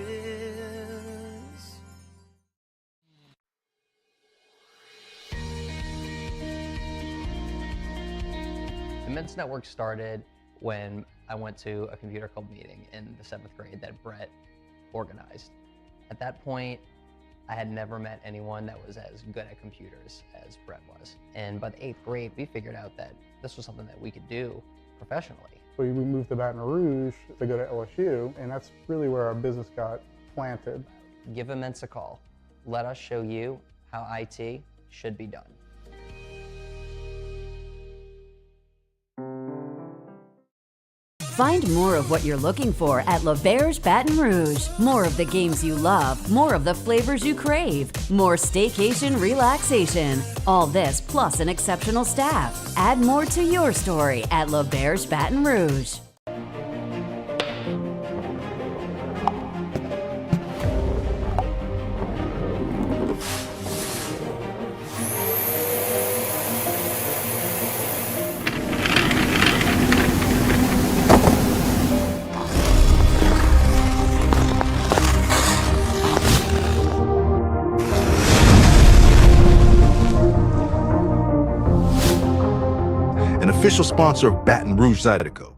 The Men's Network started when I went to a computer club meeting in the 7th grade that Brett organized. At that point, I had never met anyone that was as good at computers as Brett was. And by the 8th grade, we figured out that this was something that we could do professionally. So we moved to Baton Rouge to go to LSU, and that's really where our business got planted. Give Immense a call. Let us show you how IT should be done. Find more of what you're looking for at L'Auberge Baton Rouge. More of the games you love, more of the flavors you crave, more staycation relaxation. All this plus an exceptional staff. Add more to your story at L'Auberge Baton Rouge. official sponsor of Baton Rouge Zydeco.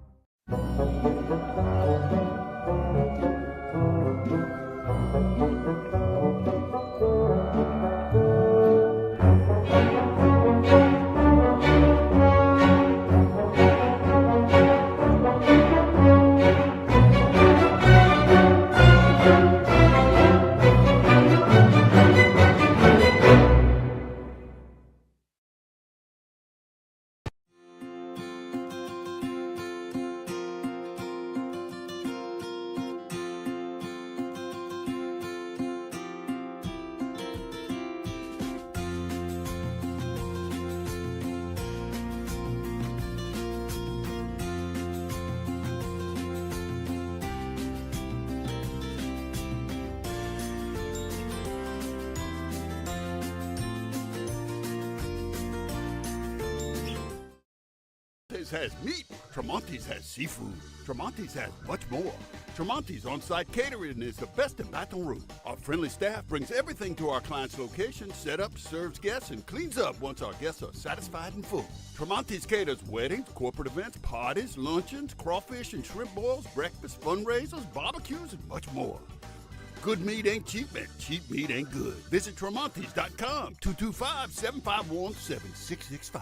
Tremonti's has meat. Tremonti's has seafood. Tremonti's has much more. Tremonti's on-site catering is the best in Baton Rouge. Our friendly staff brings everything to our client's location, set up, serves guests, and cleans up once our guests are satisfied and full. Tremonti's caters weddings, corporate events, parties, luncheons, crawfish and shrimp boils, breakfast, fundraisers, barbecues, and much more. Good meat ain't cheap, and cheap meat ain't good. Visit Tremonti's.com, 225-751-7665.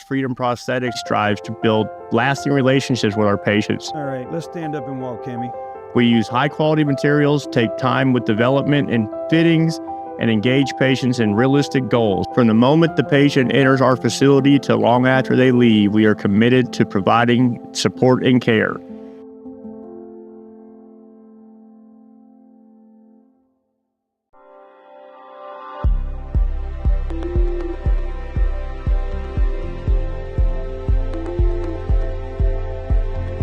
Freedom Prosthetics strives to build lasting relationships with our patients. All right, let's stand up and walk, Kimmy. We use high-quality materials, take time with development and fittings, and engage patients in realistic goals. From the moment the patient enters our facility to long after they leave, we are committed to providing support and care.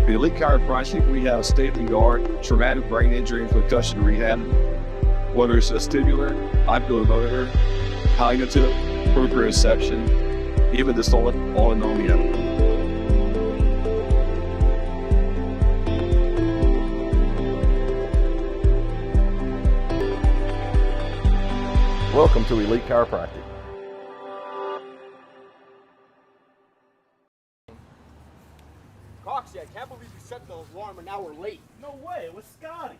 At Elite Chiropractic, we have state-of-the-art traumatic brain injury and concussion rehab. Whether it's vestibular, oculomotor, cognitive, proprioception, even distal autonomia. Welcome to Elite Chiropractic. Coxie, I can't believe you set the alarm and now we're late. No way, it was Scotty.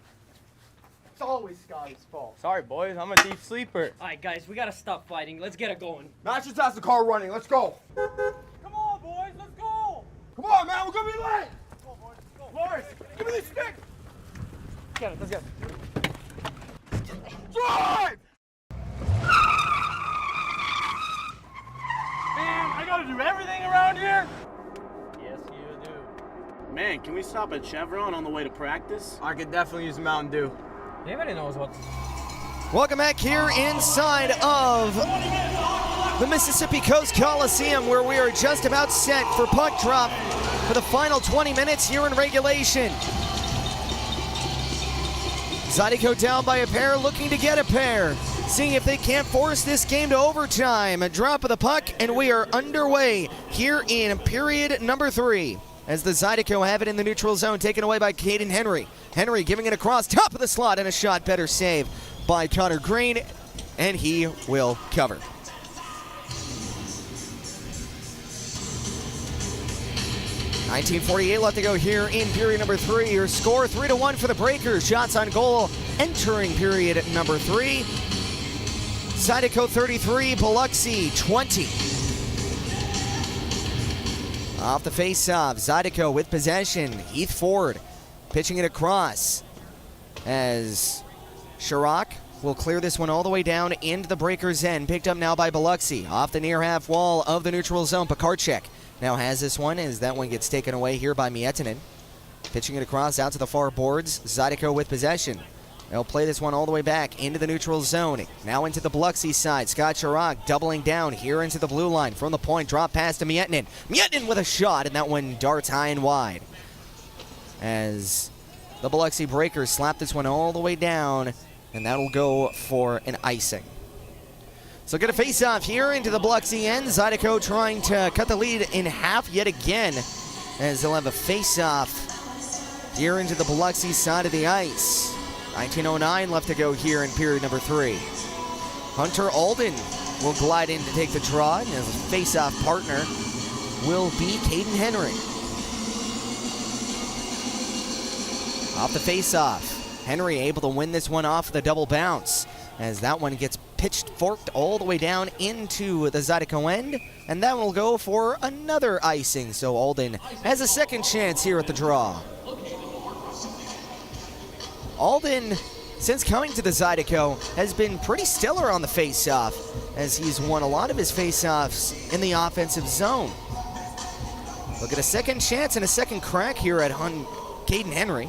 It's always Scotty's fault. Sorry, boys, I'm a deep sleeper. Alright, guys, we gotta stop fighting. Let's get it going. Matches has the car running, let's go. Come on, boys, let's go. Come on, man, we're gonna be late. Let's go, boys, let's go. Lawrence, give me this stick. Get it, let's go. Drive! Man, I gotta do everything around here. Yes, you do. Man, can we stop at Chevron on the way to practice? I could definitely use a Mountain Dew. Anybody knows what? Welcome back here inside of the Mississippi Coast Coliseum, where we are just about set for puck drop for the final 20 minutes here in regulation. Zydeco down by a pair, looking to get a pair, seeing if they can't force this game to overtime. A drop of the puck, and we are underway here in period number 3. As the Zydeco have it in the neutral zone, taken away by Caden Henry. Henry giving it across, top of the slot, and a shot better save by Connor Green, and he will cover. .1948 left to go here in period number 3. Your score 3-1 for the Breakers. Shots on goal entering period number 3. Zydeco 33, Biloxi 20. Off the face-off, Zydeco with possession. Heath Ford pitching it across. as Chirac will clear this one all the way down into the breaker's end. Picked up now by Biloxi. Off the near half wall of the neutral zone. Pekarczyk now has this one as that one gets taken away here by Miettinen. Pitching it across out to the far boards. Zydeco with possession. They'll play this one all the way back into the neutral zone. Now into the Biloxi side. Scott Chirac doubling down here into the blue line. From the point, drop pass to Miettinen. Miettinen with a shot, and that one darts high and wide. As the Biloxi Breakers slap this one all the way down, and that'll go for an icing. So get a face-off here into the Biloxi end. Zydeco trying to cut the lead in half yet again, as they'll have a face-off here into the Biloxi side of the ice. 19:09 left to go here in period number 3. Hunter Alden will glide in to take the draw, and his face-off partner will be Caden Henry. Off the face-off, Henry able to win this one off the double bounce, as that one gets pitched forked all the way down into the Zydeco end, and that will go for another icing. So Alden has a second chance here at the draw. Alden, since coming to the Zydeco, has been pretty stellar on the face-off, as he's won a lot of his face-offs in the offensive zone. Look at a second chance and a second crack here at Caden Henry.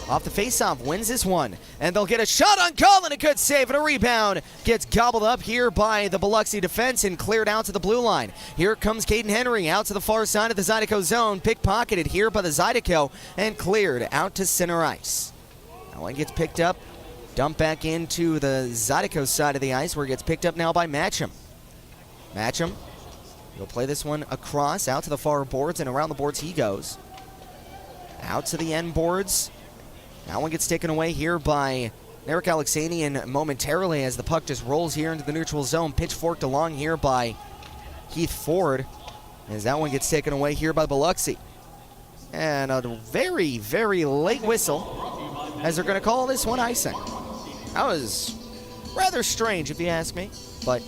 Off the face-off, wins this one, and they'll get a shot on goal and a good save, and a rebound gets gobbled up here by the Biloxi defense and cleared out to the blue line. Here comes Caden Henry out to the far side of the Zydeco zone, pickpocketed here by the Zydeco and cleared out to center ice. That one gets picked up, dumped back into the Zydeco side of the ice, where it gets picked up now by Matcham. Matcham, he'll play this one across out to the far boards, and around the boards he goes. Out to the end boards. That one gets taken away here by Eric Alexanian momentarily as the puck just rolls here into the neutral zone. Pitchforked along here by Heath Ford as that one gets taken away here by Biloxi. And a very, very late whistle as they're going to call this one icing. That was rather strange if you ask me, but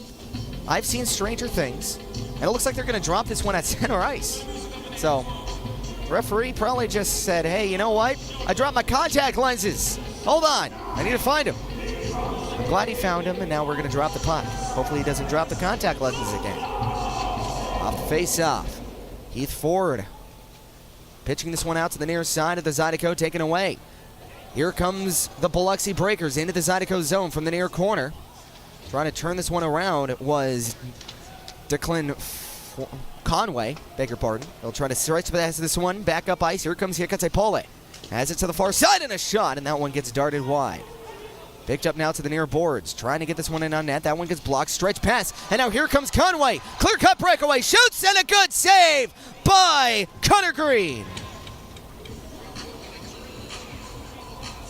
I've seen stranger things. And it looks like they're going to drop this one at center ice. So referee probably just said, hey, you know what? I dropped my contact lenses. Hold on. I need to find him. I'm glad he found him, and now we're going to drop the puck. Hopefully he doesn't drop the contact lenses again. Off the face-off. Heath Ford pitching this one out to the near side of the Zydeco, taken away. Here comes the Biloxi Breakers into the Zydeco zone from the near corner. Trying to turn this one around was Declan Conway, beg your pardon. They'll try to stretch past this one, back up ice. Here comes Hikatse Pole. Has it to the far side and a shot, and that one gets darted wide. Picked up now to the near boards, trying to get this one in on net. That one gets blocked, stretch pass, and now here comes Conway. Clear cut breakaway, shoots, and a good save by Connor Green.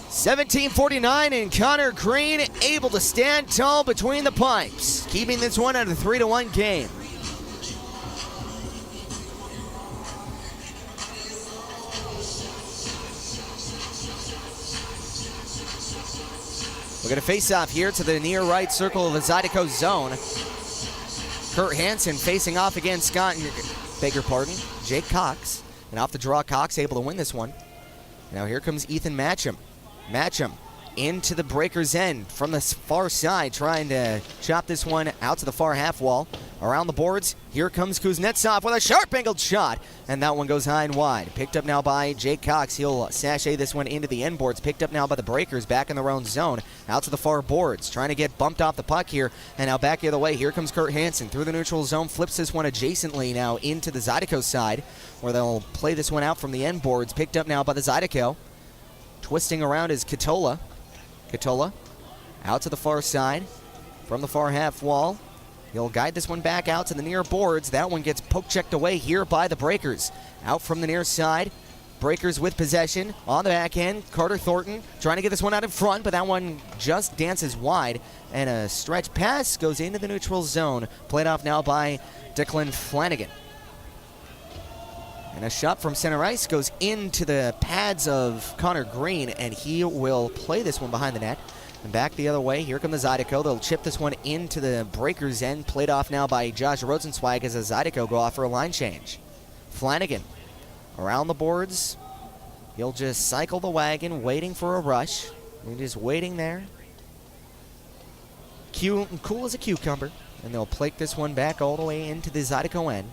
17:49, and Connor Green able to stand tall between the pipes, keeping this one at a 3-1 game. We're going to face off here to the near right circle of the Zydeco zone. Kurt Hansen facing off against Jake Cox. And off the draw, Cox able to win this one. Now here comes Ethan Matcham. Matcham into the Breakers end from the far side, trying to chop this one out to the far half wall. Around the boards, here comes Kuznetsov with a sharp angled shot, and that one goes high and wide. Picked up now by Jake Cox. He'll sachet this one into the end boards. Picked up now by the Breakers back in their own zone. Out to the far boards, trying to get bumped off the puck here, and now back the other way. Here comes Kurt Hansen through the neutral zone, flips this one adjacently now into the Zydeco side, where they'll play this one out from the end boards. Picked up now by the Zydeco. Twisting around is Katola. Katola out to the far side from the far half wall. He'll guide this one back out to the near boards. That one gets poke-checked away here by the Breakers. Out from the near side. Breakers with possession on the back end. Carter Thornton trying to get this one out in front, but that one just dances wide. And a stretch pass goes into the neutral zone. Played off now by Declan Flanagan. And a shot from center ice goes into the pads of Connor Green, and he will play this one behind the net. And back the other way, here come the Zydeco. They'll chip this one into the Breakers end. Played off now by Josh Rosenzweig as the Zydeco go off for a line change. Flanagan around the boards. He'll just cycle the wagon, waiting for a rush. He's just waiting there. Cool as a cucumber. And they'll plate this one back all the way into the Zydeco end.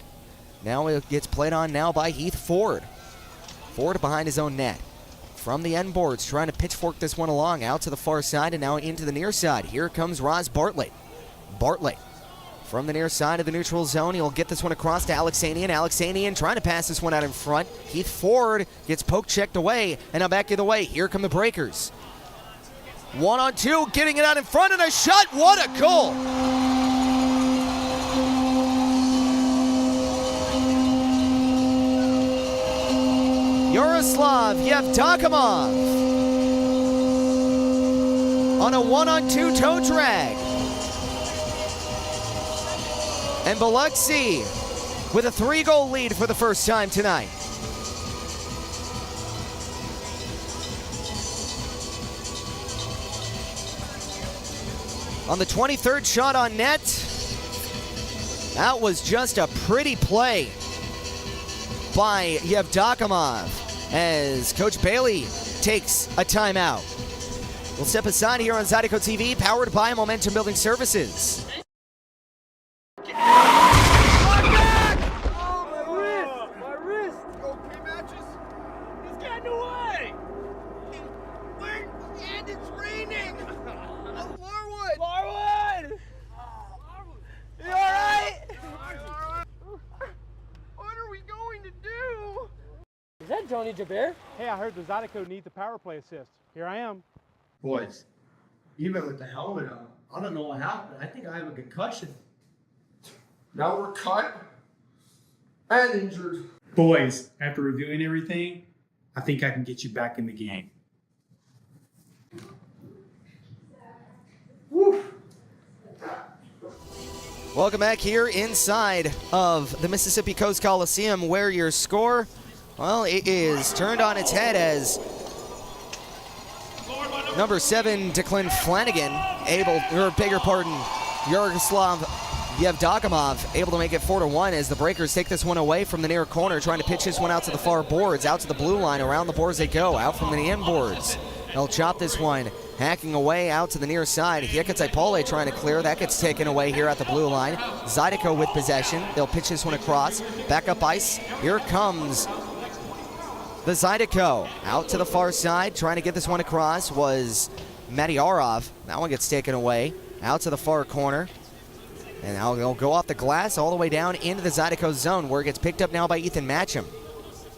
Now it gets played on now by Heath Ford. Ford behind his own net. From the end boards, trying to pitchfork this one along out to the far side and now into the near side. Here comes Roz Bartlett. Bartlett from the near side of the neutral zone. He'll get this one across to Alexanian. Alexanian trying to pass this one out in front. Heath Ford gets poke checked away and now back the other way. Here come the Breakers. 1-on-2, getting it out in front and a shot. What a goal! Yaroslav Yevdokimov on a 1-on-2 toe drag. And Biloxi with a 3-goal lead for the first time tonight. On the 23rd shot on net, that was just a pretty play by Yevdokimov as Coach Bailey takes a timeout. We'll step aside here on Zydeco TV, powered by Momentum Building Services. My wrist! Go pre-matches? He's getting away! Wait, and it's raining! Larwood! Larwood! You alright? What are we going to do? Is that Johnny Jabir? Hey, I heard the Zydeco needs a power play assist. Here I am. Boys, even with the helmet on, I don't know what happened. I think I have a concussion. Now we're cut and injured. Boys, after reviewing everything, I think I can get you back in the game. Woo. Welcome back here inside of the Mississippi Coast Coliseum, where your score, well, it is turned on its head as number 7, Declan Flanagan, Yaroslav Yevdokimov able to make it 4-1 as the Breakers take this one away from the near corner, trying to pitch this one out to the far boards, out to the blue line. Around the boards they go, out from the end boards. They'll chop this one, hacking away out to the near side. Hiekatsaipole trying to clear. That gets taken away here at the blue line. Zydeco with possession. They'll pitch this one across. Back up ice. Here comes the Zydeco. Out to the far side, trying to get this one across was Matyarov. That one gets taken away. Out to the far corner. And now they'll go off the glass all the way down into the Zydeco zone, where it gets picked up now by Ethan Matcham.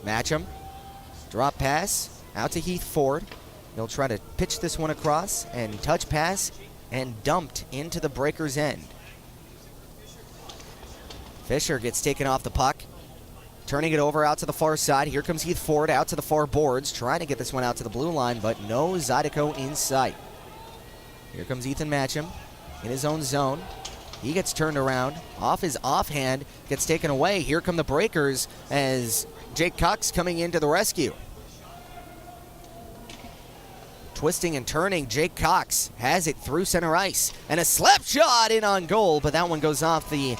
Matcham, drop pass, out to Heath Ford. He'll try to pitch this one across, and touch pass, and dumped into the Breakers' end. Fisher gets taken off the puck, turning it over out to the far side. Here comes Heath Ford out to the far boards, trying to get this one out to the blue line, but no Zydeco in sight. Here comes Ethan Matcham in his own zone. He gets turned around, off his offhand, gets taken away. Here come the Breakers as Jake Cox coming into the rescue. Twisting and turning, Jake Cox has it through center ice. And a slap shot in on goal, but that one goes off the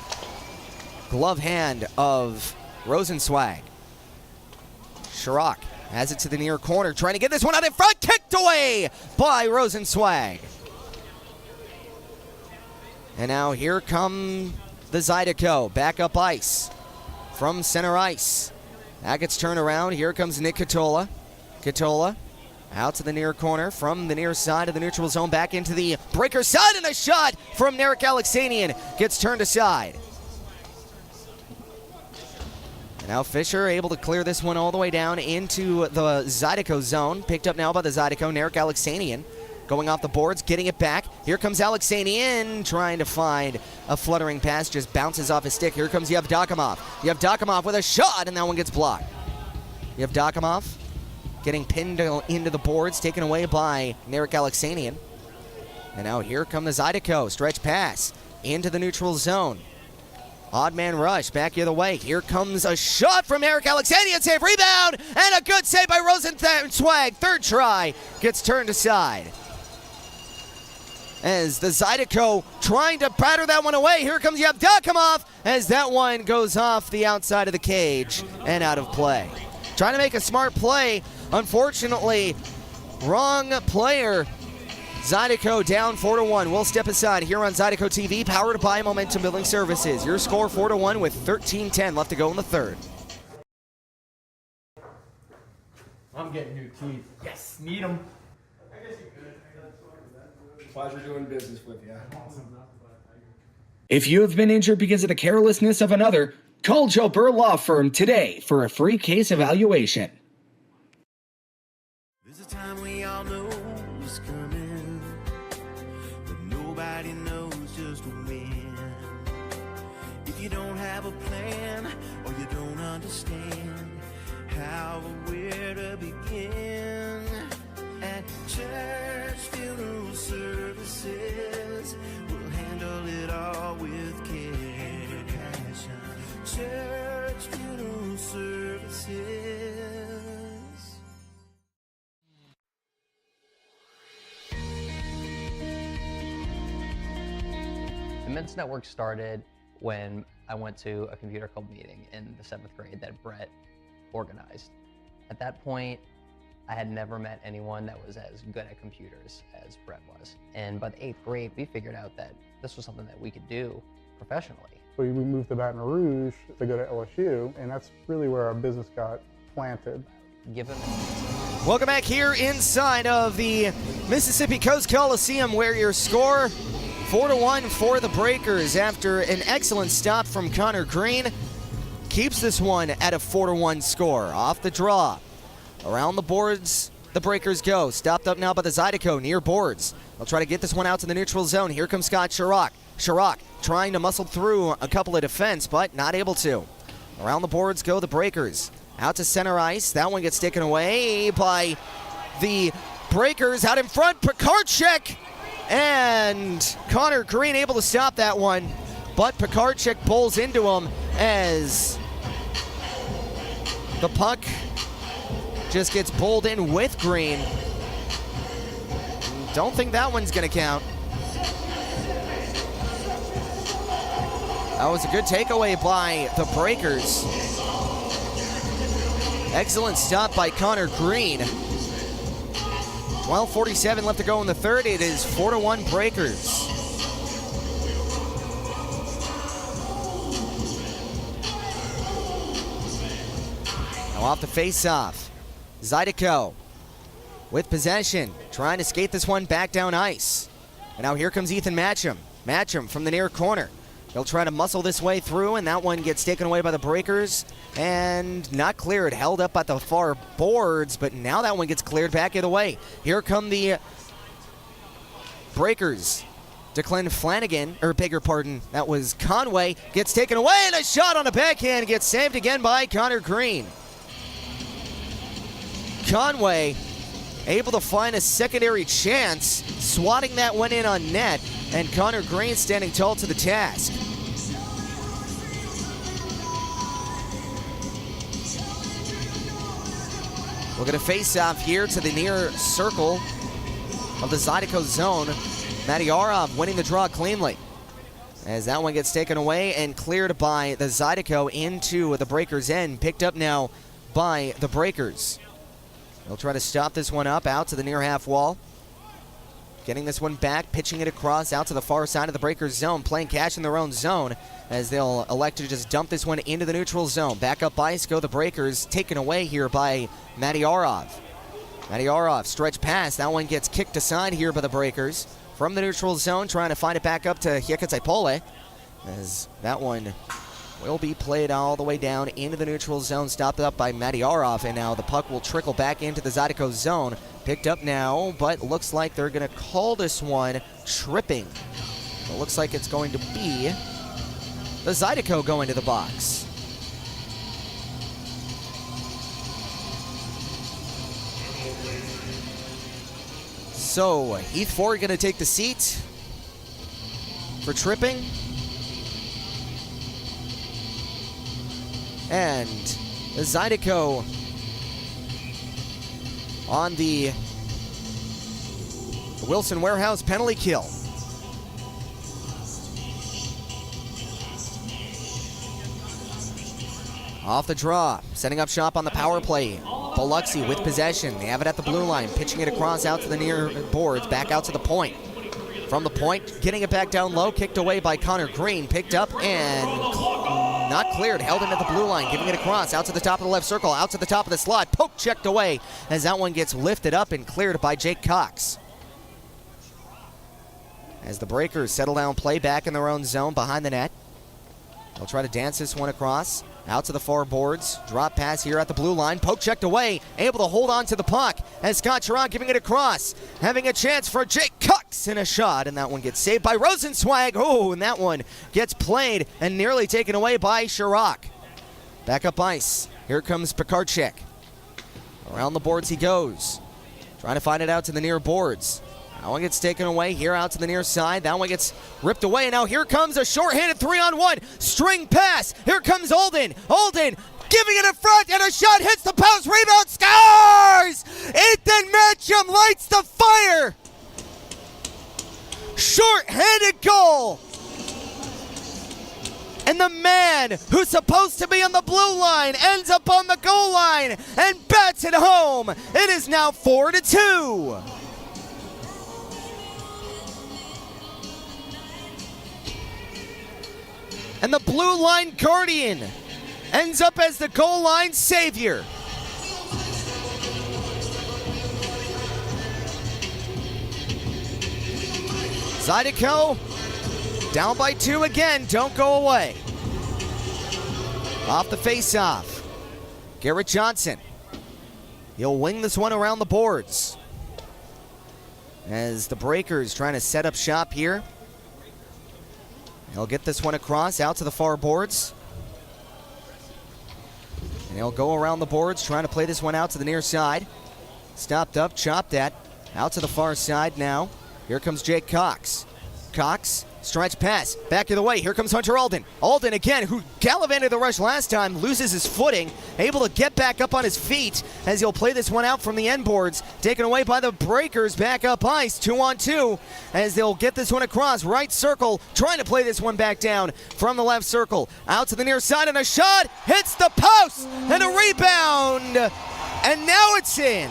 glove hand of Rosenzweig. Schrock has it to the near corner, trying to get this one out in front, kicked away by Rosenzweig. And now here come the Zydeco, back up ice from center ice. That gets turned around. Here comes Nick Katola. Katola out to the near corner from the near side of the neutral zone, back into the Breaker side, and a shot from Narek Alexanian gets turned aside. And now Fisher able to clear this one all the way down into the Zydeco zone. Picked up now by the Zydeco, Narek Alexanian. Going off the boards, getting it back. Here comes Alexanian, trying to find a fluttering pass, just bounces off his stick. Here comes Yevdokimov. Yevdokimov with a shot, and that one gets blocked. Yevdokimov getting pinned into the boards, taken away by Narek Alexanian. And now here come the Zydeco. Stretch pass into the neutral zone. Odd man rush back the other way. Here comes a shot from Narek Alexanian. Save, rebound, and a good save by Rosenzweig. Third try gets turned aside. As the Zydeco trying to batter that one away. Here comes Yevdokimov as that one goes off the outside of the cage and out of play. Trying to make a smart play Unfortunately, wrong player. Zydeco down 4-1. We'll step aside here on Zydeco TV, powered by Momentum Building Services. Your score 4-1 with 13:10 left to go in the third. I'm getting new teeth. Yes, need them. I guess you could. Pleasure doing business with you. If you have been injured because of the carelessness of another, call Joe Burr Law Firm today for a free case evaluation. There's a time we all know is coming, but nobody knows just when. If you don't have a plan or you don't understand how or where to begin, at church funeral services, we'll handle it all with care and passion. Church funeral services. The Men's Network started when I went to a computer club meeting in the 7th grade that Brett organized. At that point, I had never met anyone that was as good at computers as Brett was. And by the 8th grade, we figured out that this was something that we could do professionally. So we moved to Baton Rouge to go to LSU, and that's really where our business got planted. Welcome back here inside of the Mississippi Coast Coliseum, where your score 4-1 for the Breakers after an excellent stop from Connor Green. Keeps this one at a 4-1 score. Off the draw. Around the boards, the Breakers go. Stopped up now by the Zydeco near boards. They'll try to get this one out to the neutral zone. Here comes Scott Chirac. Chirac trying to muscle through a couple of defense, but not able to. Around the boards go the Breakers. Out to center ice. That one gets taken away by the Breakers. Out in front, Pekarczyk. And Connor Green able to stop that one. But Pekarczyk bowls into him as the puck just gets bowled in with Green. Don't think that one's going to count. That was a good takeaway by the Breakers. Excellent stop by Connor Green. 12:47 left to go in the third. It is 4-1 Breakers. Now off the face-off. Zydeco with possession, trying to skate this one back down ice. And now here comes Ethan Matcham. Matcham from the near corner. He'll try to muscle this way through, and that one gets taken away by the Breakers and not cleared. Held up at the far boards, but now that one gets cleared back either way. Here come the Breakers. Declan Flanagan, or bigger pardon, that was Conway, gets taken away, and a shot on a backhand gets saved again by Connor Green. Conway able to find a secondary chance, swatting that one in on net, and Connor Green standing tall to the task. We're going to face off here to the near circle of the Zydeco zone. Matyarov winning the draw cleanly, as that one gets taken away and cleared by the Zydeco into the Breakers' end, picked up now by the Breakers. They'll try to stop this one up out to the near half wall. Getting this one back, pitching it across out to the far side of the Breakers zone, playing cash in their own zone as they'll elect to just dump this one into the neutral zone. Back up ice go the Breakers, taken away here by Matyarov. Matyarov stretch pass, that one gets kicked aside here by the Breakers. From the neutral zone, trying to find it back up to Hiekatepole, as that one will be played all the way down into the neutral zone, stopped up by Matyarov, and now the puck will trickle back into the Zydeco zone. Picked up now, but looks like they're going to call this one tripping. It looks like it's going to be the Zydeco going to the box. So, Heath Ford going to take the seat for tripping. And the Zydeco on the Wilson Warehouse penalty kill. Off the draw, setting up shop on the power play. Biloxi with possession. They have it at the blue line, pitching it across out to the near boards, back out to the point. From the point, getting it back down low, kicked away by Connor Green, picked up and not cleared, held him at the blue line, giving it across, out to the top of the left circle, out to the top of the slot, poke checked away as that one gets lifted up and cleared by Jake Cox. As the Breakers settle down play back in their own zone behind the net. They'll try to dance this one across, out to the far boards, drop pass here at the blue line, poke checked away, able to hold on to the puck as Scott Sherrod giving it across, having a chance for Jake Cox in a shot, and that one gets saved by Rosenzweig. Oh, and that one gets played and nearly taken away by Sherrod. Back up ice, here comes Pekarczyk. Around the boards he goes, trying to find it out to the near boards. That one gets taken away here out to the near side. That one gets ripped away, and now here comes a shorthanded 3-on-1 string pass. Here comes Olden. Olden giving it in front, and a shot hits the post. Rebound, scores! Ethan Matcham lights the fire. Short-handed goal. And the man who's supposed to be on the blue line ends up on the goal line and bats it home. It is now 4-2. And the blue line guardian ends up as the goal line savior. Zydeco down by 2 again, don't go away. Off the face-off, Garrett Johnson. He'll wing this one around the boards. As the Breakers trying to set up shop here. He'll get this one across out to the far boards. And he'll go around the boards trying to play this one out to the near side. Stopped up, chopped at, out to the far side now. Here comes Jake Cox. Cox, stretch pass, back of the way. Here comes Hunter Alden. Alden again, who gallivanted the rush last time, loses his footing, able to get back up on his feet as he'll play this one out from the end boards. Taken away by the Breakers, back up ice, 2-on-2, as they'll get this one across. Right circle, trying to play this one back down from the left circle. Out to the near side, and a shot hits the post, and a rebound, and now it's in.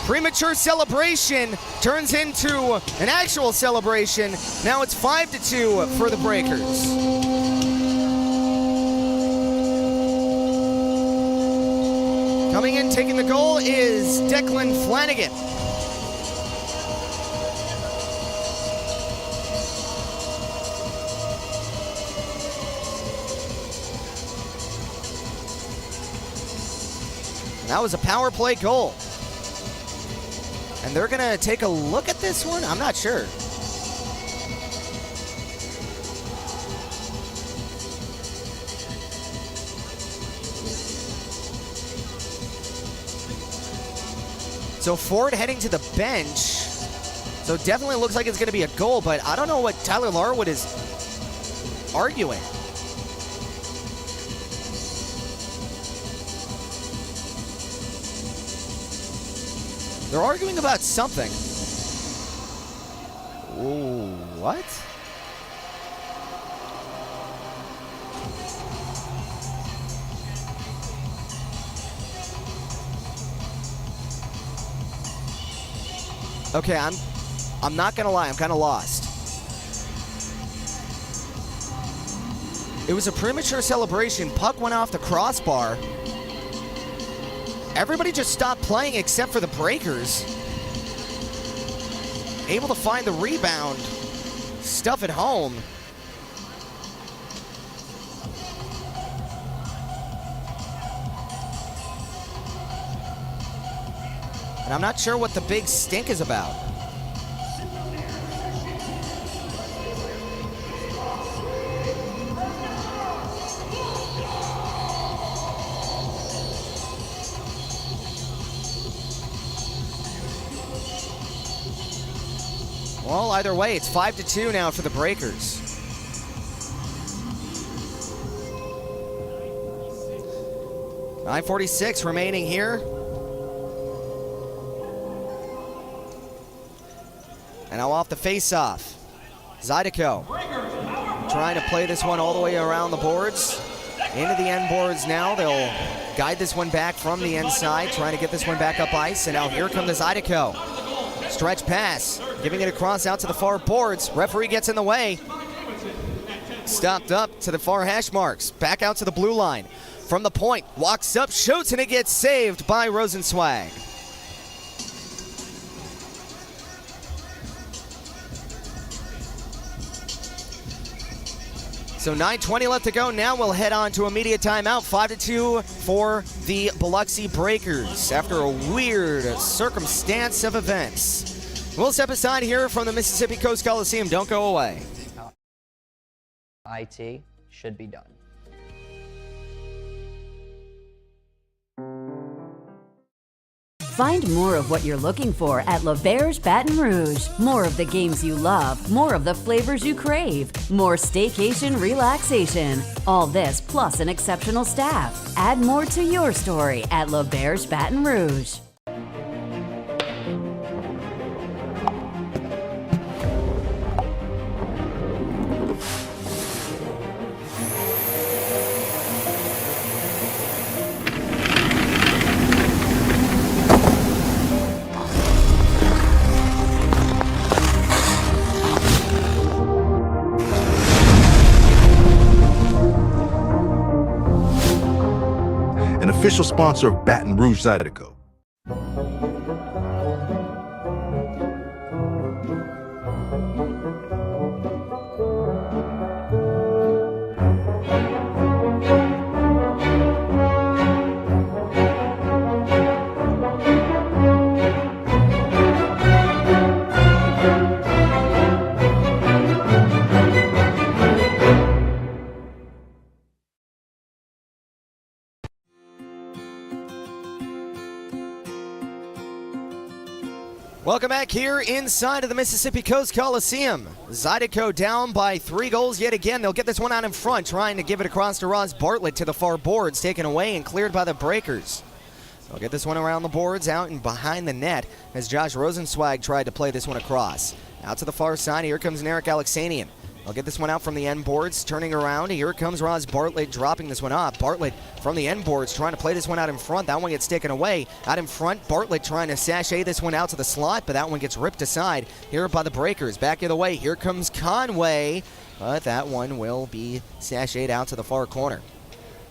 Premature celebration turns into an actual celebration. Now it's 5-2 for the Breakers. Coming in, taking the goal is Declan Flanagan. That was a power play goal. And they're going to take a look at this one? I'm not sure. So Ford heading to the bench. So definitely looks like it's going to be a goal, but I don't know what Tyler Larwood is arguing. They're arguing about something. Ooh, what? Okay, I'm not gonna lie, I'm kind of lost. It was a premature celebration. Puck went off the crossbar. Everybody just stopped playing except for the Breakers. Able to find the rebound, stuff it home. And I'm not sure what the big stink is about. Well, either way, it's 5-2 now for the Breakers. .946 remaining here. And now off the face-off. Zydeco trying to play this one all the way around the boards. into the end boards now. They'll guide this one back from the inside, trying to get this one back up ice. And now here come the Zydeco. Stretch pass, giving it across out to the far boards. Referee gets in the way. Stopped up to the far hash marks. Back out to the blue line. From the point, walks up, shoots, and it gets saved by Rosenzweig. So 9:20 left to go. Now we'll head on to immediate timeout. 5-2 for the Biloxi Breakers after a weird circumstance of events. We'll step aside here from the Mississippi Coast Coliseum. Don't go away. IT should be done. Find more of what you're looking for at L'Auberge Baton Rouge. More of the games you love, more of the flavors you crave, more staycation relaxation. All this plus an exceptional staff. Add more to your story at L'Auberge Baton Rouge. An official sponsor of Baton Rouge Zydeco. Welcome back here inside of the Mississippi Coast Coliseum. Zydeco down by 3 goals yet again. They'll get this one out in front, trying to give it across to Ross Bartlett to the far boards, taken away and cleared by the Breakers. They'll get this one around the boards, out and behind the net as Josh Rosenzweig tried to play this one across. Out to the far side, here comes Narek Alexanian. They'll get this one out from the end boards, turning around. Here comes Ross Bartlett dropping this one off. Bartlett from the end boards trying to play this one out in front. That one gets taken away. Out in front, Bartlett trying to sashay this one out to the slot, but that one gets ripped aside here by the Breakers. Back the other way, here comes Conway, but that one will be sashayed out to the far corner.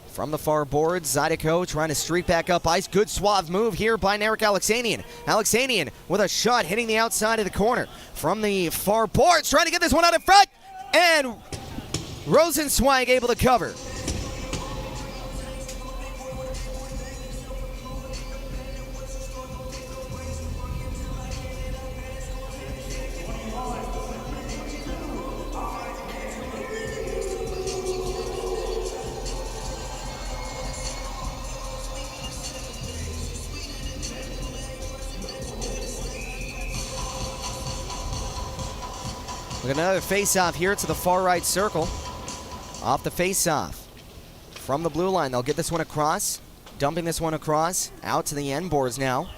From the far boards, Zydeco trying to streak back up ice. Good suave move here by Narek Alexanian. Alexanian with a shot hitting the outside of the corner. From the far boards, trying to get this one out in front. And Rosenzweig able to cover. Look at another face-off here to the far right circle. Off the face-off. From the blue line, they'll get this one across. Dumping this one across. Out to the end boards now.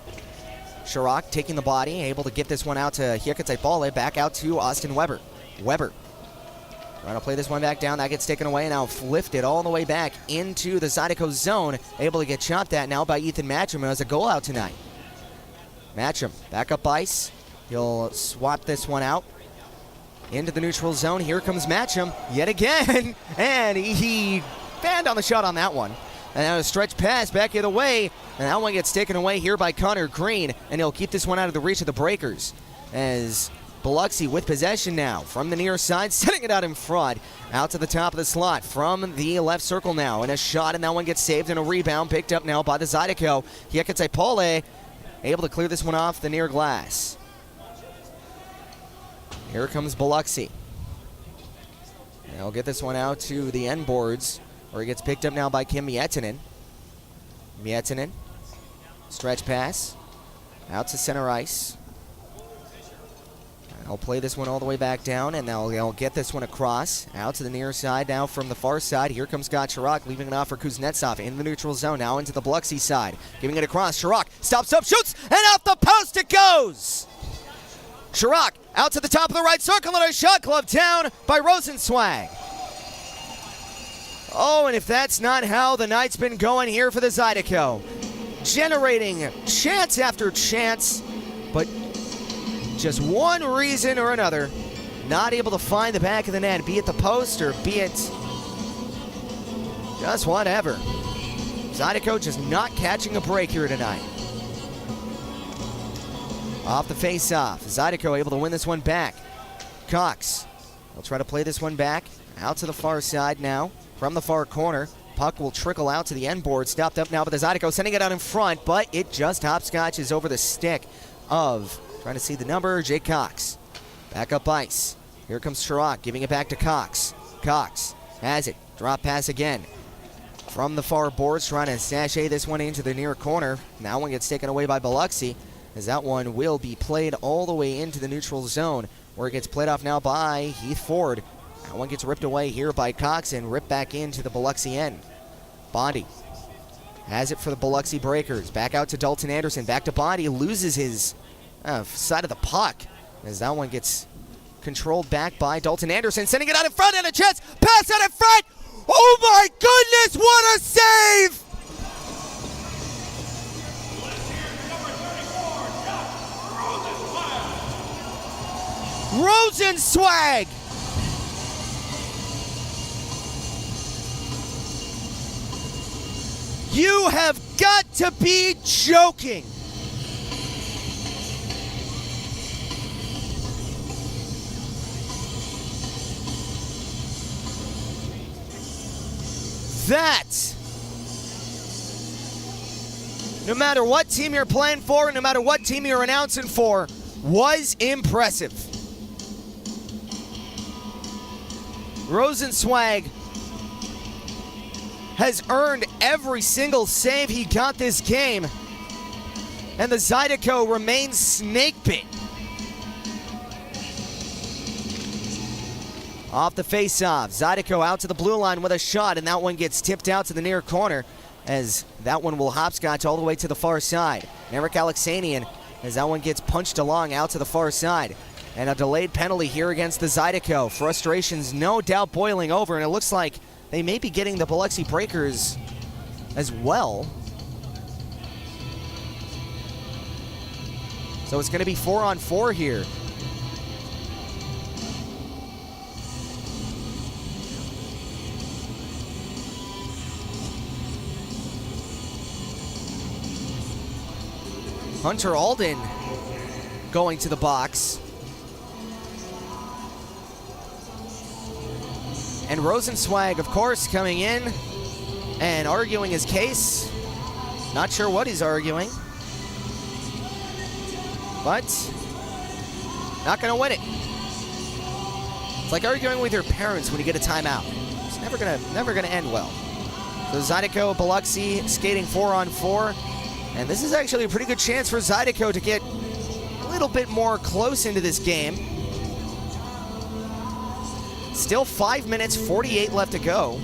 Chirac taking the body, able to get this one out to Hiekatepale. Back out to Austin Weber. Weber trying to play this one back down. That gets taken away and now lifted all the way back into the Zydeco zone. Able to get chopped at now by Ethan Matcham, who has a goal out tonight. Matcham back up ice. He'll swap this one out into the neutral zone. Here comes Matcham yet again, and he banned on the shot on that one. And now a stretch pass back the other way, and that one gets taken away here by Connor Green, and he'll keep this one out of the reach of the Breakers. As Biloxi with possession now from the near side, setting it out in front, out to the top of the slot from the left circle now, and a shot, and that one gets saved, and a rebound picked up now by the Zydeco. Hiekatepale able to clear this one off the near glass. Here comes Biloxi. And he'll get this one out to the end boards, where he gets picked up now by Kim Miettinen. Miettinen, stretch pass, out to center ice. They'll play this one all the way back down, and they'll get this one across, out to the near side now from the far side. Here comes Scott Chirac, leaving it off for Kuznetsov in the neutral zone, now into the Biloxi side. Giving it across, Chirac stops up, shoots, and off the post it goes! Chirac out to the top of the right circle, and a shot glove down by Rosenzweig. Oh, and if that's not how the night's been going here for the Zydeco. Generating chance after chance, but just one reason or another, not able to find the back of the net, be it the post or be it just whatever. Zydeco just not catching a break here tonight. Off the face-off, Zydeco able to win this one back. Cox will try to play this one back out to the far side now from the far corner. Puck will trickle out to the end board. Stopped up now by the Zydeco, sending it out in front, but it just hopscotches over the stick of, trying to see the number, Jake Cox. Back up ice. Here comes Chirac, giving it back to Cox. Cox has it. Drop pass again. From the far boards, trying to sachet this one into the near corner. That one gets taken away by Biloxi, as that one will be played all the way into the neutral zone, where it gets played off now by Heath Ford. That one gets ripped away here by Cox and ripped back into the Biloxi end. Bondi has it for the Biloxi Breakers. Back out to Dalton Anderson. Back to Bondi. Loses his side of the puck, as that one gets controlled back by Dalton Anderson. Sending it out in front and a chance. Pass out in front. Oh my goodness, what a save! Rosenzweig! You have got to be joking! That, no matter what team you're playing for, no matter what team you're announcing for, was impressive. Rosenzweig has earned every single save he got this game, and the Zydeco remains snake-bit. Off the face-off, Zydeco out to the blue line with a shot, and that one gets tipped out to the near corner, as that one will hopscotch all the way to the far side. Eric Alexanian, as that one gets punched along out to the far side. And a delayed penalty here against the Zydeco. Frustrations no doubt boiling over, and it looks like they may be getting the Biloxi Breakers as well. So it's going to be 4-on-4 here. Hunter Alden going to the box. And Rosenzweig, of course, coming in and arguing his case. Not sure what he's arguing, but not going to win it. It's like arguing with your parents when you get a timeout. It's never gonna end well. So Zydeco, Biloxi skating 4-on-4. And this is actually a pretty good chance for Zydeco to get a little bit more close into this game. Still 5 minutes, 48 left to go.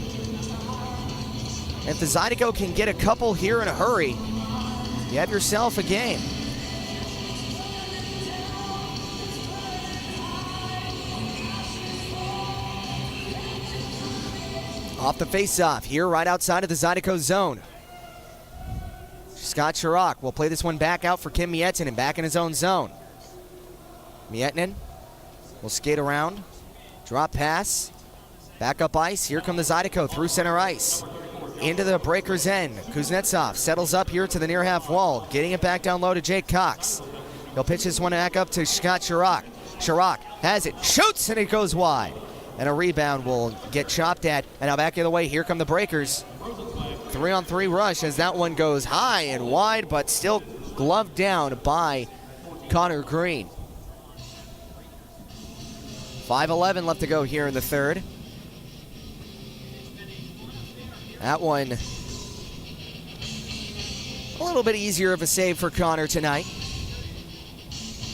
If the Zydeco can get a couple here in a hurry, you have yourself a game. Off the face-off, here right outside of the Zydeco zone. Scott Chirac will play this one back out for Kim Miettinen, back in his own zone. Miettinen will skate around, drop pass, back up ice. Here come the Zydeco through center ice. Into the Breakers' end. Kuznetsov settles up here to the near half wall, getting it back down low to Jake Cox. He'll pitch this one back up to Scott Chirac. Chirac has it, shoots, and it goes wide. And a rebound will get chopped at. And now back the other way, here come the Breakers. 3-on-3 rush as that one goes high and wide, but still gloved down by Connor Green. 5:11 left to go here in the third. That one a little bit easier of a save for Connor tonight.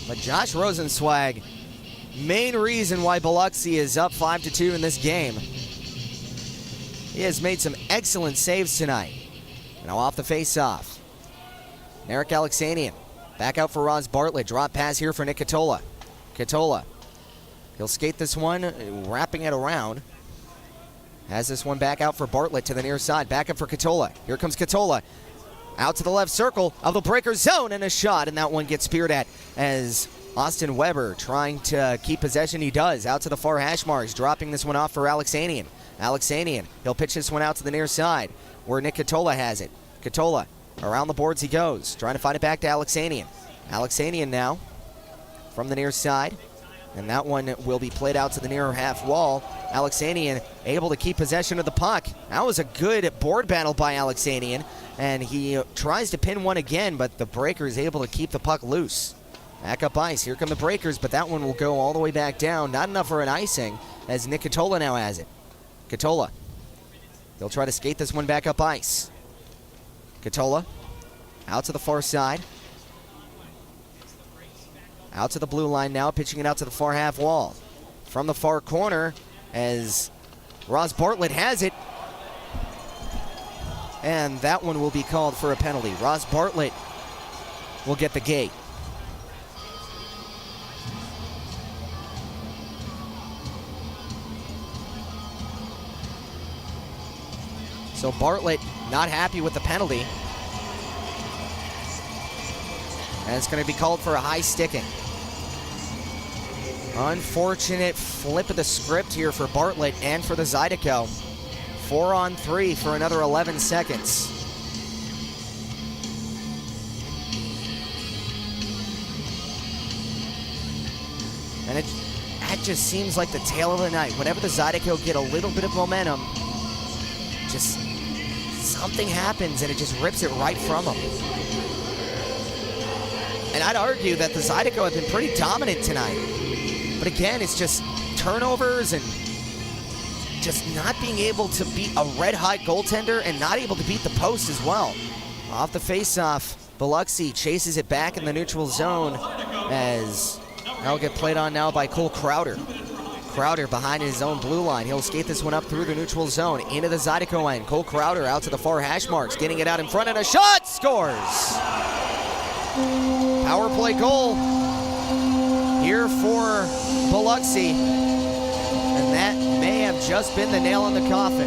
But Josh Rosenzweig, main reason why Biloxi is up 5-2 in this game. He has made some excellent saves tonight. Now off the face-off. Eric Alexanian back out for Roz Bartlett. Drop pass here for Nick Katola. Katola. He'll skate this one, wrapping it around. Has this one back out for Bartlett to the near side. Back up for Katola. Here comes Katola. Out to the left circle of the Breakers zone and a shot, and that one gets speared at as Austin Weber trying to keep possession. He does. Out to the far hash marks, dropping this one off for Alexanian. Alexanian, he'll pitch this one out to the near side where Nick Katola has it. Katola, around the boards he goes, trying to find it back to Alexanian. Alexanian now from the near side, and that one will be played out to the near half wall. Alexanian able to keep possession of the puck. That was a good board battle by Alexanian, and he tries to pin one again, but the Breakers able to keep the puck loose. Back up ice. Here come the Breakers, but that one will go all the way back down. Not enough for an icing, as Nick Katola now has it. Katola. They'll try to skate this one back up ice. Katola out to the far side. Out to the blue line now, pitching it out to the far half wall. From the far corner, as Ross Bartlett has it. And that one will be called for a penalty. Ross Bartlett will get the gate. So Bartlett not happy with the penalty. And it's going to be called for a high sticking. Unfortunate flip of the script here for Bartlett and for the Zydeco. 4-on-3 for another 11 seconds. And that just seems like the tale of the night. Whenever the Zydeco get a little bit of momentum, just something happens and it just rips it right from them. And I'd argue that the Zydeco have been pretty dominant tonight. But again, it's just turnovers and just not being able to beat a red-hot goaltender and not able to beat the post as well. Off the face-off, Biloxi chases it back in the neutral zone as that'll get played on now by Cole Crowder. Crowder behind his own blue line. He'll skate this one up through the neutral zone into the Zydeco end. Cole Crowder out to the far hash marks, getting it out in front and a shot, scores! Power play goal here for Biloxi, and that may have just been the nail in the coffin.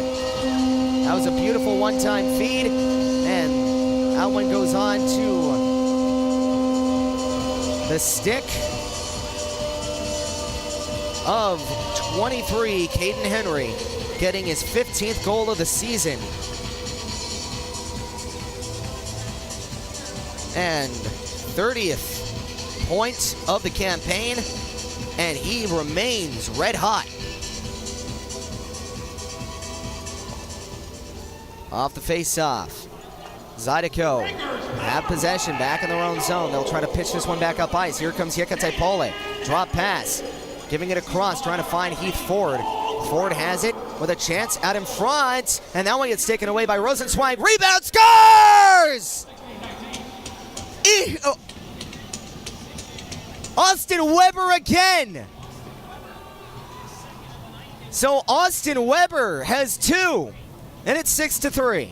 That was a beautiful one-time feed, and that one goes on to the stick of 23, Caden Henry, getting his 15th goal of the season. And 30th point of the campaign, and he remains red hot. Off the face-off, Zydeco have possession back in their own zone. They'll try to pitch this one back up ice. Here comes Hecate Pole. Drop pass, giving it across, trying to find Heath Ford. Ford has it with a chance out in front, and that one gets taken away by Rosenzweig. Rebound, scores! Austin Weber again. So Austin Weber has 2, and it's 6-3.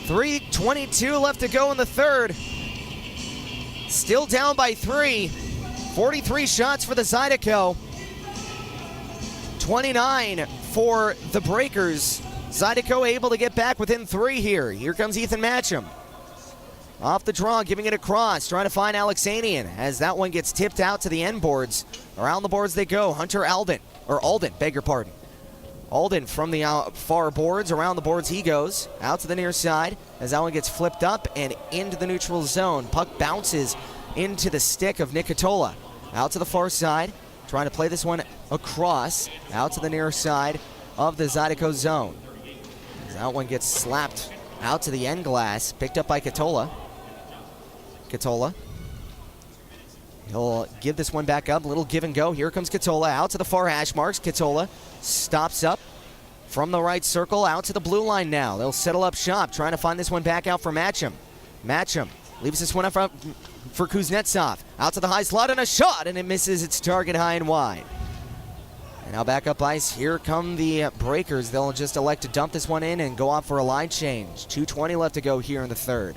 .322 left to go in the third. Still down by 3. 43 shots for the Zydeco. 29 for the Breakers. Zydeco able to get back within 3 here. Here comes Ethan Matcham. Off the draw, giving it across, trying to find Alexanian as that one gets tipped out to the end boards. Around the boards they go. Hunter Alden, beg your pardon. Alden from the far boards, around the boards he goes. Out to the near side as that one gets flipped up and into the neutral zone. Puck bounces into the stick of Nick Katola. Out to the far side, trying to play this one across, out to the near side of the Zydeco zone. As that one gets slapped out to the end glass, picked up by Katola. Katola. He'll give this one back up, a little give and go. Here comes Katola, out to the far hash marks. Katola stops up from the right circle, out to the blue line now. They'll settle up shop, trying to find this one back out for Matcham. Matcham leaves this one up front for Kuznetsov. Out to the high slot and a shot, and it misses its target high and wide. And now back up ice. Here come the Breakers. They'll just elect to dump this one in and go off for a line change. 2:20 left to go here in the third.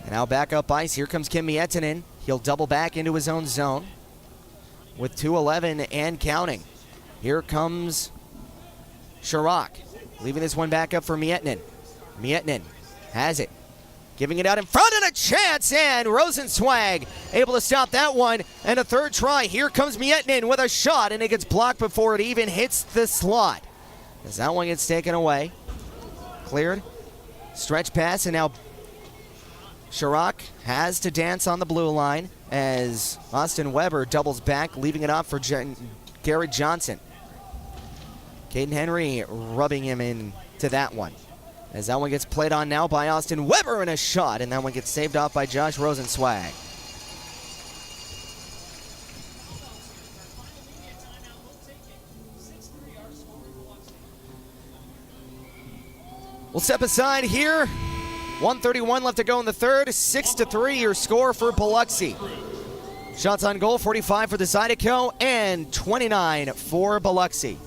And now back up ice. Here comes Kim Miettinen. He'll double back into his own zone with 2:11 and counting. Here comes Chirac, leaving this one back up for Miettinen. Miettinen has it, giving it out in front and a chance, and Rosenzweig able to stop that one. And a third try. Here comes Miettinen with a shot, and it gets blocked before it even hits the slot. As that one gets taken away. Cleared. Stretch pass, and now Chirac has to dance on the blue line as Austin Weber doubles back, leaving it off for Garrett Johnson. Caden Henry rubbing him into that one. As that one gets played on now by Austin Weber in a shot, and that one gets saved off by Josh Rosenzweig. We'll step aside here. 1:31 left to go in the third. 6-3 your score for Biloxi. Shots on goal, 45 for the Zydeco and 29 for Biloxi.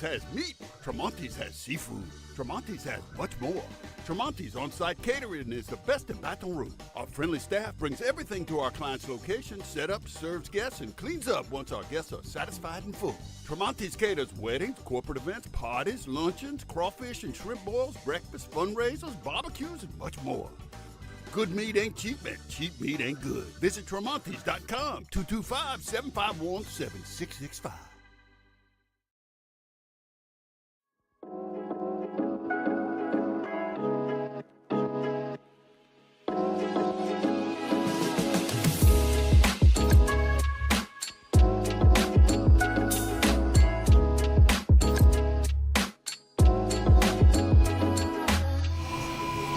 Has meat. Tremonti's has seafood. Tremonti's has much more. Tremonti's on-site catering is the best in Baton Rouge. Our friendly staff brings everything to our client's location, set up, serves guests, and cleans up once our guests are satisfied and full. Tremonti's caters weddings, corporate events, parties, luncheons, crawfish and shrimp boils, breakfast, fundraisers, barbecues, and much more. Good meat ain't cheap, and cheap meat ain't good. Visit Tremonti's.com, 225-751-7665.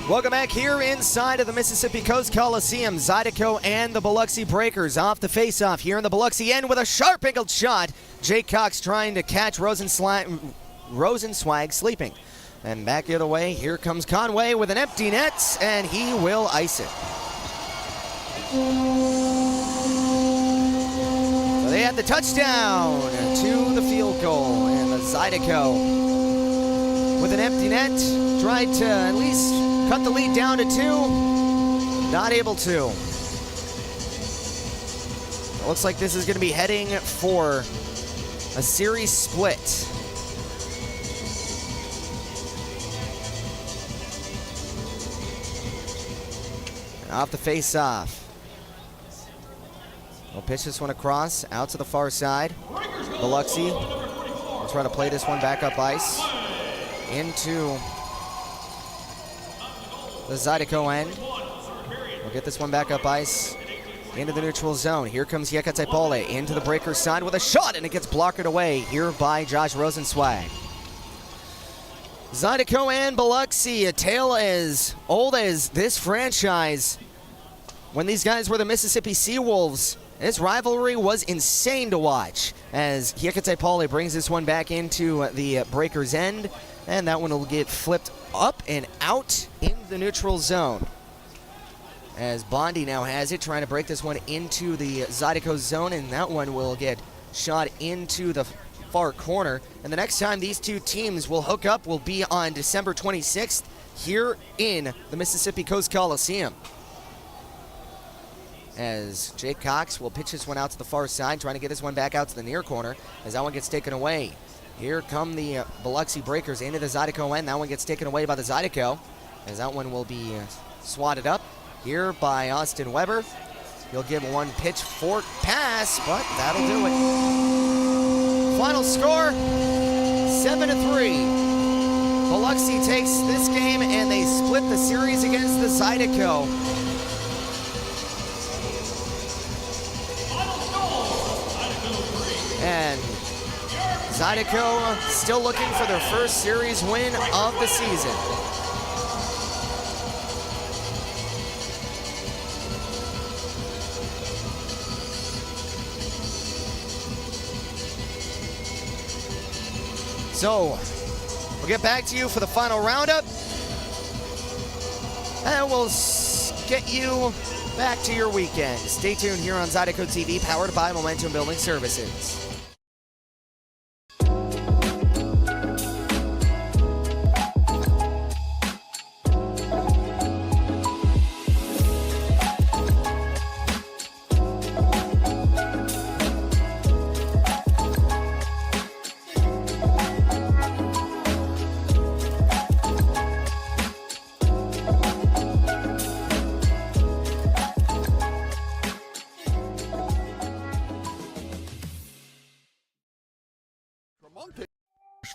Welcome back here inside of the Mississippi Coast Coliseum. Zydeco and the Biloxi Breakers off the face-off here in the Biloxi end with a sharp angled shot. Jake Cox trying to catch Rosenzweig sleeping. And back the other way, here comes Conway with an empty net, and he will ice it. So they had the touchdown to the field goal, and the Zydeco with an empty net tried to at least cut the lead down to 2. Not able to. It looks like this is going to be heading for a series split. And off the face-off. We'll pitch this one across, out to the far side. Biloxi will try to play this one back up ice into the Zydeco end. We'll get this one back up ice into the neutral zone. Here comes Yekatepole into the Breakers side with a shot, and it gets blocked away here by Josh Rosenzweig. Zydeco and Biloxi, a tale as old as this franchise. When these guys were the Mississippi Seawolves, this rivalry was insane to watch as Yekatepole brings this one back into the Breakers end, and that one will get flipped up and out in the neutral zone. As Bondi now has it, trying to break this one into the Zydeco zone, and that one will get shot into the far corner. And the next time these two teams will hook up will be on December 26th here in the Mississippi Coast Coliseum. As Jake Cox will pitch this one out to the far side, trying to get this one back out to the near corner as that one gets taken away. Here come the Biloxi Breakers into the Zydeco end. That one gets taken away by the Zydeco as that one will be swatted up here by Austin Weber. He'll give one pitch fork pass, but that'll do it. Final score, 7-3. Biloxi takes this game and they split the series against the Zydeco. And Zydeco still looking for their first series win of the season. So, we'll get back to you for the final roundup. And we'll get you back to your weekend. Stay tuned here on Zydeco TV, powered by Momentum Building Services.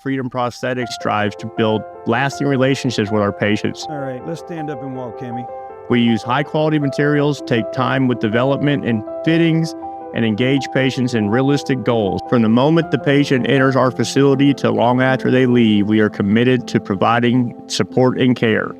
Freedom Prosthetics strives to build lasting relationships with our patients. All right, let's stand up and walk, Kimmy. We use high-quality materials, take time with development and fittings, and engage patients in realistic goals. From the moment the patient enters our facility to long after they leave, we are committed to providing support and care.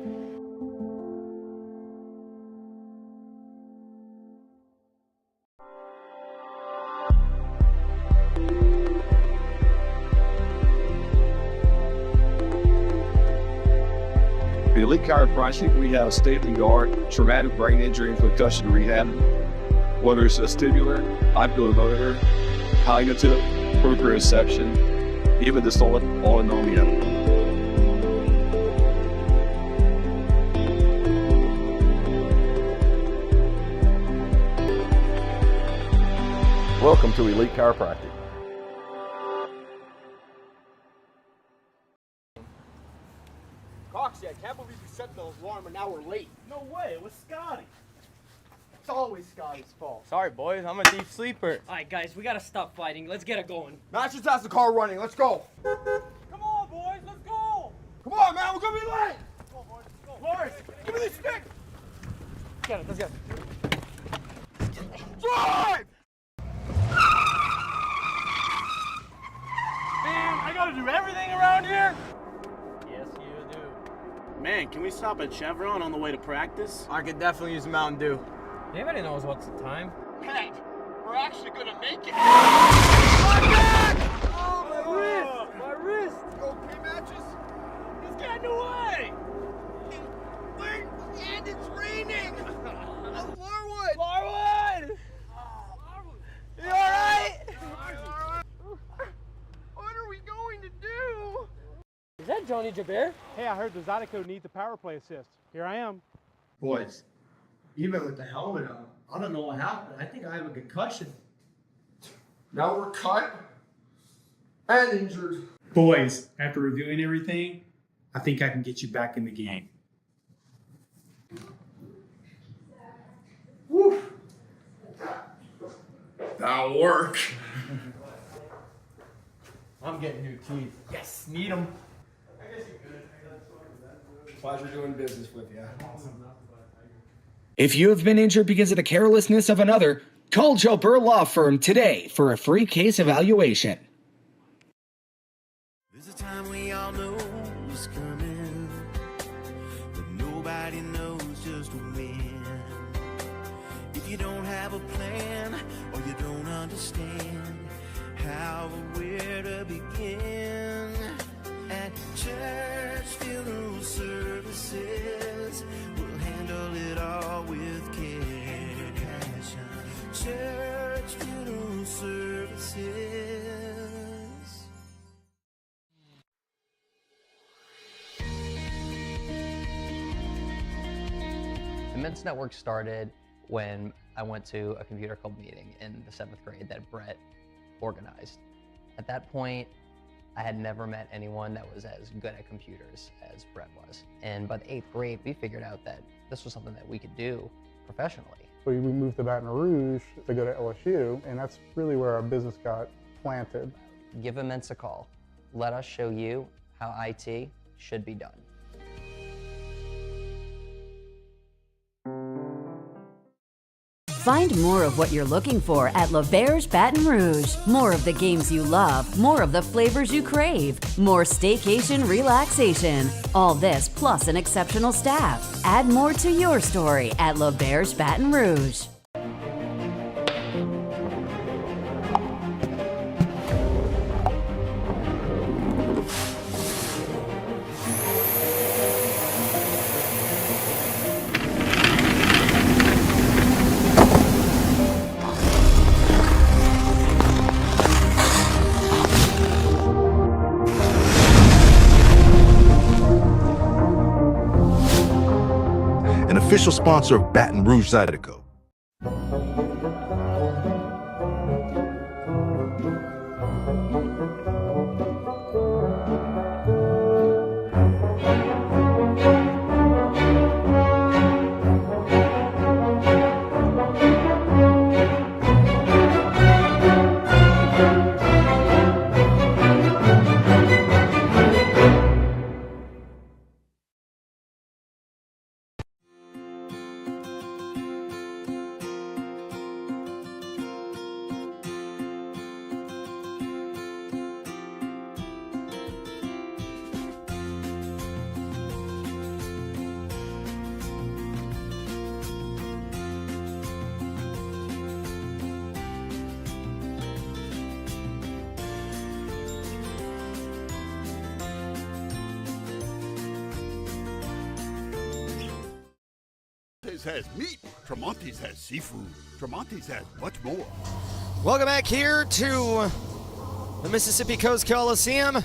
The Elite Chiropractic, we have state-of-the-art traumatic brain injury and concussion rehab. Whether it's vestibular, oculomotor, cognitive, proprioception, even dysautonomia. Welcome to Elite Chiropractic. Coxie, I can't believe you set the alarm and now we're late. No way, it was Scotty. It's always Scotty's fault. Sorry, boys. I'm a deep sleeper. All right, guys, we gotta stop fighting. Let's get it going. Matches has the car running. Let's go. Come on, boys, let's go! Come on, man, we're gonna be late. Come on, boys, let's go. Lawrence, give me this stick. Get it, let's get it. Drive! Man, I gotta do everything around here? Yes, you do. Man, can we stop at Chevron on the way to practice? I could definitely use a Mountain Dew. Anybody knows what's the time? Pat, we're actually gonna make it. My back! Oh, my wrist! My wrist! You okay, Matches? He's getting away! Wait, and it's raining! Larwood! Larwood! You alright? What are we going to do? Is that Johnny Jabir? Hey, I heard the Zydeco needs a power play assist. Here I am. Boys, even with the helmet on, I don't know what happened. I think I have a concussion. Now we're cut and injured. Boys, after reviewing everything, I think I can get you back in the game. Woo! That'll work. I'm getting new teeth. Yes, need them. I guess you could. Pleasure doing business with you. If you have been injured because of the carelessness of another, call Joe Burr Law Firm today for a free case evaluation. There's a time we all know is coming, but nobody knows just when. If you don't have a plan or you don't understand how or where to begin, at church funeral services, we'll handle it all with care. Church funeral services. The Men's Network started when I went to a computer club meeting in the 7th grade that Brett organized. At that point, I had never met anyone that was as good at computers as Brett was. And by the 8th grade, we figured out that this was something that we could do professionally. So we moved to Baton Rouge to go to LSU, and that's really where our business got planted. Give Immense a call. Let us show you how IT should be done. Find more of what you're looking for at L'Auberge Baton Rouge. More of the games you love, more of the flavors you crave, more staycation relaxation. All this plus an exceptional staff. Add more to your story at L'Auberge Baton Rouge. official sponsor of Baton Rouge Zydeco. Has meat. Tremonti's has seafood. Tremonti's has much more. Welcome back here to the Mississippi Coast Coliseum.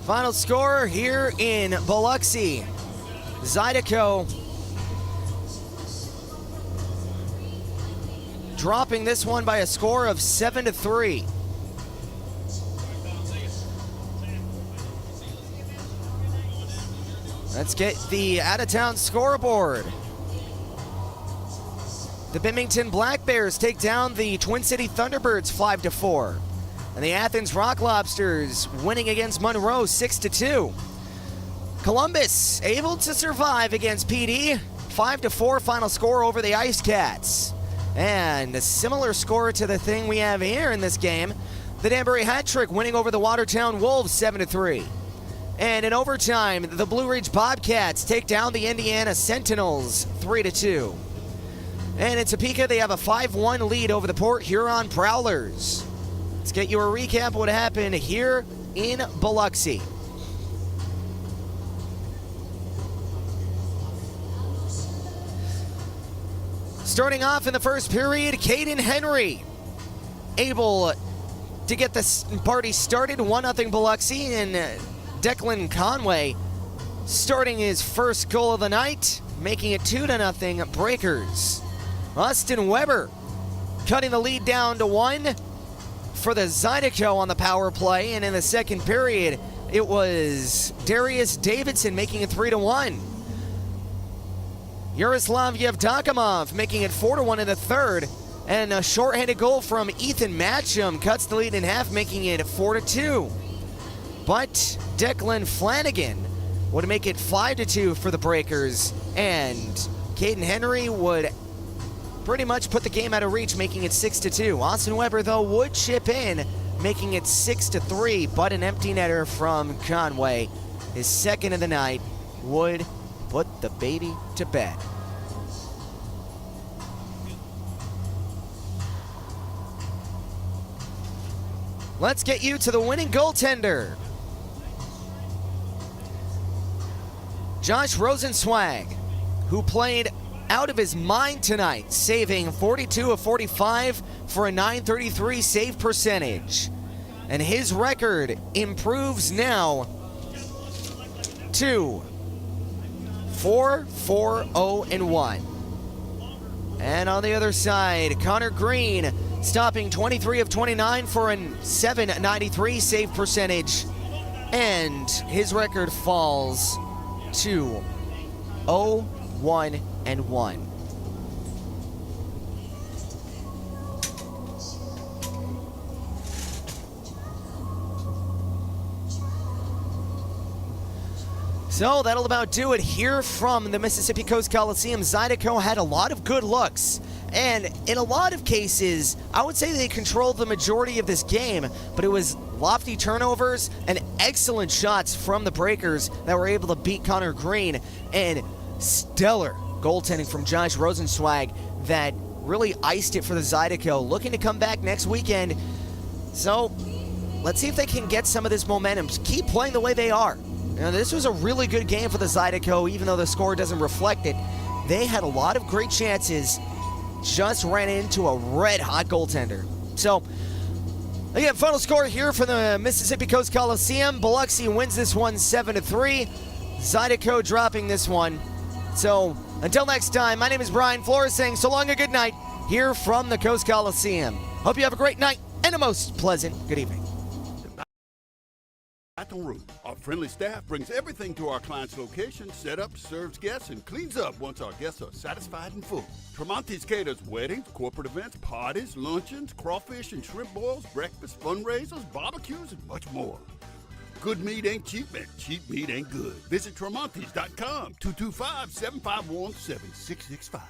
Final score here in Biloxi. Zydeco dropping this one by a score of 7-3. Let's get the out-of-town scoreboard. The Bimington Black Bears take down the Twin City Thunderbirds 5-4. And the Athens Rock Lobsters winning against Monroe 6-2. Columbus able to survive against PD 5-4 final score over the Ice Cats. And a similar score to the thing we have here in this game. The Danbury Hat Trick winning over the Watertown Wolves 7-3. And in overtime, the Blue Ridge Bobcats take down the Indiana Sentinels 3-2. And in Topeka, they have a 5-1 lead over the Port Huron Prowlers. Let's get you a recap of what happened here in Biloxi. Starting off in the first period, Caden Henry able to get this party started. 1-0 Biloxi, and Declan Conway starting his first goal of the night, making it 2-0 Breakers. Austin Weber cutting the lead down to 1 for the Zydeco on the power play, and in the second period, it was Darius Davidson making it 3-1. Yaroslav Yevdokimov making it 4-1 in the third, and a shorthanded goal from Ethan Matcham cuts the lead in half, making it 4-2. But Declan Flanagan would make it 5-2 for the Breakers, and Caden Henry would pretty much put the game out of reach, making it 6-2. Austin Weber, though, would chip in, making it 6-3, but an empty netter from Conway, his second of the night, would put the baby to bed. Let's get you to the winning goaltender. Josh Rosenzweig, who played out of his mind tonight, saving 42 of 45 for a .933 save percentage. And his record improves now to 4-4-0-1. And on the other side, Connor Green stopping 23 of 29 for a .793 save percentage. And his record falls to 0-1-1. So that'll about do it here from the Mississippi Coast Coliseum. Zydeco had a lot of good looks, and in a lot of cases, I would say they controlled the majority of this game, but it was lofty turnovers and excellent shots from the Breakers that were able to beat Connor Green, and stellar goaltending from Josh Rosenzweig that really iced it for the Zydeco, looking to come back next weekend. So let's see if they can get some of this momentum. Keep playing the way they are. Now, this was a really good game for the Zydeco, even though the score doesn't reflect it. They had a lot of great chances, just ran into a red-hot goaltender. So, again, final score here for the Mississippi Coast Coliseum. Biloxi wins this one 7-3. Zydeco dropping this one So until next time, my name is Brian Flores saying so long and good night here from the Coast Coliseum. Hope you have a great night and a most pleasant good evening. Baton Rouge. Our friendly staff brings everything to our client's location, set up, serves guests, and cleans up once our guests are satisfied and full. Tremonti's caters weddings, corporate events, parties, luncheons, crawfish and shrimp boils, breakfast, fundraisers, barbecues, and much more. Good meat ain't cheap, and cheap meat ain't good. Visit Tremontis.com, 225-751-7665.